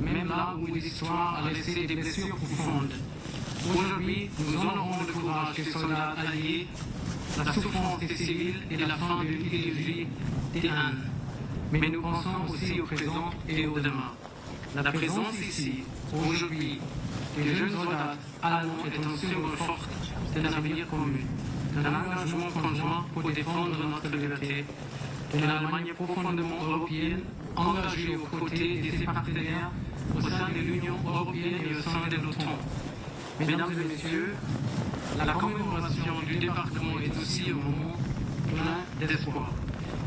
même là où l'histoire a laissé des blessures profondes. Aujourd'hui, nous honorons le courage des soldats alliés, la souffrance des civils et la fin de l'idéologie des haines. Mais nous pensons aussi au présent et au demain. La présence ici, aujourd'hui, des jeunes soldats allemands est un symbole fort d'un avenir commun, d'un engagement conjoint pour défendre notre liberté, d'une Allemagne profondément européenne, engagée aux côtés de ses partenaires au sein de l'Union européenne et au sein de l'OTAN. Mesdames et messieurs, la commémoration du débarquement est aussi un moment plein d'espoir.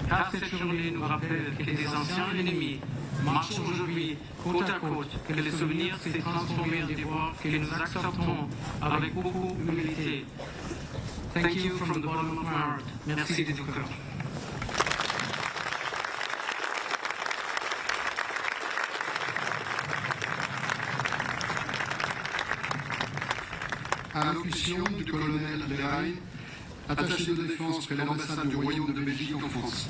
Car cette journée nous rappelle que des anciens ennemis marchent aujourd'hui côte à côte, que le souvenir s'est transformé en devoir, que nous acceptons avec beaucoup d'humilité. Thank you from the bottom of my heart. Merci du cœur. À l'allocution du colonel Lerain, attaché de défense près l'ambassade du Royaume de Belgique en France.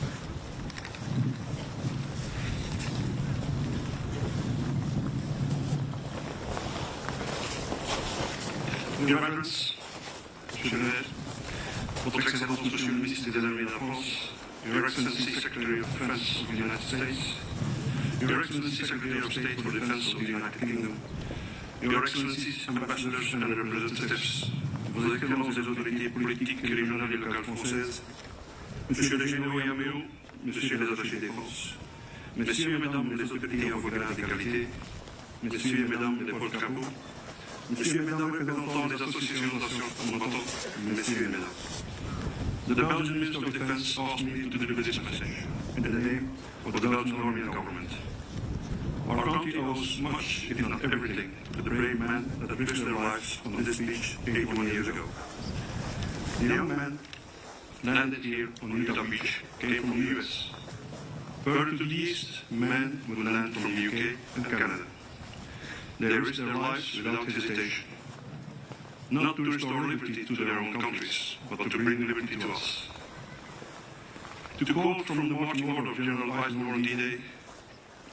Your Reverence, Monsieur le Maire, Votre Excellence, Monsieur le Ministre des Armées de la France, Your Excellency, Secretary of Defense of the United States, Your Excellency, Secretary of State for Defense of the United Kingdom, Your Excellencies, Ambassadors and Representatives, Vos Excellences les autorités politiques, régionales et locales françaises, Monsieur le généraux et améaux, Messieurs les attachés de défense, Messieurs et Mesdames les autorités en vos grades et qualités, Messieurs et Mesdames les porte-drapeaux, Messieurs et Mesdames représentants des associations nationales combattantes, Messieurs et Mesdames. The Belgian Minister of Defense asked me to deliver this message in the name of the Belgian Army and Government. Our country owes much, if not everything, to the brave men that risked their lives on this beach 81 years ago. The young men landed here on Utah Beach came from the US. Further to the east, men would land from the UK and Canada. They risked their lives without hesitation, not to restore liberty to their own countries, but to bring liberty to us. To quote from the marching order of General Eisenhower on D-Day,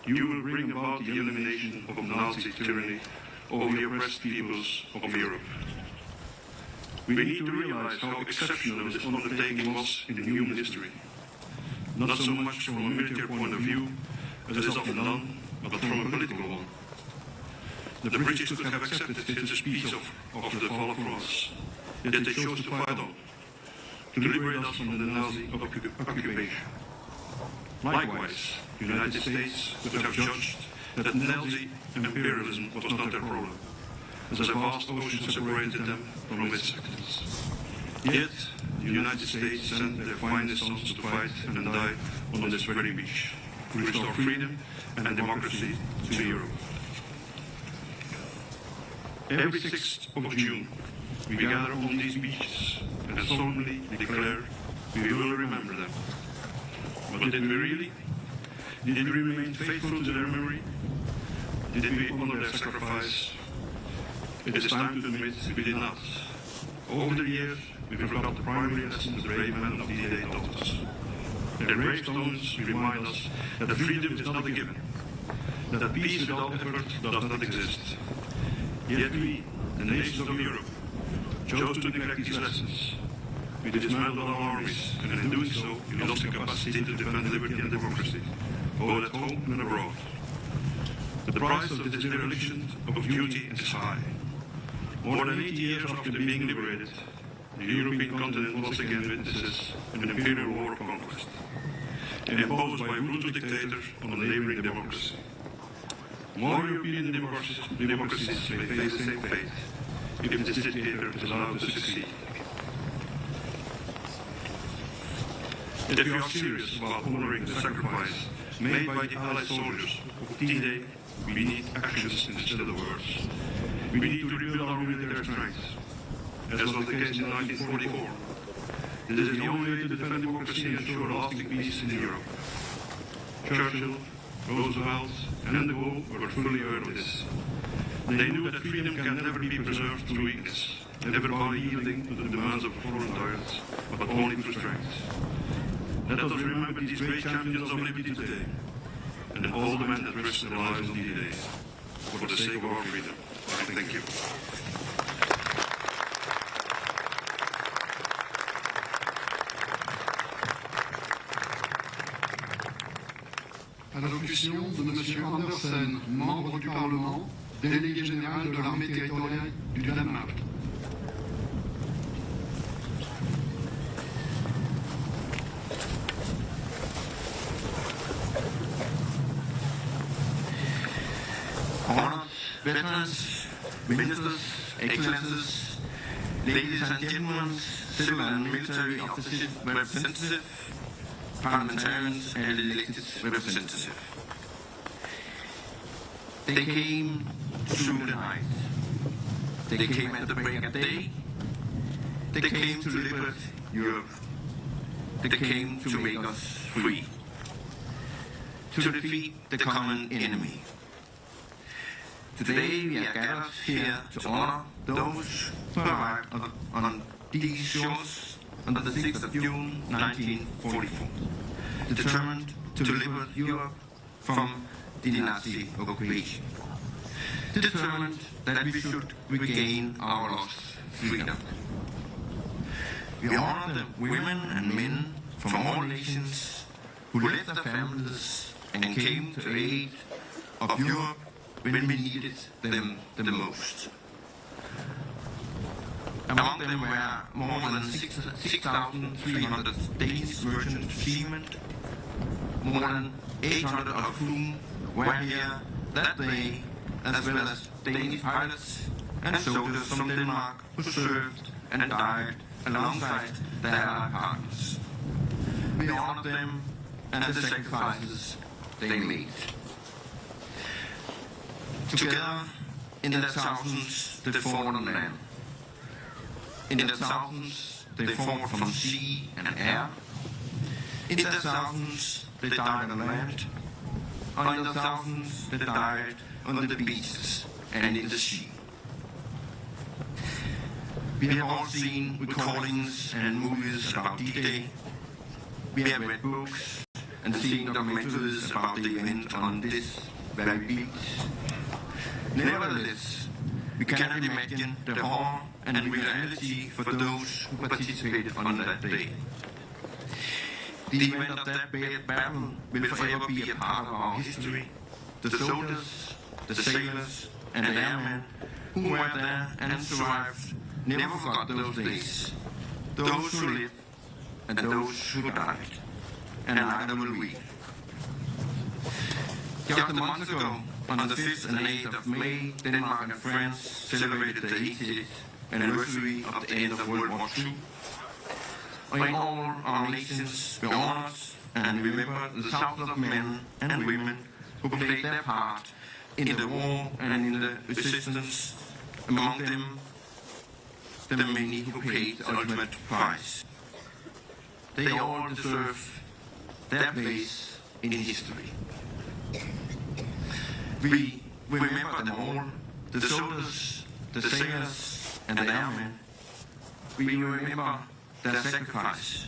you will bring about the elimination of Nazi tyranny over the oppressed peoples of Europe. We need to realize how exceptional this undertaking was in human history. Not so much from a military point of view, as is often done, but from a political one. The British could have accepted this piece of the fall of France, yet they chose to fight on, to liberate us from the Nazi occupation. Likewise, the United States could have judged that Nazi imperialism was not their problem, as a vast ocean separated them from its victims. Yet, the United States sent their finest sons to fight and die on this very beach, to restore freedom and democracy to Europe. Every 6th of June, we gather on these beaches and solemnly declare we will remember them. But did we really? Did we remain faithful to their memory? Did we honor their sacrifice? It is time to admit we did not. Over the years, we forgot the primary lessons the brave men of D-Day taught us. Their gravestones remind us that freedom is not a given, that peace without effort does not exist. Yet we, the nations of Europe, chose to neglect these lessons. We dismantled our armies, and in doing so, we lost the capacity to defend liberty and democracy, both at home and abroad. The price of this dereliction of duty is high. More than 80 years after being liberated, the European continent once again witnesses an imperial war of conquest, imposed by brutal dictators on a neighboring democracy. More European democracies may face the same fate if this dictator is allowed to succeed. If we are serious about honoring the sacrifice made by the Allied soldiers of D-Day, we need actions instead of words. We need to rebuild our military strength, as was the case in 1944. This is the only way to defend democracy and ensure lasting peace in Europe. Churchill, Roosevelt, and de Gaulle were fully aware of this. They knew that freedom can never be preserved through weakness, never by yielding to the demands of foreign tyrants, but only through strength. Let us remember these great champions of liberty today, and all the men that risked their lives on D-Day, for the sake of our freedom. I thank you. Allocution de M. Andersen, membre du Parlement, délégué général de l'armée territoriale du Danemark. Honored veterans, ministers, excellencies, ladies and gentlemen, civil and military officers, representatives, parliamentarians and elected representatives. They came through the night. They came at the break of day. They came to liberate Europe. They came to make us free. To defeat the common enemy. Today we are gathered here to honor those who arrived on these shores on the 6th of June 1944, determined to liberate Europe from the Nazi occupation, determined that we should regain our lost freedom. We honor the women and men from all nations who left their families and came to aid of Europe when we needed them the most. Among them were more than 6,300 Danish merchant seamen, more than 800 of whom were here that day, as well as Danish pilots and soldiers from Denmark who served and died alongside their allied partners. We honor them and the sacrifices they made. Together, in their thousands, they fought on land. In their thousands, they fought from sea and air. In their thousands, they died on land. In their thousands, they died on the beaches and in the sea. We have all seen recordings and movies about D-Day. We have read books and seen documentaries about the event on this very beach. Nevertheless, we cannot imagine the horror and reality for those who participated on that day. The event of that battle will forever be a part of our history. The soldiers, the sailors, and the airmen who were there and survived never forgot those days. Those who lived and those who died. And neither will we. Just a month ago, on the 5th and 8th of May, Denmark and France celebrated the 80th anniversary of the end of World War II. In all our nations, we honored and remembered the thousands of men and women who played their part in the war and in the resistance, among them the many who paid the ultimate price. They all deserve their place in history. We remember them all, the soldiers, the sailors, and the airmen. We remember their sacrifice.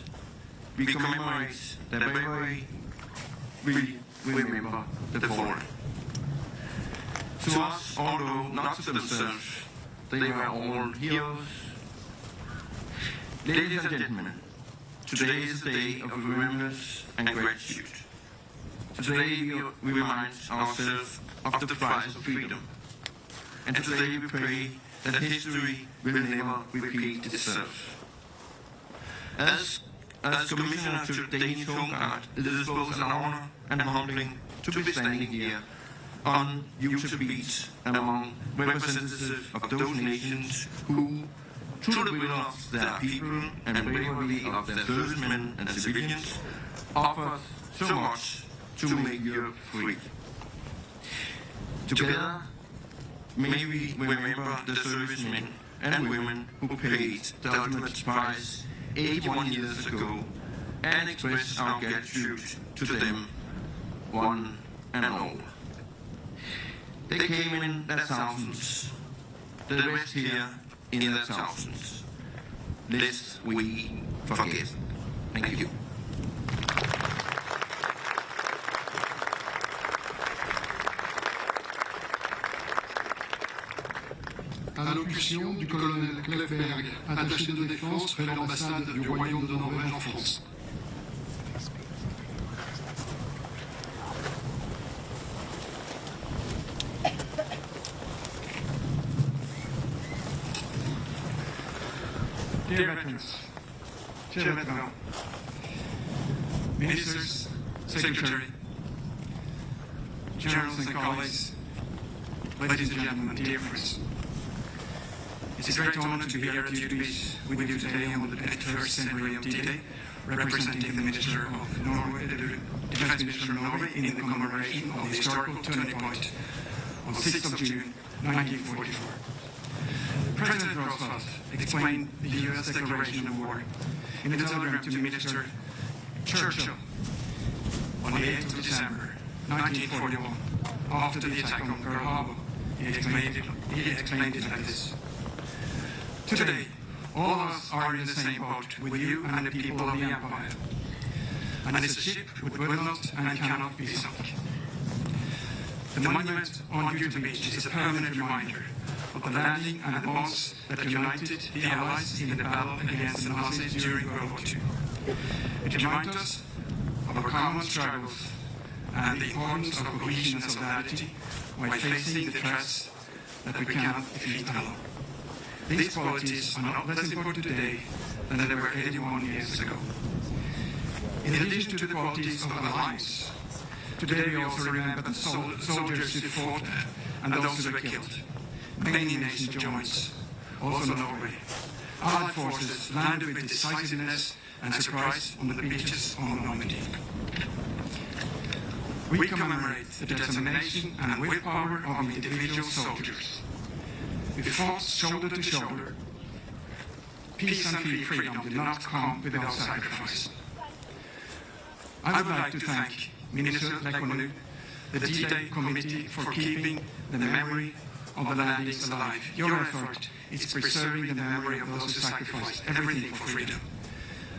We commemorate their bravery. We remember the fallen. To us, although not to themselves, they were all heroes. Ladies and gentlemen, today is a day of remembrance and gratitude. Today we remind ourselves of the price of freedom. And today we pray that history will never repeat itself. As Commissioner to the Danish Home Guard, it is both an honor and humbling to be standing here on Utah Beach among representatives of those nations who, through the will of their people and bravery of their servicemen and civilians, offer so much to make Europe free. Together, may we remember the servicemen and women who paid the ultimate price 81 years ago and express our gratitude to them, one and all. They came in their thousands, the rest here in their thousands. Lest we forget. Thank you. Allocution du colonel Kleberg, attaché de défense près de l'ambassade du Royaume de Norvège en France. Dear veterans, Chair Veteran, Ministers, Secretary, Generals and colleagues, ladies and gentlemen, dear friends. It's a great honor to be here at Utah Beach with you today on the 81st centenary of D-Day, representing the Minister of Norway, the Defense Minister of Norway in the commemoration of the historical turning point on 6th of June, 1944. President Roosevelt explained the U.S. declaration of war in a telegram to Minister Churchill on the 8th of December, 1941, after the attack on Pearl Harbor. He explained it like this. Today, all of us are in the same boat with you and the people of the Empire. And it's a ship which will not and cannot be sunk. The monument on Utah Beach is a permanent reminder of the landing and the bonds that united the Allies in the battle against the Nazis during World War II. It reminds us of our common struggles and the importance of cohesion and solidarity while facing the threats that we cannot defeat alone. These qualities are not less important today than they were 81 years ago. In addition to the qualities of alliance, today we also remember the soldiers who fought and those who were killed. Many nations joined, also Norway. Allied forces landed with decisiveness and surprise on the beaches of Normandy. We commemorate the determination and willpower of individual soldiers. We fought shoulder to shoulder. Peace and freedom did not come without sacrifice. I would like to thank Minister Lekonu, the D-Day Committee for keeping the memory of the landings alive. Your effort is preserving the memory of those who sacrificed everything for freedom.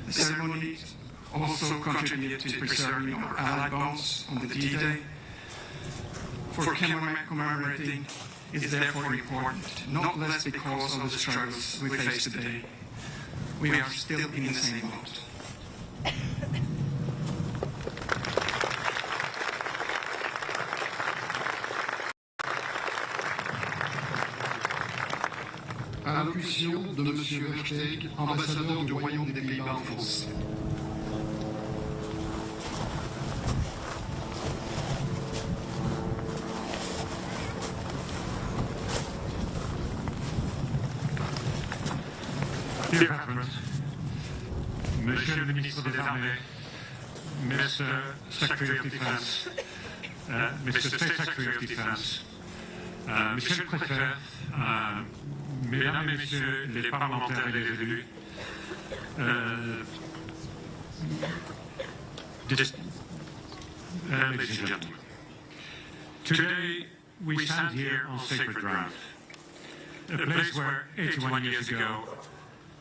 The ceremonies also contribute to preserving our Allied bonds on the D-Day. For commemorating is therefore important, not less because of the struggles we face today. We are still in the same boat. Allocution de M. Versteeg, ambassadeur du Royaume des Pays-Bas en France. Dear veterans, Monsieur le Ministre des Armées, Mr. Secretary of Defense, Mr. State Secretary of Defense, Monsieur le Préfet, Mesdames et Messieurs les parlementaires et les élus, ladies and gentlemen, today we stand here on sacred ground, a place where 81 years ago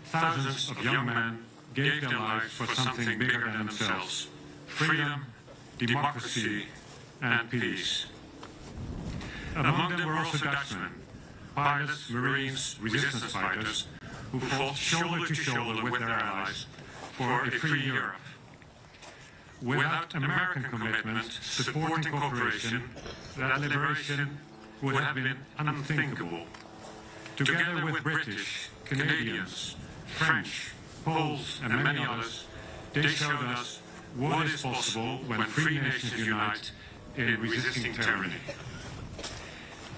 thousands of young men gave their lives for something bigger than themselves: freedom, democracy, and peace. Among them were also Dutchmen, pilots, Marines, resistance fighters, who fought shoulder to shoulder with their allies for a free Europe. Without American commitment, support and cooperation, that liberation would have been unthinkable. Together with British, Canadians, French, Poles and many others, they showed us what is possible when free nations unite in resisting tyranny.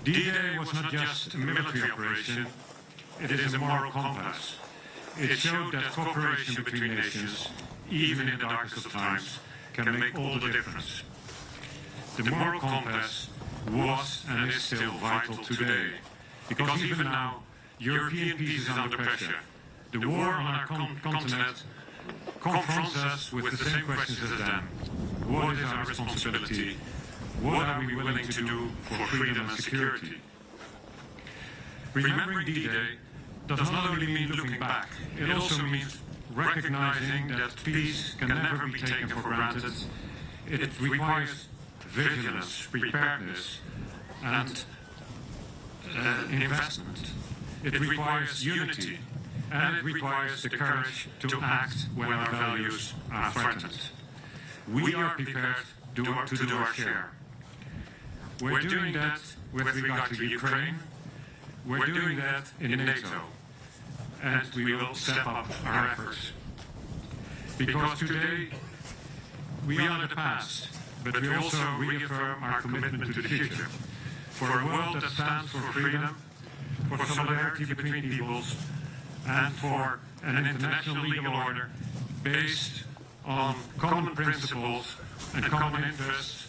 D-Day was not just a military operation, it is a moral compass. It showed that cooperation between nations, even in the darkest of times, can make all the difference. The moral compass was and is still vital today, because even now, European peace is under pressure. The war on our continent confronts us with the same questions as them. What is our responsibility? What are we willing to do for freedom and security? Remembering D-Day does not only mean looking back, it also means recognizing that peace can never be taken for granted. It requires vigilance, preparedness, and investment. It requires unity, and it requires the courage to act when our values are threatened. We are prepared to do our share. We're doing that with regard to Ukraine. We're doing that in NATO. And we will step up our efforts. Because today, we honor the past, but we also reaffirm our commitment to the future. For a world that stands for freedom, for solidarity between peoples, and for an international legal order based on common principles and common interests